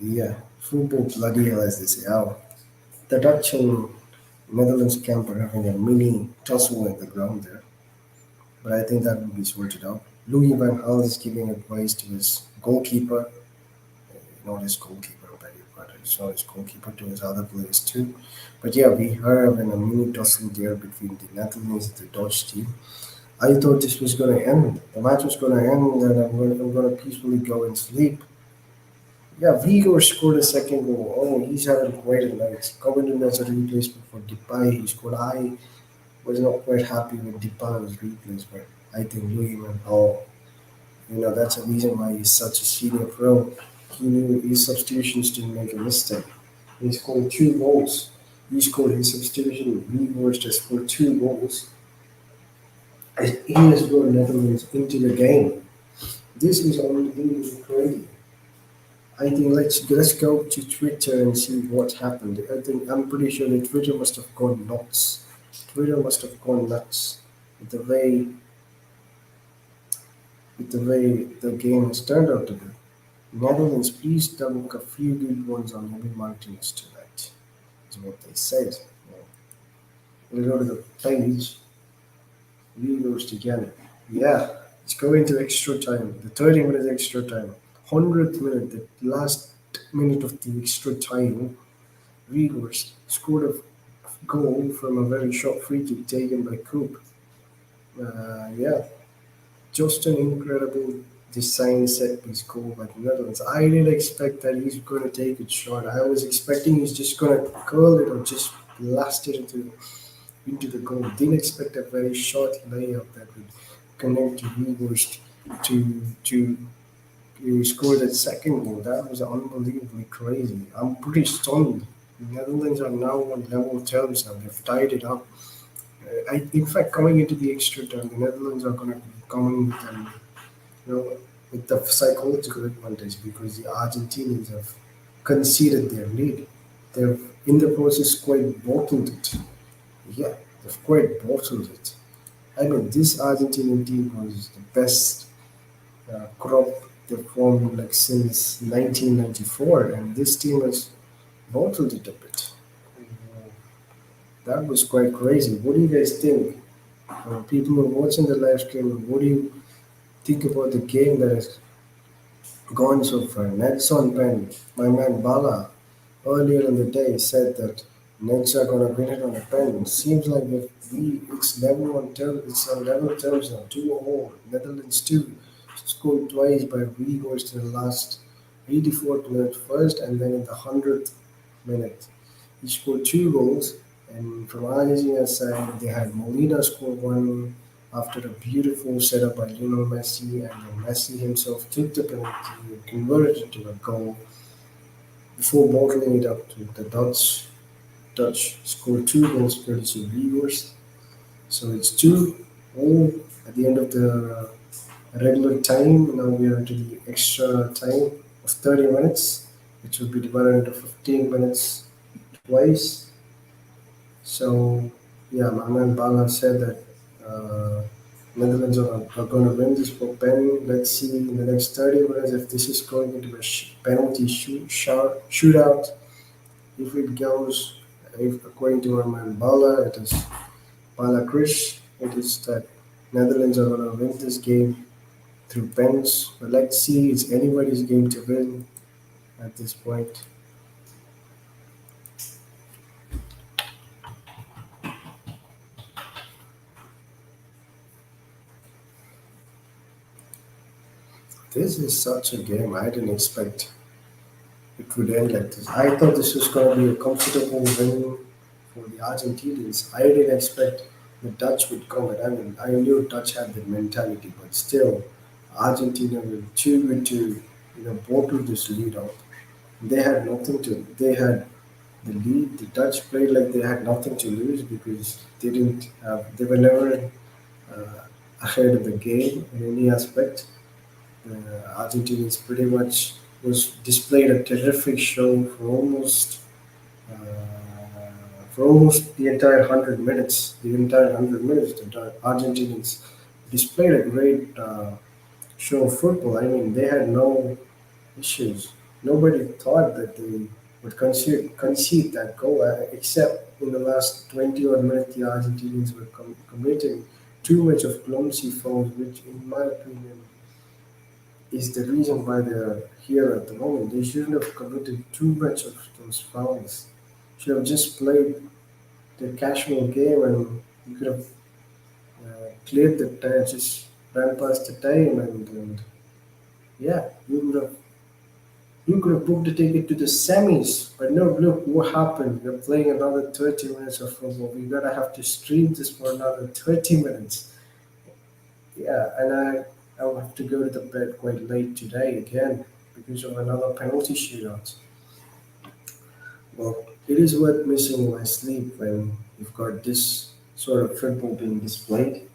Yeah, football bloody hell, as they say. Oh, the Dutch and Netherlands camp are having a mini tussle at the ground there, but I think that will be sorted out. Louis van Gaal is giving advice to his goalkeeper, not his goalkeeper, I beg your pardon. It's not his goalkeeper, to his other players too. But yeah, we are having a mini tussle there between the Netherlands and the Dutch team. I thought this was going to end. The match was going to end, and I'm going to peacefully go and sleep. Yeah, Vigo scored a second goal. Oh, he's having quite a night. Coming in as a replacement for Depay, he scored. I was not quite happy when Depay was replaced, but I think Louis van Gaal, that's a reason why he's such a senior pro. He knew his substitutions didn't make a mistake. He scored 2 goals. He scored his substitution. Weghorst has scored 2 goals. And he has brought Netherlands into the game. This is unbelievably crazy. I think let's go to Twitter and see what happened. I'm pretty sure that Twitter must have gone nuts. Twitter must have gone nuts with the way the game has turned out to be. Netherlands, please dunk a few good ones on Maybe Martinez tonight, is what they said. Yeah. we go to the page, we goes again. Yeah, it's going to extra time. The 30 minutes extra time. 100th minute, the last minute of the extra time, Vigors scored a goal from a very short free kick taken by Coop. Yeah, just an incredible design set piece goal by the Netherlands. I didn't expect that he's going to take it short. I was expecting he's just going to curl it or just blast it into the goal. Didn't expect a very short layup that would connect to Weghorst to score that second goal. That was unbelievably crazy. I'm pretty stunned. The Netherlands are now on level terms now. They've tied it up. In fact, coming into the extra time, the Netherlands are going to come in you know, with the psychological advantage because the Argentinians have conceded their lead. They've, in the process, quite bottled it. Yeah, they've quite bottled it. I mean, this Argentinian team was the best crop they've formed like since 1994, and this team has bottled it a bit. That was quite crazy. What do you guys think? People who are watching the live stream, what do you think about the game that has gone so far? Nedson Pen, my man Bala, earlier in the day said that Nets are going to win it on a pen. Seems like if it's level on terms, it's on level terms now. 2-0. Netherlands 2 scored twice by Weghorst in the last 84th minute first and then in the 100th minute. He scored two goals, and from Argentina's side, they had Molina score one after a beautiful setup by Lionel Messi, and then Messi himself took the penalty and converted it to a goal before bottling it up to the Dutch. Dutch scored two goals courtesy of Weghorst. So it's 2-0 at the end of the regular time. Now we are into the extra time of 30 minutes, which will be divided into 15 minutes twice. So, yeah, my man Bala said that Netherlands are going to win this for pen. Let's see in the next 30 minutes if this is going into a penalty shootout. If it goes, if according to my man Bala, it is Bala Krish, it is that Netherlands are going to win this game through pens. But let's see, it's anybody's game to win at this point. This is such a game I didn't expect it would end like this. I thought this was going to be a comfortable win for the Argentinians. I didn't expect the Dutch would come. I mean, I knew Dutch had the mentality, but still, Argentina were too good to bottle this lead out. They had nothing to. They had the lead. The Dutch played like they had nothing to lose because they didn't have. They were never ahead of the game in any aspect. Argentinians pretty much was displayed a terrific show uh, for almost the entire 100 minutes. The entire 100 minutes, the Argentinians displayed a great show of football. I mean, they had no issues. Nobody thought that they would concede that goal, except in the last 20 odd minutes, the Argentinians were committing too much of clumsy fouls, which, in my opinion, is the reason why they're here at the moment. They shouldn't have committed too much of those fouls. Should have just played the casual game and you could have cleared the time, just ran past the time, and yeah, you could have booked a ticket to the semis. But no, look what happened. We're playing another 30 minutes of football. We're gonna have to stream this for another 30 minutes. Yeah, and I will have to go to the bed quite late today again because of another penalty shootout. Well, it is worth missing my sleep when you've got this sort of football being displayed.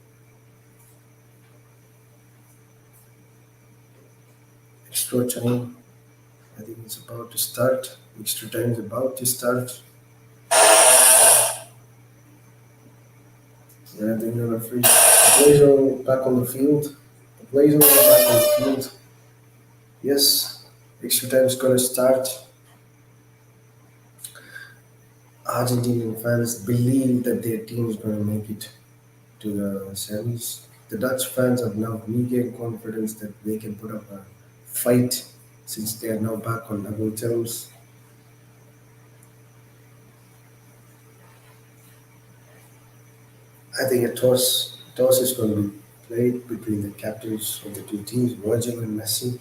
Extra time, I think it's about to start. Extra time is about to start. Yeah, the new referee. The Blazers are back on the field. The Blazers are back on the field. Yes, extra time is going to start. Argentinian fans believe that their team is going to make it to the semis. The Dutch fans have now regained confidence that they can put up a fight since they are now back on level terms. I think a toss is going to be played between the captains of the two teams, Virgil and Messi,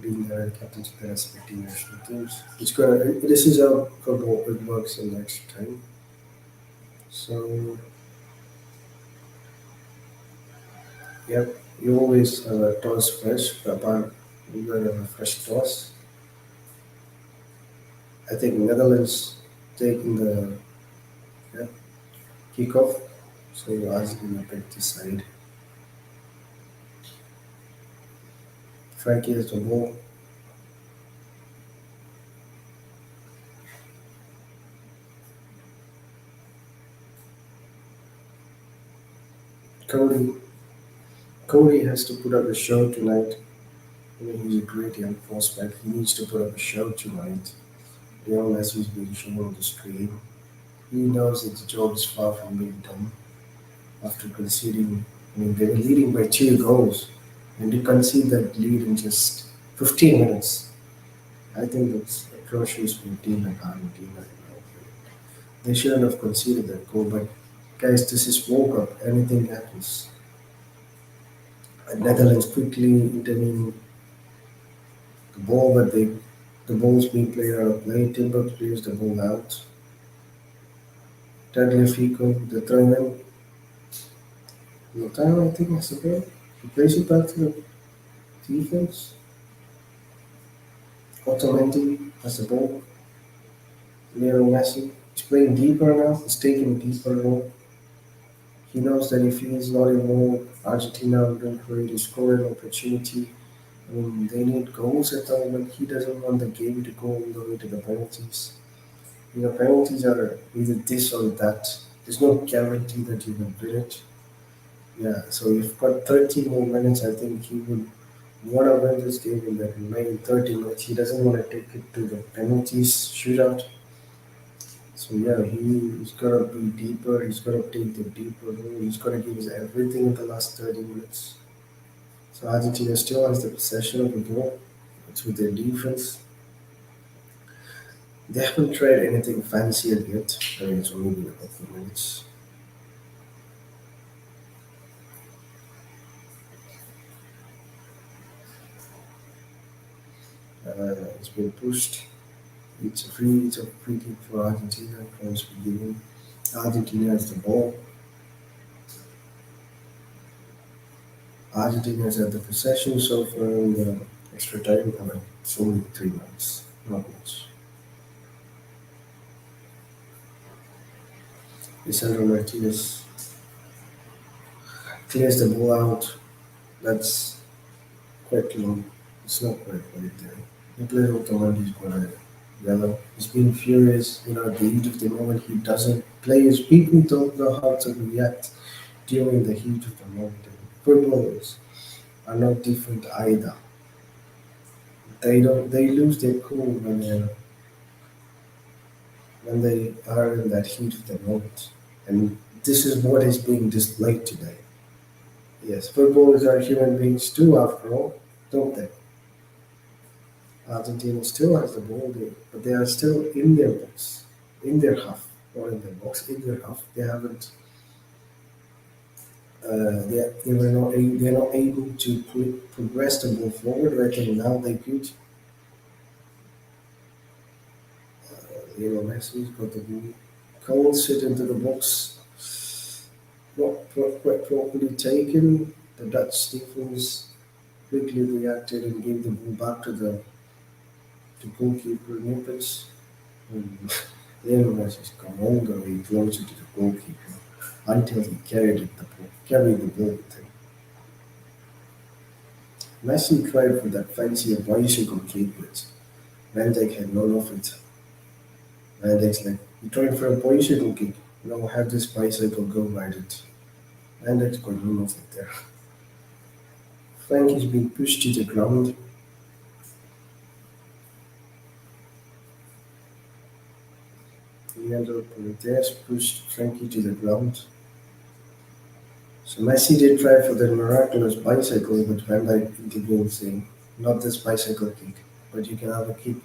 being the captains of the respective national teams. This is how football it works in extra time. So yeah, you always have a toss fresh, but you gotta have a fresh toss. I think Netherlands taking the yeah, kickoff. So Argentina picked this side. Frankie has the ball. Cody Cody has to put up a show tonight. I mean, he's a great young prospect. He needs to put up a show tonight. Lionel Messi is being shown on the screen. He knows that the job is far from being done after conceding. I mean, they were leading by 2 goals, and to concede that lead in just 15 minutes. I think that's atrocious for a team like Argentina. They shouldn't have conceded that goal, but guys, this is World Cup. Anything happens. Netherlands quickly intervening the ball, but the ball's being played out of play. Timber plays the ball out. Tagliafico, the throw in. Lautaro, I think, has the ball. He plays it back to the defense. Otamendi has the ball. Lionel Messi. He's playing deeper now. He's taking a deeper role. He knows that if he is not involved, Argentina will create a scoring opportunity. I mean, they need goals at the moment. He doesn't want the game to go all the way to the penalties. Penalties are either this or that. There's no guarantee that you will win it. Yeah, so you've got 30 more minutes. I think he would want to win this game in the remaining 30 minutes. He doesn't want to take it to the penalties shootout. So yeah, he's gonna be deeper. He's gonna take the deeper role. He's gonna give us everything in the last 30 minutes. So Argentina still has the possession of the ball. It's with their defense. They haven't tried anything fancy yet. I mean, it's only been a couple of minutes. It's been pushed. It's a free kick for Argentina. Points were given. Argentina has the ball. Argentina has had the possession so far in the extra time. I mean, it's only 3 minutes, not much. Lisandro Martinez clears the ball out. That's quite long. It's not quite right there. Nicolas Otamendi is gonna yellow. He's being furious. At the heat of the moment, he doesn't play his people don't know how to react during the heat of the moment. And footballers are not different either. They lose their cool when they are in that heat of the moment. And this is what is being displayed today. Yes, footballers are human beings too, after all, don't they? Argentina still has the ball, but they are still in their box, in their half, or in their box, in their half. They haven't. They're not able to progress the ball forward. I think now they could. Messi's got the ball. Cole sit into the box, not quite properly taken. The Dutch defense quickly reacted and gave the ball back to goalkeeper Nippets. Lionel Messi come all the way closer to the goalkeeper until he carried the ball with him. Messi tried for that fancy bicycle kick, but Van Dijk had none of it. Van Dijk's like, you tried for a bicycle kick? No, have this bicycle go ride it. Van Dijk's got none of it there. Frank is being pushed to the ground. Leandro Paredes pushed Frankie to the ground. So Messi did try for the miraculous bicycle, but Van Dijk intervened, saying, "Not this bicycle kick, but you can have a kick.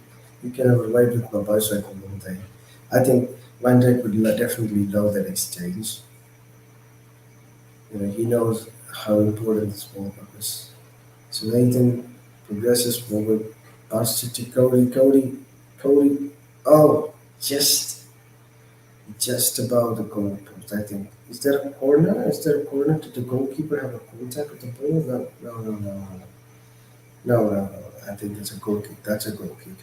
You can have a ride with my bicycle one day." I think Van Dijk would definitely love that exchange. He knows how important this World Cup is. So Nathan progresses forward, passes it to Cody. Cody. Oh, just about the goalpost, I think. Is there a corner? Is there a corner? Did the goalkeeper have a contact with the ball? No. I think it's a goal kick. That's a goal kick.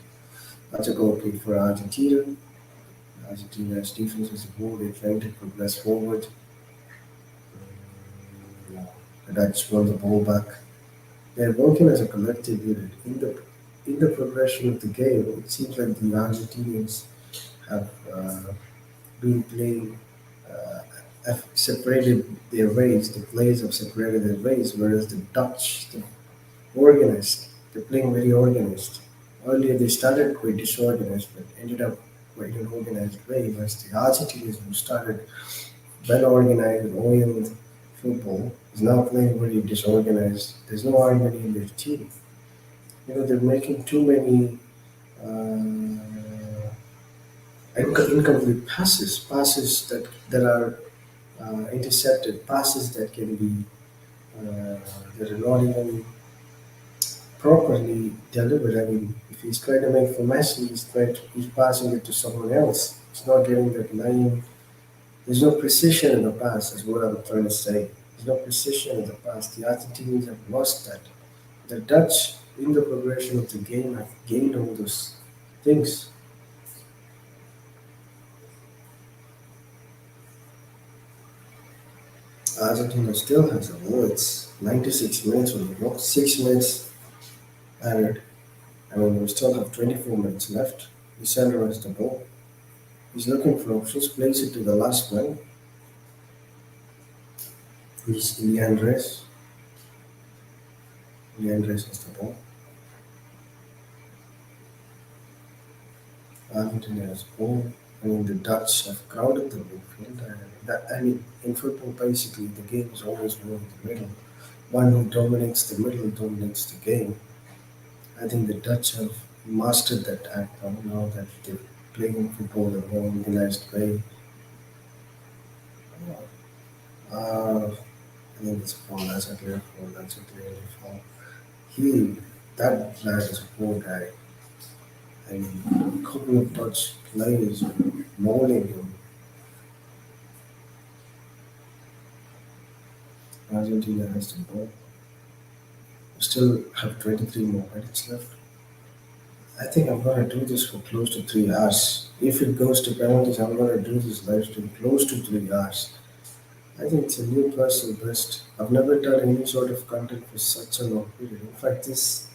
That's a goal kick for Argentina. Argentina's defense is a ball. They're trying to progress forward. No. The Dutch won the ball back. They're working as a collective unit. In the progression of the game, it seems like the Argentinians have been playing have separated their ways. The players have separated their ways, whereas the Dutch, the organized, they're playing very organized. Earlier they started quite disorganized, but ended up quite an organized way. Whereas the Argentinians, who started well organized and oriented football, is now playing very disorganized. There's no harmony in their team. They're making too many incomplete passes that are intercepted, passes that can be uh, that are not even properly delivered. I mean, if he's trying to make for Messi, he's passing it to someone else. He's not getting that line. There's no precision in the pass, is what I'm trying to say. There's no precision in the pass. The Argentinians have lost that. The Dutch, in the progression of the game, have gained all those things. Argentina still has a ball. It's 96 minutes on the clock, 6 minutes added. I mean, we still have 24 minutes left. Lisandro has the ball. He's looking for options, plays it to the last man. He's Leandres. Leandres has the ball. Argentina has the ball. I mean, the Dutch have crowded the midfield. In football, basically, the game is always more in the middle. One who dominates the middle dominates the game. I think the Dutch have mastered that act now that they're playing football in a more organized way. Uh, I think it's a foul. That's a clear foul. That's a clear foul. He, that lad is a poor guy. I mean, a couple of Dutch players mauling him. Argentina has the ball. We still have 23 more minutes left. I think I'm gonna do this for close to 3 hours. If it goes to penalties, I'm gonna do this live stream close to 3 hours. I think it's a new personal best. I've never done any sort of content for such a long period. In fact, this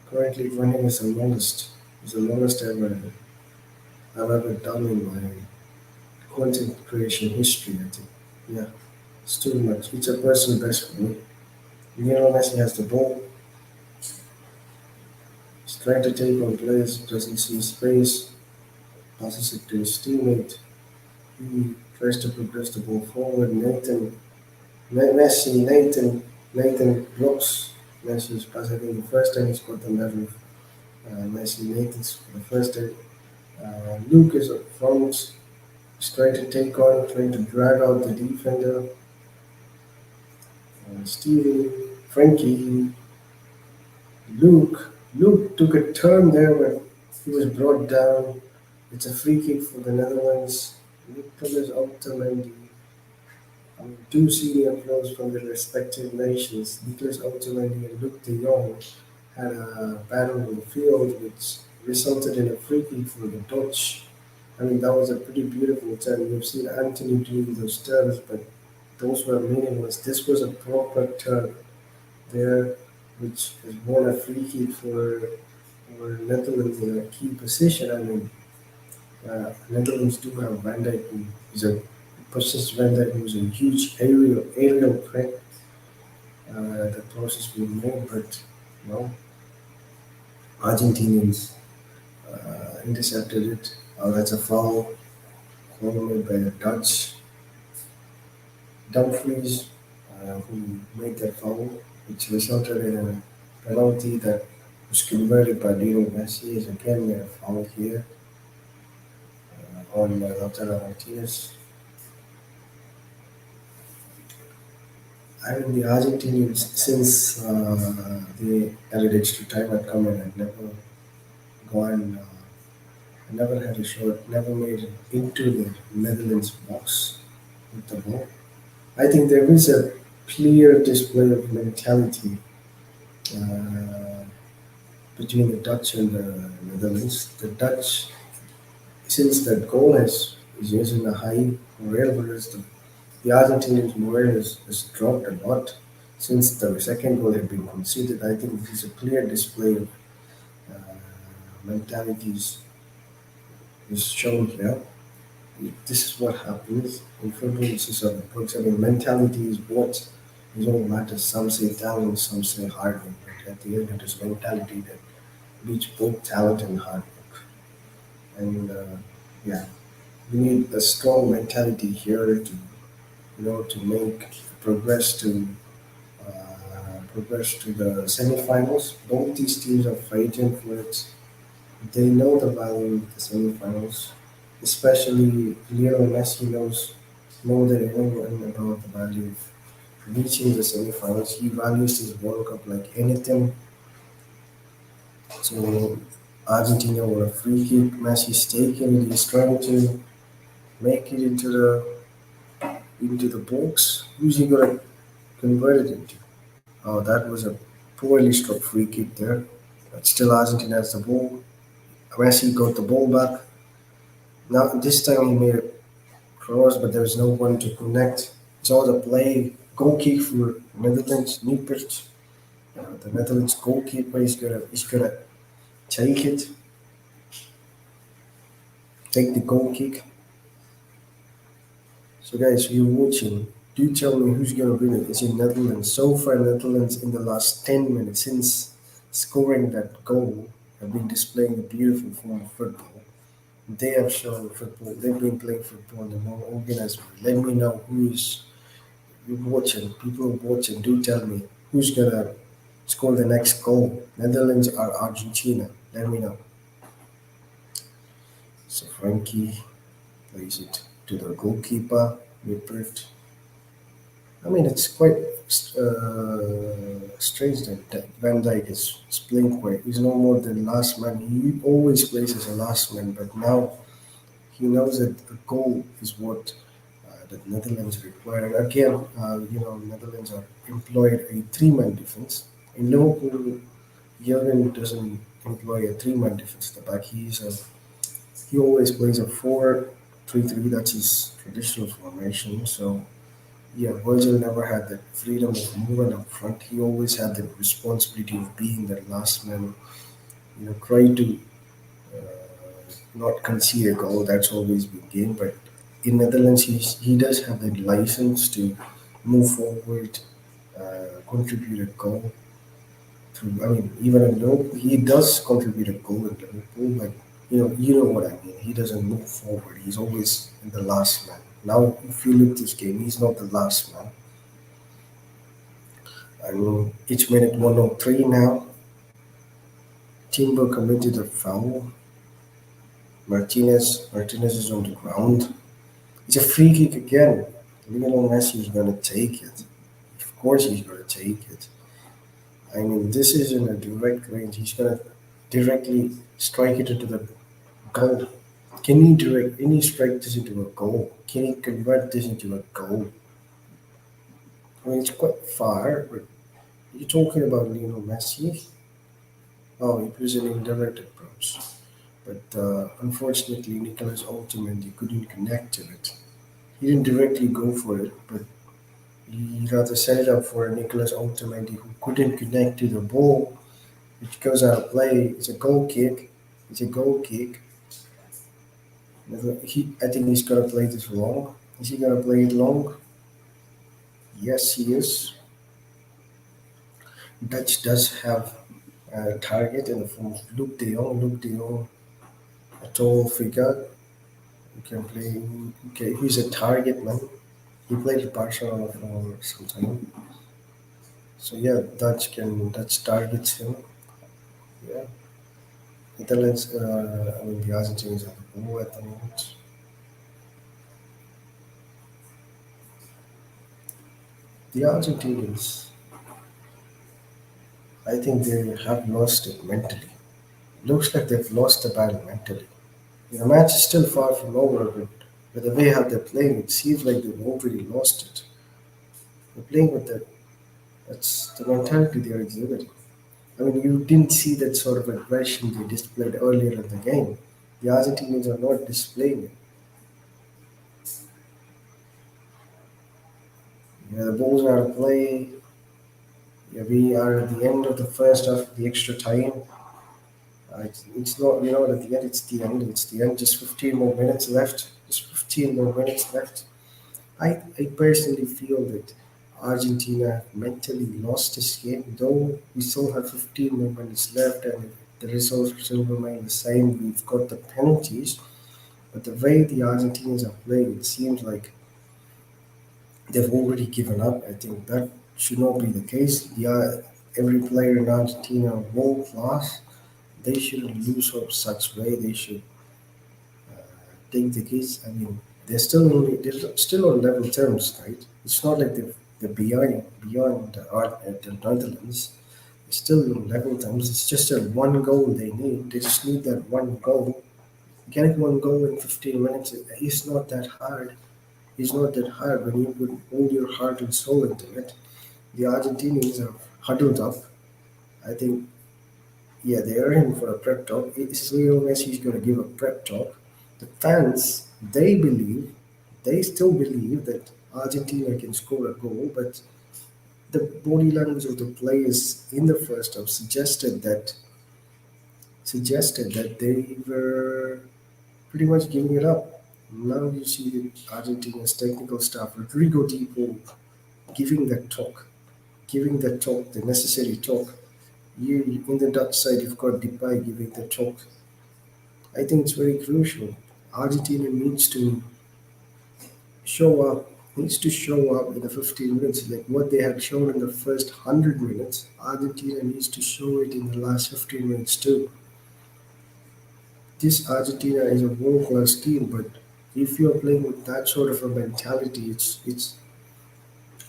currently running is the longest. It's the longest I've ever done in my content creation history. I think. Yeah, it's too much. It's a personal best for me. Lionel Messi has the ball. He's trying to take on players. Doesn't see space. Passes it to his teammate. He tries to progress the ball forward. Nathan blocks Messi's pass. I think the first time he's got the level of Messi. Nathan's for the first time. Luke is up front. He's trying to take on, trying to drag out the defender. Steven, Frankie, Luke took a turn there, but he was brought down. It's a free kick for the Netherlands. Nicolas Otamendi. Two senior players from their respective nations, Nicolas Otamendi and Luc de Jong, had a battle on the field which resulted in a free kick for the Dutch. I mean, that was a pretty beautiful turn. We've seen Anthony doing those turns, but those were meaningless. This was a proper turn there, which has won a free kick for Netherlands in a key position. I mean, Netherlands do have Van Dijk, who is a possesses Van Dijk, who's a huge aerial threat. The process being made, but no, Argentinians intercepted it. Oh, that's a foul. goal made by the Dutch Dumfries, who made that foul, which resulted in a penalty that was converted by Lionel Messi. Is again made a foul here on Lautaro Martinez. I mean, the Argentinians, since they added extra time had come in and never gone, never had a shot, never made it into the Netherlands box with the ball. I think there is a clear display of mentality uh, between the Dutch and the Netherlands. The Dutch, since that goal is using a high morale, whereas the Argentinians' morale has dropped a lot since the second goal had been conceded. I think this is a clear display of uh, mentalities is shown here. This is what happens in football. This is a, for example, mentality is what is all matters. Some say talent, some say hard work. But at the end, it is mentality that beats both talent and hard work. And yeah, we need a strong mentality here to to make progress to progress to the semifinals. Both these teams are fighting for it. They know the value of the semifinals, especially Lionel Messi knows more than anyone about the value of reaching the semifinals. He values his World Cup like anything. So Argentina with a free kick, Messi's taking it, he's trying to make it into the box. Who's he gonna convert it into? Oh, that was a poorly struck free kick there. But still Argentina has the ball. Messi got the ball back. Now this time he made a cross, but there was no one to connect. So the play goal kick for Netherlands, Niepert. The Netherlands goalkeeper is gonna take it, take the goal kick. So guys, you're watching. Do tell me who's gonna win it. Is it Netherlands? So far, Netherlands in the last 10 minutes since scoring that goal have been displaying a beautiful form of football. They have shown football. They've been playing football in a more organized way. Let me know who's you're watching. People are watching. Do tell me who's gonna score the next goal. Netherlands or Argentina? Let me know. So Frankie plays it to the goalkeeper. Lippert. I mean, it's quite strange that Van Dijk is playing quite. He's no more than last man. He always plays as a last man, but now he knows that a goal is what the Netherlands require. And again, Netherlands are employed a three-man defense. In Liverpool, Jurgen doesn't employ a three-man defense. The back, he always plays a 4-3-3. That's his traditional formation. So yeah, Virgil never had that freedom of moving up front. He always had the responsibility of being that last man. Try to not concede a goal. That's always been game. But in Netherlands, he does have the license to move forward, contribute a goal. Through, I mean, even in Liverpool, he does contribute a goal in Liverpool, but you know what I mean. He doesn't move forward. He's always in the last man. Now, if you look this game, he's not the last man. I mean, each minute 103 now. Timber committed a foul. Martinez is on the ground. It's a free kick again. Lionel Messi is gonna take it. Of course, he's gonna take it. I mean, this is in a direct range. He's gonna directly strike it into the goal. Can he strike this into a goal? Can he convert this into a goal? I mean, it's quite far, but you're talking about Lionel Messi. Oh, it was an indirect approach. But unfortunately, Nicolas ultimately couldn't connect to it. He didn't directly go for it, but he rather set it up for Nicolas Otamendi, who couldn't connect to the ball, which goes out of play. It's a goal kick. It's a goal kick. I think he's gonna play this long. Is he gonna play it long? Yes, he is. Dutch does have a target in the form of Luke de Jong. Luke de Jong, a tall figure, can play. Okay, who's a target man? He played at Barcelona for some time. So yeah, Dutch targets him. Yeah, Netherlands. I mean, the Argentines have the ball at the moment. The Argentinians, I think they have lost it mentally. Looks like they've lost the battle mentally. The match is still far from over, but with the way how they're playing, it seems like they've already lost it. They're playing with that. That's the mentality they're exhibiting. I mean, you didn't see that sort of aggression they displayed earlier in the game. The Argentinians are not displaying it. Yeah, the ball's out of play. Yeah, we are at the end of the first half, the extra time. It's not, at the end, it's the end. It's the end. Just 15 more minutes left. Just 15 more minutes left. I personally feel that Argentina mentally lost this game, though we still have 15 more minutes left and if the results still remain the same. We've got the penalties, but the way the Argentinians are playing, it seems like they've already given up. I think that should not be the case. Every player in Argentina are world class. They shouldn't lose hope such way. They should take the case. I mean, they're still on level terms, right? It's not like they're beyond the Netherlands. They're still on level terms. It's just a one goal they need. They just need that one goal. Getting one goal in 15 minutes is not that hard. It's not that hard when you put all your heart and soul into it. The Argentinians are huddled up. I think, yeah, they are in for a prep talk. It's Lionel Messi's going to give a prep talk. The fans, they still believe that Argentina can score a goal, but the body language of the players in the first half suggested that they were pretty much giving it up. Now you see the Argentina's technical staff, Rodrigo Di Paul, giving that talk, the necessary talk. You in the Dutch side, you've got Depay giving the talk. I think it's very crucial. Argentina show up needs to show up in the 15 minutes like what they had shown in the first 100 minutes. Argentina needs to show it in the last 15 minutes too. This Argentina is a world class team, but if you're playing with that sort of a mentality, it's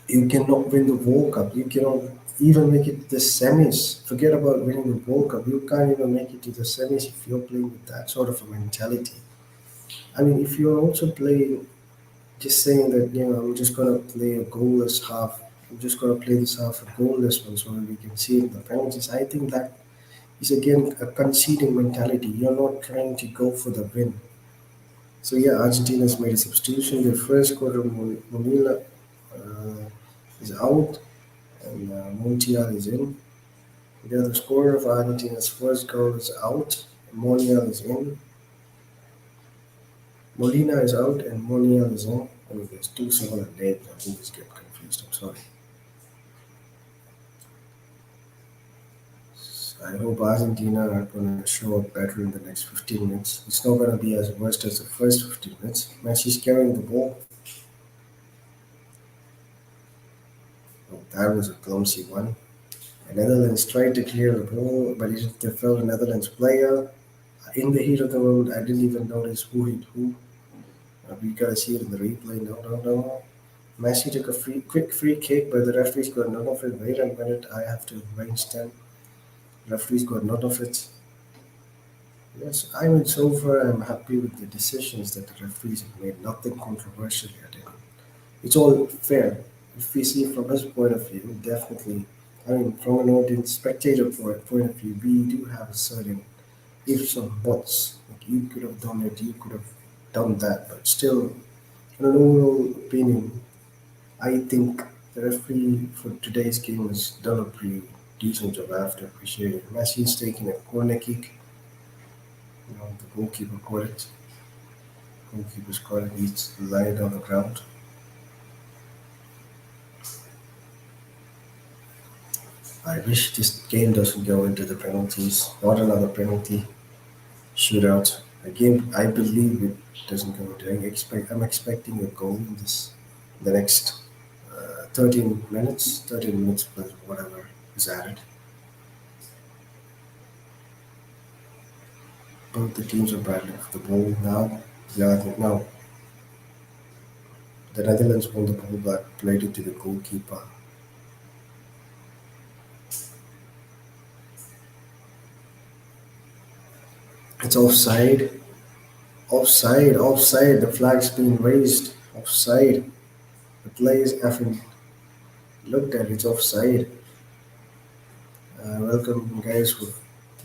you cannot win the World Cup. You cannot even make it to the semis. Forget about winning the World Cup. You can't even make it to the semis if you're playing with that sort of a mentality. I mean, if you're also playing just saying that I'm just gonna play a goalless half. I'm just gonna play this half a goalless one so that we can see the penalties. I think that is again a conceding mentality. You're not trying to go for the win. So yeah, Argentina's made a substitution. Their first quarter, Monila is out and Montiel is in. The scorer of Argentina's first goal is out. Montiel is in. Molina is out and Montiel is in. I mean, there's two similar names. I always get confused. I'm sorry. I hope Argentina are going to show up better in the next 15 minutes. It's not going to be as worst as the first 15 minutes. Messi's carrying the ball. Oh, that was a clumsy one. The Netherlands tried to clear the ball, but they fell a Netherlands player. In the heat of the moment, I didn't even notice who hit who. We gotta see it in the replay. No, no, no. Messi took a quick free kick, but the referee's got none of it. Wait a minute, I have to range them. Referee's got none of it. Yes, I mean, so far I'm happy with the decisions that the referees have made. Nothing controversial yet. It's all fair. If we see from his point of view, definitely. I mean, from an audience spectator point of view, we do have a certain ifs and buts. Like you could have done it, you could have done that, but still, in an overall opinion, I think the referee for today's game has done a pretty decent job. I have to appreciate it. Messi's taking a corner kick. The goalkeeper caught it. Goalkeeper's caught it. He's lying on the ground. I wish this game doesn't go into the penalties. Not another penalty shootout. Again, I believe it doesn't go into. I'm expecting a goal in the next 13 minutes, 13 minutes plus whatever is added. Both the teams are battling for the ball now. Yeah, I think now the Netherlands won the ball back, played it to the goalkeeper. It's offside, offside, offside. The flag's been raised. Offside. The players haven't looked at it. It's offside. Welcome, guys, who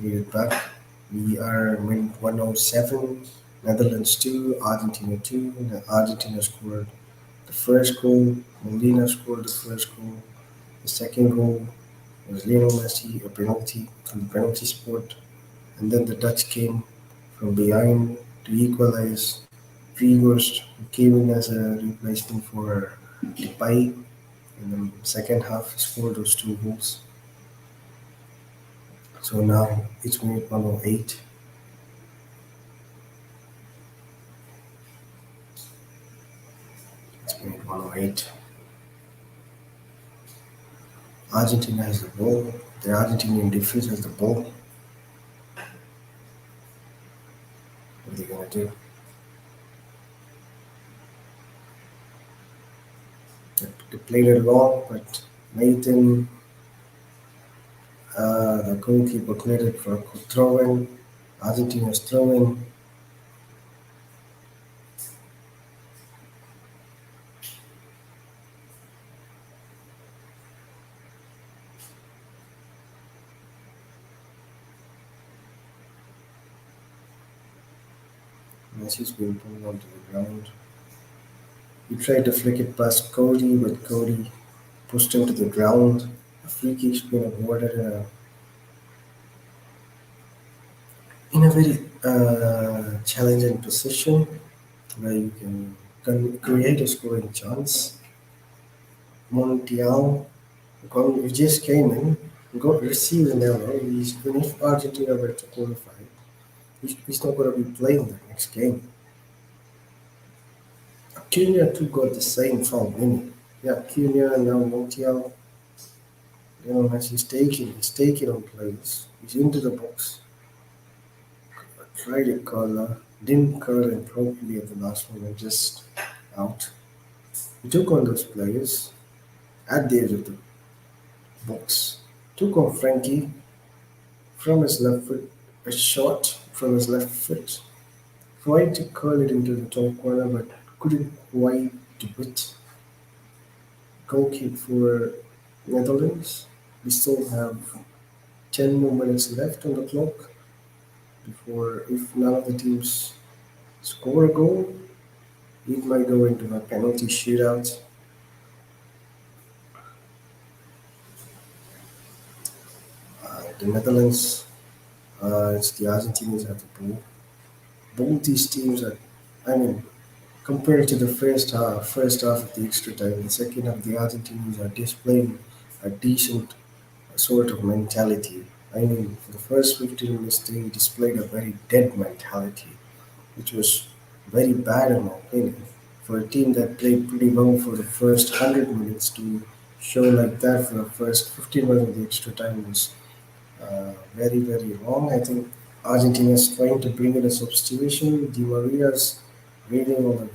made it back. We are minute 107. Netherlands 2, Argentina 2. Argentina scored the first goal. Molina scored the first goal. The second goal was Lionel Messi, a penalty from the penalty spot. And then the Dutch came from behind to equalize. Weghorst came in as a replacement for Depay in the second half. He scored those two goals. So now it's minute 108. It's minute 108. Argentina has the ball. The Argentinian defense has the ball. What are they gonna do? They played it long, but Nathan, the goalkeeper, cleared it for a throw in. Argentina's throw in. Messi's been pulled onto the ground. He tried to flick it past Cody, but Cody pushed him to the ground. A free kick's been awarded in a very challenging position where you can create a scoring chance. Montiel he just came in, got received an error. Even if Argentina were to qualify, he's not going to be playing the next game. Kenya too got the same foul winning. Yeah, Kenya and now Montiel. As he's taking on plays. He's into the box. Tried to curl, didn't curl it properly at the last moment, just out. He took on those players at the edge of the box. Took on Frankie from his left foot, a shot from his left foot. Tried to curl it into the top corner, but couldn't quite do it. Goal kick for Netherlands. We still have 10 more minutes left on the clock before, if none of the teams score a goal, it might go into a penalty shootout. The Netherlands, it's the Argentinians at the ball. Both these teams are, I mean, compared to the first half of the extra time, the second half, the Argentinians are displaying a decent sort of mentality. I mean, for the first 15 minutes, they displayed a very dead mentality, which was very bad in my opinion. For a team that played pretty well for the first 100 minutes to show like that for the first 15 minutes of the extra time was very, very wrong. I think Argentina is trying to bring in a substitution. Di Maria's waiting on the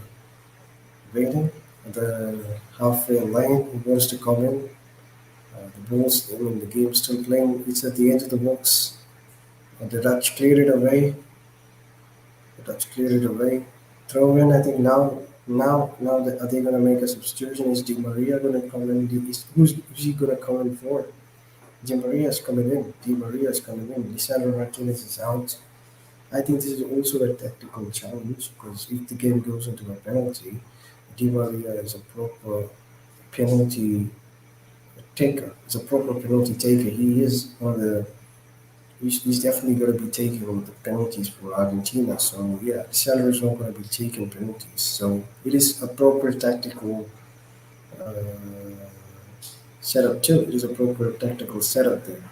waiting at the halfway line. He wants to come in. I mean, the game's still playing. It's at the edge of the box. The Dutch cleared it away. The Dutch cleared it away. Throw in, I think now, are they going to make a substitution? Is Di Maria going to come in? Who's he going to come in for? Di Maria's coming in. Di Maria's coming in. Lisandro Martinez is out. I think this is also a tactical challenge because if the game goes into a penalty, Di Maria is a proper penalty taker. He's a proper penalty taker. He is one of the. He's definitely going to be taking all the penalties for Argentina. So yeah, Lisandro is not going to be taking penalties. So it is a proper tactical uh, setup too. It is a proper tactical setup there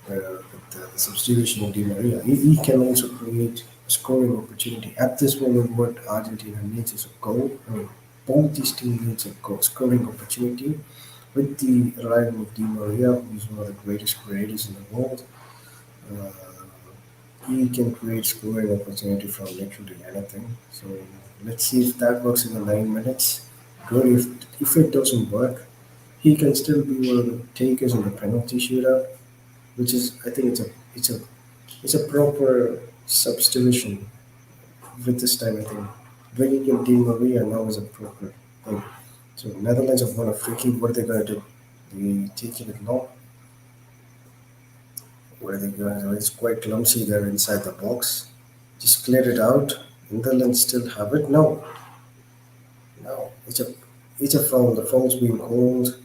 with the substitution of Di Maria. He can also create scoring opportunity. At this moment, what Argentina needs is a goal. I mean, both these teams needs a goal scoring opportunity. With the arrival of Di Maria, who's one of the greatest creators in the world, uh, he can create scoring opportunity from literally anything. So let's see if that works in the 9 minutes. Good. If it doesn't work, he can still be one of the takers in the penalty shootout, which is I think it's a proper substitution with this time. I think bringing in Di Maria now is a proper thing. So Netherlands have won a free kick. What are they going to do? They taking it long. What are they going to do? It's quite clumsy there inside the box. Just clear it out. Netherlands still have it. No, no. It's a foul. The foul's being called.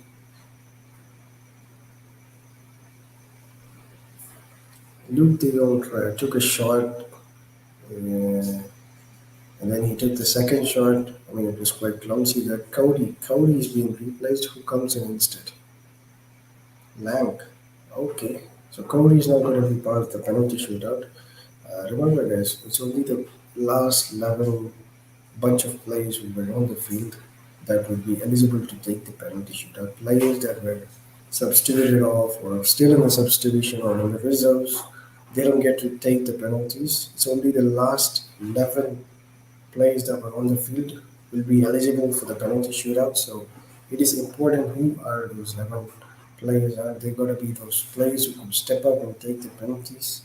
Luke De Jong took a shot. And then he took the second shot. I mean, it was quite clumsy. That Cody is being replaced. Who comes in instead? Lang. Okay. So Cody is not going to be part of the penalty shootout. Remember, guys, it's only the last 11 bunch of players who were on the field that would be eligible to take the penalty shootout. Players that were substituted off or still in the substitution or in the reserves, they don't get to take the penalties. It's only the last 11 players that were on the field will be eligible for the penalty shootout. So it is important who are those 11 players. Are they going to be those players who can step up and take the penalties?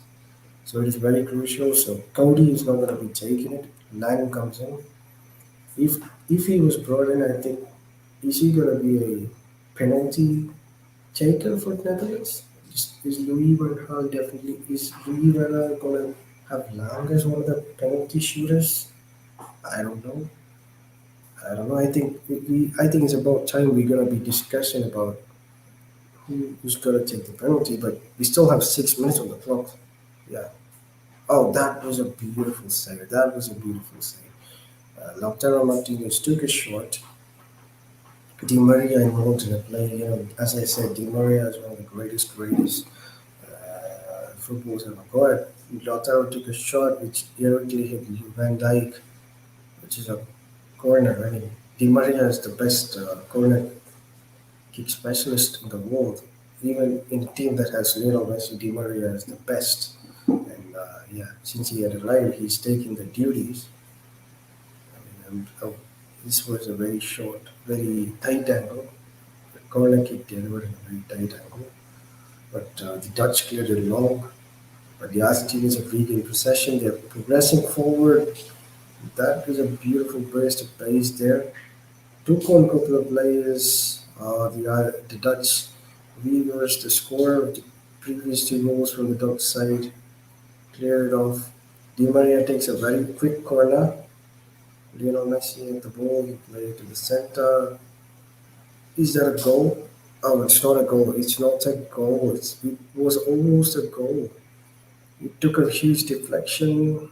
So it is very crucial. So Cody is not going to be taking it. Lang comes in. If if he was brought in, I think is he going to be a penalty taker for Netherlands? Is Louis Van Gaal definitely is Louis Van Gaal going to have Lang as one of the penalty shooters? I don't know. I don't know. I think it's about time we're gonna be discussing about who's gonna take the penalty, but we still have 6 minutes on the clock. Yeah. Oh, that was a beautiful save. That was a beautiful save. Lautaro Martinez took a shot. Di Maria involved in the play. You know, as I said, Di Maria is one of the greatest footballers ever. Go ahead. Lautaro took a shot which directly hit Van Dijk, which is a corner. I mean, Di Maria is the best corner kick specialist in the world. Even in a team that has Lionel Messi, Di Maria is the best. And yeah, since he had arrived, he's taking the duties. This was a very short, very tight angle. The corner kick delivered in a very tight angle. But the Dutch cleared it long. But the Argentinians have regained possession. They're progressing forward. That was a beautiful burst of pace there. Took on a couple of players. The Dutch reversed the score of the previous two goals from the Dutch side, cleared it off. Di Maria takes a very quick corner. Lionel Messi at the ball, he played to the center. Is that a goal? Oh, it's not a goal. It's not a goal. It was almost a goal. It took a huge deflection,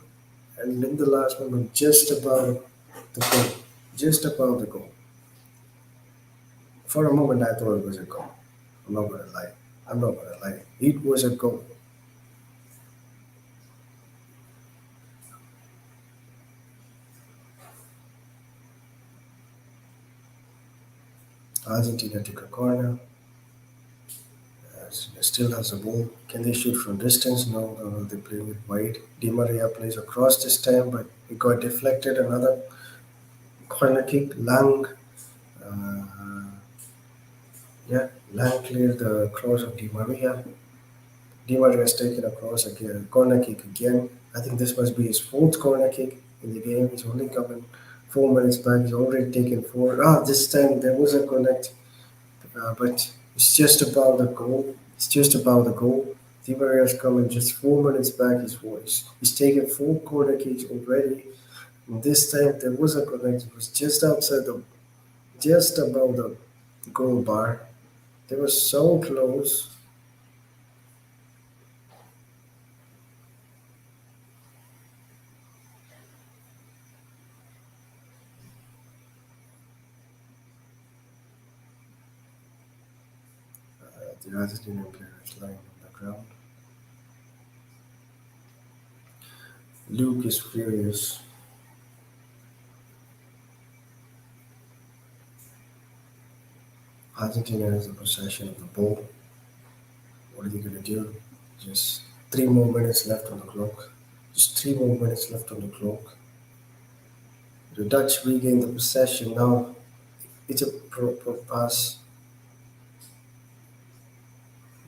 and in the last moment, just about the goal. Just about the goal. For a moment, I thought it was a goal. I'm not gonna lie. I'm not gonna lie. It was a goal. Argentina took a corner. Still has the ball. Can they shoot from distance? No, no, no. They play with wide. Di Maria plays across this time, but it got deflected. Another corner kick. Lang, uh, yeah, Lang cleared the cross of Di Maria. Di Maria has taken a cross again, corner kick again. I think this must be his fourth corner kick in the game. He's only coming 4 minutes back. He's already taken four. This time there was a connect. But it's just about the goal. It's just about the goal. Tiber has come in just 4 minutes back. He's taken four corner kicks already. And this time there was a connect. It was just outside just above the goal bar. They were so close. The Argentinian player is lying on the ground. Luke is furious. Argentina has the possession of the ball. What are they going to do? Just 3 more minutes left on the clock. Just 3 more minutes left on the clock. The Dutch regain the possession now. It's a proper pass.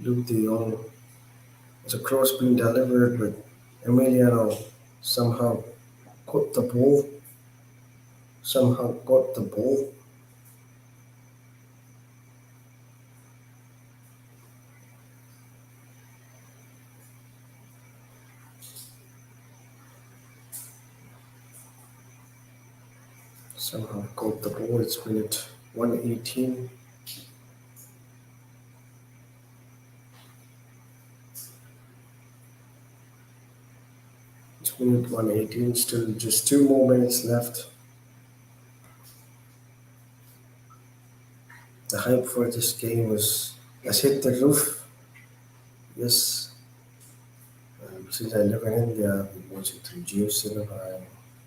Luke de Jong. It's a cross being delivered, but Emiliano somehow caught the ball. Somehow got the ball. Somehow got the ball. It's minute 118. It's minute 118. Still just 2 more minutes left. The hype for this game has hit the roof. Yes, since I live in India, I've been watching through Geo Cinema.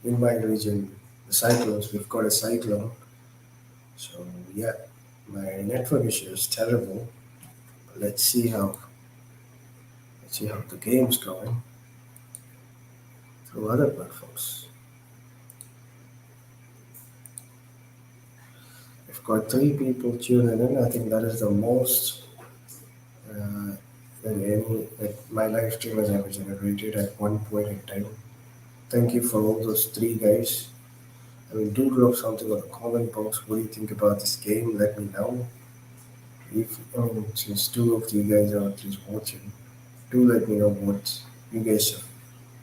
In my region, the cyclones, we've got a cyclone. So yeah, my network issue is terrible. But let's see how the game's going through other platforms. We've got 3 people tuning in. I think that is the most uh, that my live stream has ever generated at one point in time. Thank you for all those 3 guys. I mean, do drop something on the comment box. What do you think about this game? Let me know. If I mean, since 2 of you guys are at least watching, do let me know what you guys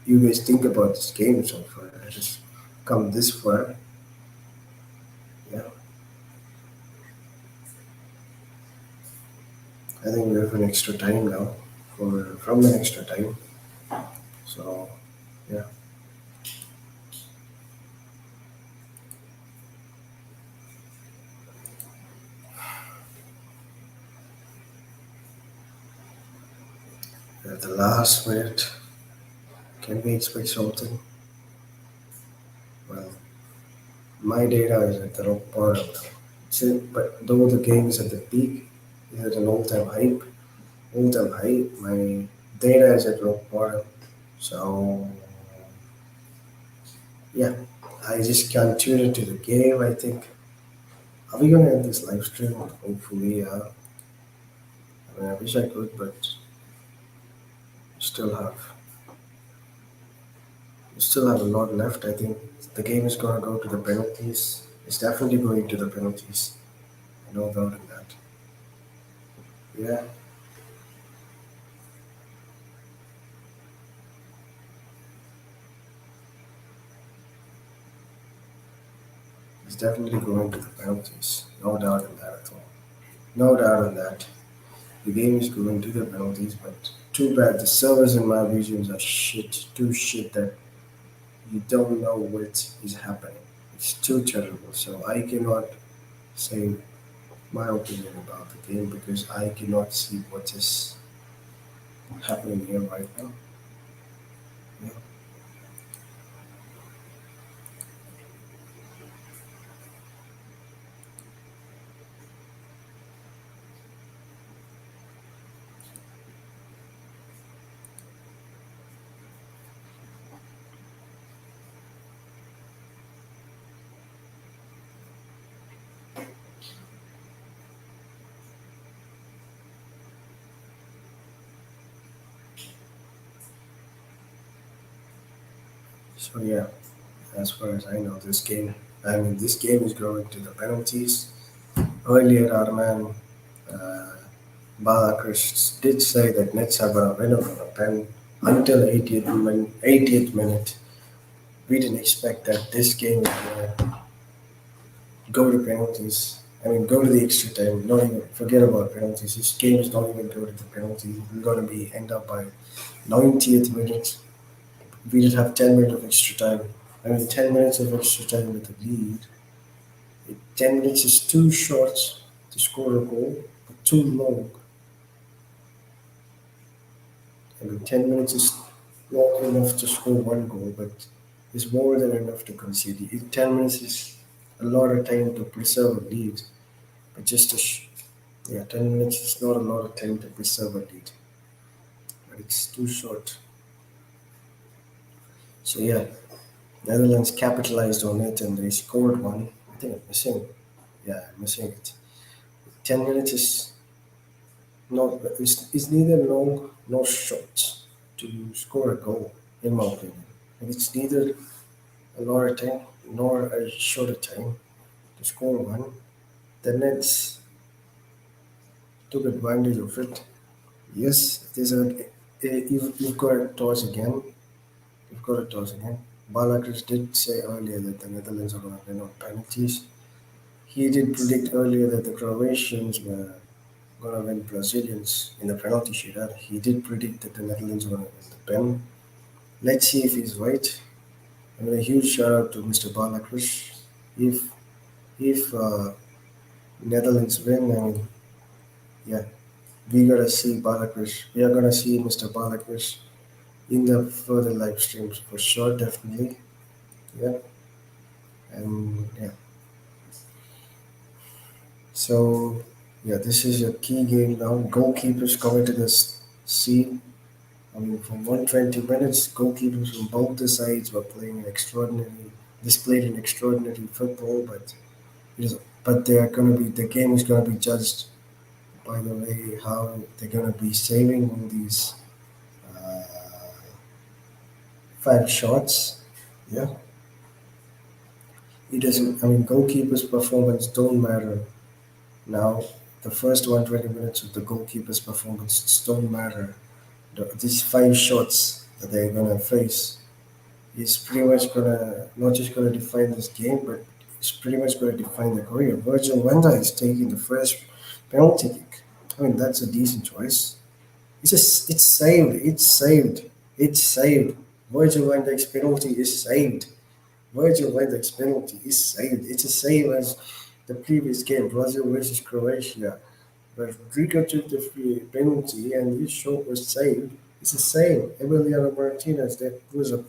you guys think about this game so far. It has come this far. Yeah, I think we have an extra time now for from an extra time. So yeah, at the last minute, can we expect something? Well, my data is at the rock bottom now. But though the game is at the peak, is at an all-time high. My data is at rock bottom. So yeah, I just can't tune into the game. I think. Are we gonna end this live stream? Hopefully, yeah. I mean, I wish I could, but still have still have a lot left. I think the game is gonna go to the penalties. It's definitely going to the penalties. No doubt in that. Yeah, it's definitely going to the penalties. No doubt in that at all. No doubt in that. The game is going to the penalties, but too bad the servers in my regions are shit. Too shit that you don't know what is happening. It's too terrible. So I cannot say my opinion about the game because I cannot see what is happening here right now. Yeah. So yeah, as far as I know, this game is going to the penalties. Earlier, our man uh, Balakrish did say that Nets are going to win over the pen until 80th minute. We didn't expect that this game is going to go to penalties. I mean, go to the extra time. Not even forget about penalties. This game is not even go to the penalties. We're going to be end up by 90th minute. We did have 10 minutes of extra time. I mean, 10 minutes of extra time with the lead. 10 minutes is too short to score a goal, but too long. I mean, 10 minutes is not enough to score one goal, but is more than enough to concede. 10 minutes is a lot of time to preserve a lead, but just a yeah, 10 minutes is not a lot of time to preserve a lead, but it's too short. So yeah, Netherlands capitalized on it and they scored one. I think I'm missing. Yeah, I'm missing it. 10 minutes is neither long nor short to score a goal, in my opinion. And it's neither a lot of time nor a shorter time to score one. The Nets took advantage of it. Yes, you've got a toss again. You've got a toss again. Balakris did say earlier that the Netherlands are going to win on penalties. He did predict earlier that the Croatians were going to win Brazilians in the penalty shootout. He did predict that the Netherlands were going to win the pen. Let's see if he's right. I mean, a huge shout out to Mr. Balakris. If Netherlands win, I mean, yeah, we gotta see Balakris. We are gonna see Mr. Balakris in the further live streams for sure, definitely. Yeah, and yeah. So yeah, this is a key game now. Goalkeepers coming to this scene. I mean, for 120 minutes, goalkeepers from both the sides were playing an displayed an extraordinary football. But they are going to be the game is going to be judged by the way how they're going to be saving all these uh, five shots. Yeah, it doesn't. I mean, goalkeeper's performance don't matter now. The first 120 minutes of the goalkeeper's performance don't matter. These five shots that they're gonna face is pretty much gonna not just gonna define this game, but it's pretty much gonna define the career. Virgil van Dijk is taking the first penalty kick. I mean, that's a decent choice. It's saved. It's saved. It's saved. Virgil van Dijk's penalty is saved. Virgil van Dijk's penalty is saved. It's the same as the previous game, Brazil versus Croatia. But Rodrigo took the free penalty and his shot was saved. It's the same. Emiliano Martinez, that was a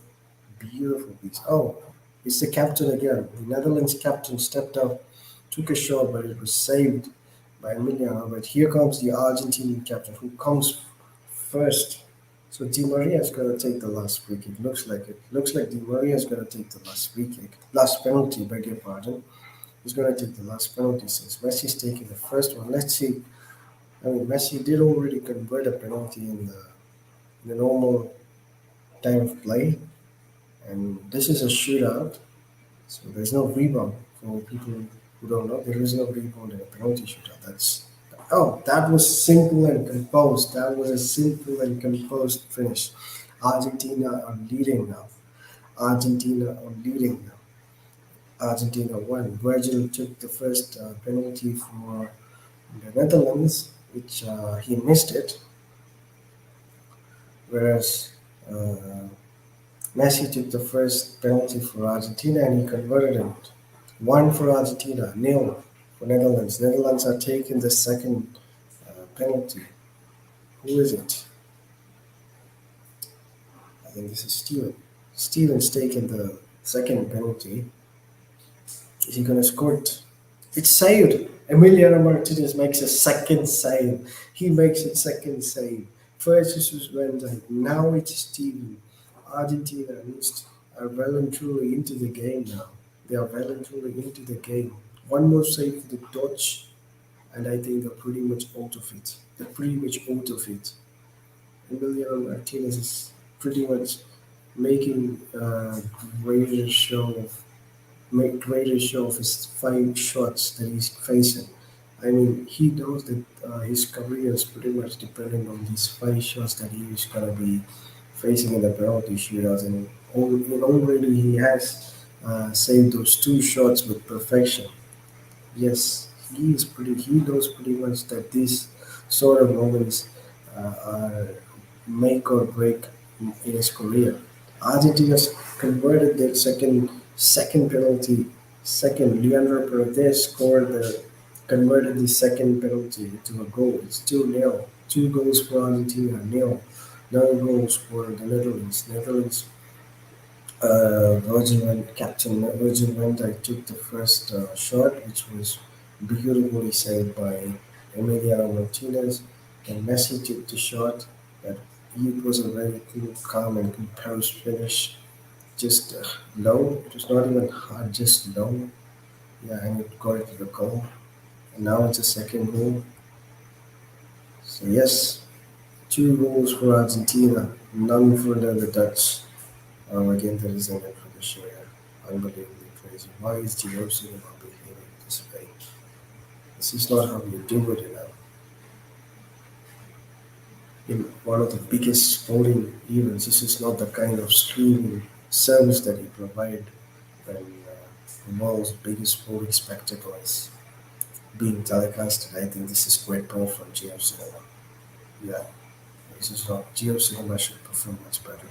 beautiful piece. Oh, it's the captain again. The Netherlands captain stepped up, took a shot, but it was saved by Emiliano. But here comes the Argentinian captain who comes first. So Di Maria is going to take the last free kick. Looks like it. Looks like Di Maria is going to take the last free kick. Last penalty, beg your pardon. He's going to take the last penalty since Messi's taking the first one. Let's see. I mean, Messi did already convert a penalty in the normal time of play, and this is a shootout, so there's no rebound. For people who don't know, there is no rebound in a penalty shootout. That was simple and composed. That was a simple and composed finish. Argentina are leading now. Argentina are leading now. Argentina won. Virgil took the first penalty for the Netherlands, which he missed it, whereas uh, Messi took the first penalty for Argentina and he converted it. One for Argentina, nil for Netherlands. Netherlands are taking the second penalty. Who is it? I think this is Steven. Steven's taking the second penalty. Is he going to score it? It's saved. Emiliano Martinez makes a second save. He makes a second save. First this was Van Dijk. Now it's Steven. Argentina are well and truly into the game now. They are well and truly into the game. One more save for the Dutch, and I think they're pretty much out of it. They're pretty much out of it. Emiliano Martinez is pretty much making greater show of make greater show of his five shots that he's facing. I mean, he knows that his career is pretty much dependent on these five shots that he is going to be facing in the penalty shootouts. And already he has saved those two shots with perfection. Yes, he knows pretty much that these sort of moments are make or break in his career. Argentina's converted their second penalty. Second, Leandro Perez converted the second penalty to a goal. It's 2-0. Two goals for Argentina, nil. Another goal for the Netherlands. Netherlands, Captain Virgil van Dijk took the first shot, which was beautifully saved by Emiliano Martinez. And Messi took the shot, but it was a very cool, calm, and composed finish. Just low. It was not even hard, just low. Yeah, and it got it to the goal. And now it's a second goal. So yes, two goals for Argentina, none for the Dutch. Again, there is an end for the show. Yeah. Unbelievably crazy. Why is Gio Cinema behaving this way? This is not how you do it, you know. In one of the biggest sporting events, this is not the kind of streaming service that you provide when the world's biggest sporting spectacle is being telecasted. I think this is quite poor from Gio Cinema. Yeah, this is not. Gio Cinema should perform much better.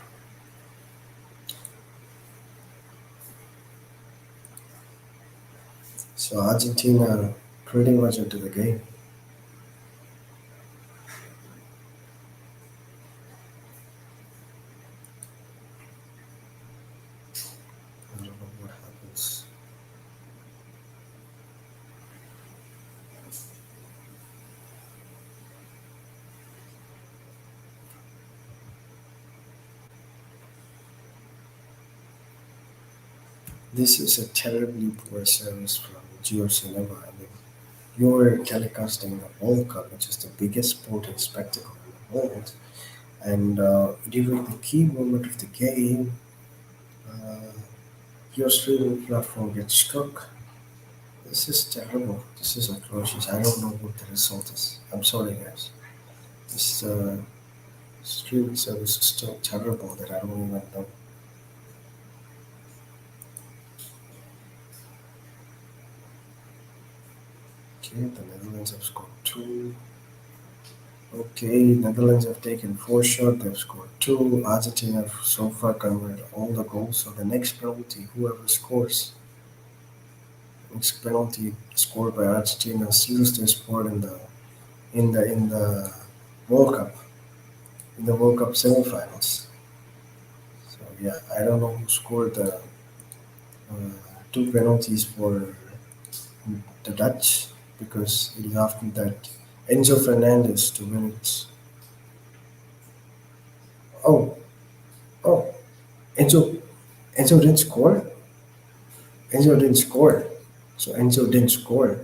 So Argentina pretty much into the game. I don't know what happens. This is a terribly poor service from Geo Cinema. I mean, you're telecasting the World Cup, which is the biggest sporting spectacle in the world, and during the key moment of the game, uh, your streaming platform gets struck. This is terrible. This is atrocious. I don't know what the result is. I'm sorry, guys. This streaming service is so terrible that I don't even know. Okay, the Netherlands have scored two. Okay, Netherlands have taken four shots, they've scored two. Argentina have so far converted all the goals. So the next penalty, whoever scores, next penalty scored by Argentina seals their spot in the World Cup, in the World Cup semifinals. So yeah, I don't know who scored the two penalties for the Dutch because it is after that Enzo Fernandez to win it. Oh, oh, Enzo, Enzo didn't score. Enzo didn't score. So Enzo didn't score.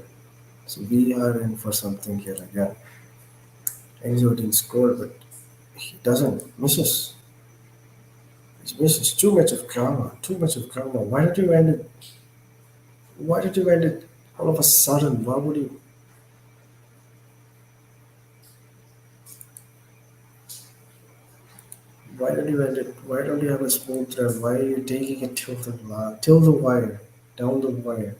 So we are in for something here again. Enzo didn't score, but he doesn't misses. He misses too much of drama. Too much of drama. Why did you end it? Why did you end it all of a sudden? Why would you? Why did you end it? Why don't you have a smooth run? Why are you taking it till the wire, down the wire?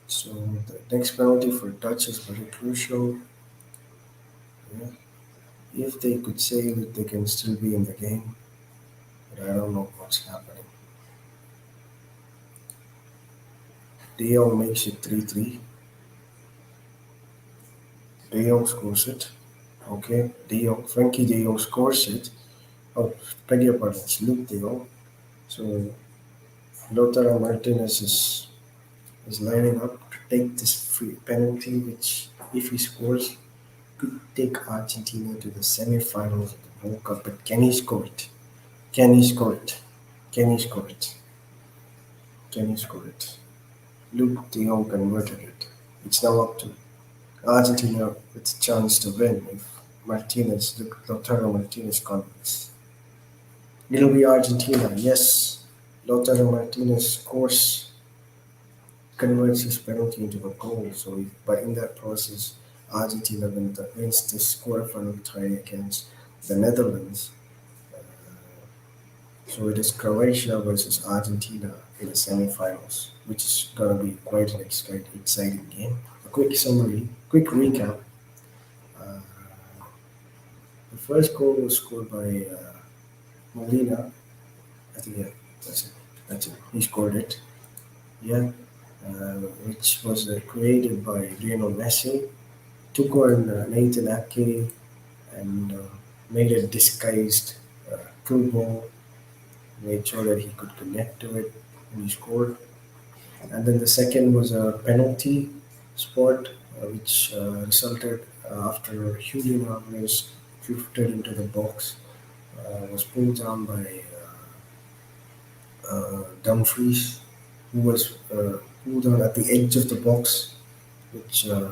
So the next penalty for Dutch is very crucial. Yeah. If they could save it, they can still be in the game. But I don't know what's happening. De Jong makes it 3-3. De Jong scores it. Okay, De Jong, Frankie De Jong scores it. Oh, beg your pardon, it's Luke De Jong. So Lautaro Martinez is lining up to take this free penalty, which, if he scores, could take Argentina to the semi-finals of the World Cup. But can he score it? Can he score it? Can he score it? Can he score it? Luke De Jong converted it. It's now up to Argentina with a chance to win if Lautaro Martinez converts. It'll be Argentina, yes. Lautaro Martinez scores, converts his penalty into a goal. So, but in that process, Argentina wins this quarterfinal tie against the Netherlands. Uh, so it is Croatia versus Argentina in the semifinals, which is going to be quite an exciting game. A quick summary, quick recap. Uh, the first goal was scored by Molina. I think yeah, that's it. That's it. He scored it. Yeah, which was created by Lionel Messi. Took on Nathan Ake and made a disguised through ball. Made sure that he could connect to it, and he scored. And then the second was a penalty spot, which resulted after Julian Alvarez drifted into the box, was pulled down by Dumfries, who was pulled down at the edge of the box, which, uh,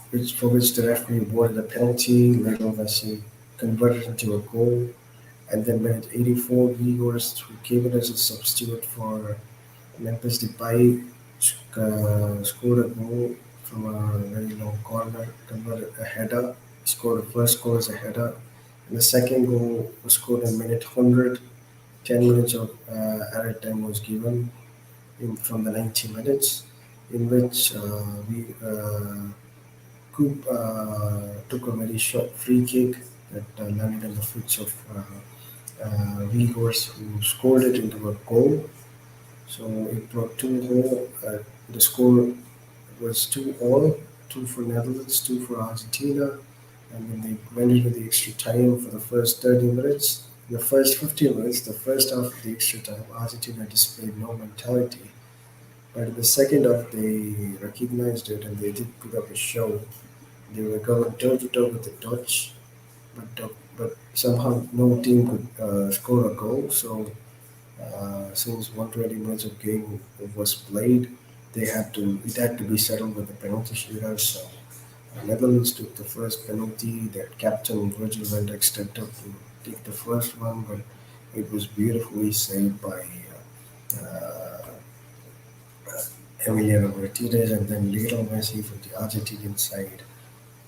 which for which the referee awarded a penalty. Lionel Messi converted into a goal, and then minute 84, Vigors, who came in as a substitute for Memphis Depay, scored a goal from a very long corner, converted a header. He scored the first goal as a header, and the second goal was scored in minute 100. 10 minutes of added time was given from the 90 minutes, in which Coop took a very short free kick that landed in the foot of Vigors, who scored it into a goal. So it brought 2-0. The score was 2-all, two for Netherlands, two for Argentina, and then they went into the extra time for the first 30 minutes. In the first 15 minutes, the first half of the extra time, Argentina displayed no mentality. But in the second half, they recognized it and they did put up a show. They were going toe to toe with the Dutch, but somehow no team could score a goal. So since 120 minutes of game was played, it had to be settled with the penalty shootout. So Netherlands took the first penalty. Their captain Virgil van Dijk stepped up to take the first one, but it was beautifully saved by Emiliano Martinez, and then Lionel Messi from the Argentinian side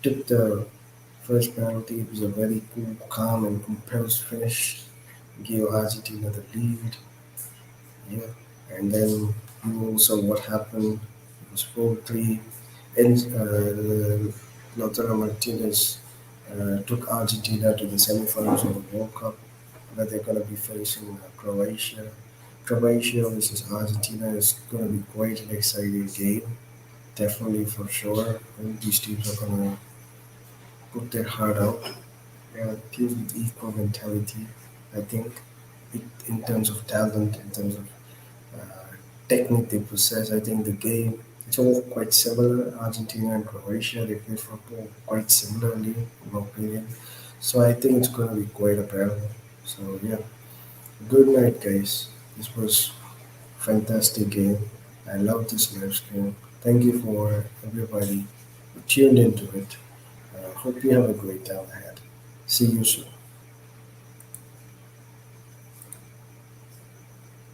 took the first penalty. It was a very cool, calm, and composed finish. Gave Argentina the lead. Yeah, and then you also what happened was 4-3. And Lautaro Martinez took Argentina to the semifinals of the World Cup, where they're going to be facing Croatia. Croatia versus Argentina is going to be quite an exciting game, definitely for sure. And these teams are going to put their heart out. Teams with equal mentality, I think, in terms of talent, in terms of technique they possess. I think the game it's all quite similar. Argentina and Croatia they play football quite similarly, in my opinion. So I think it's going to be quite a battle. So yeah, good night, guys. This was fantastic game. I love this live stream. Thank you for everybody who tuned into it. Hope you have a great time ahead. See you soon.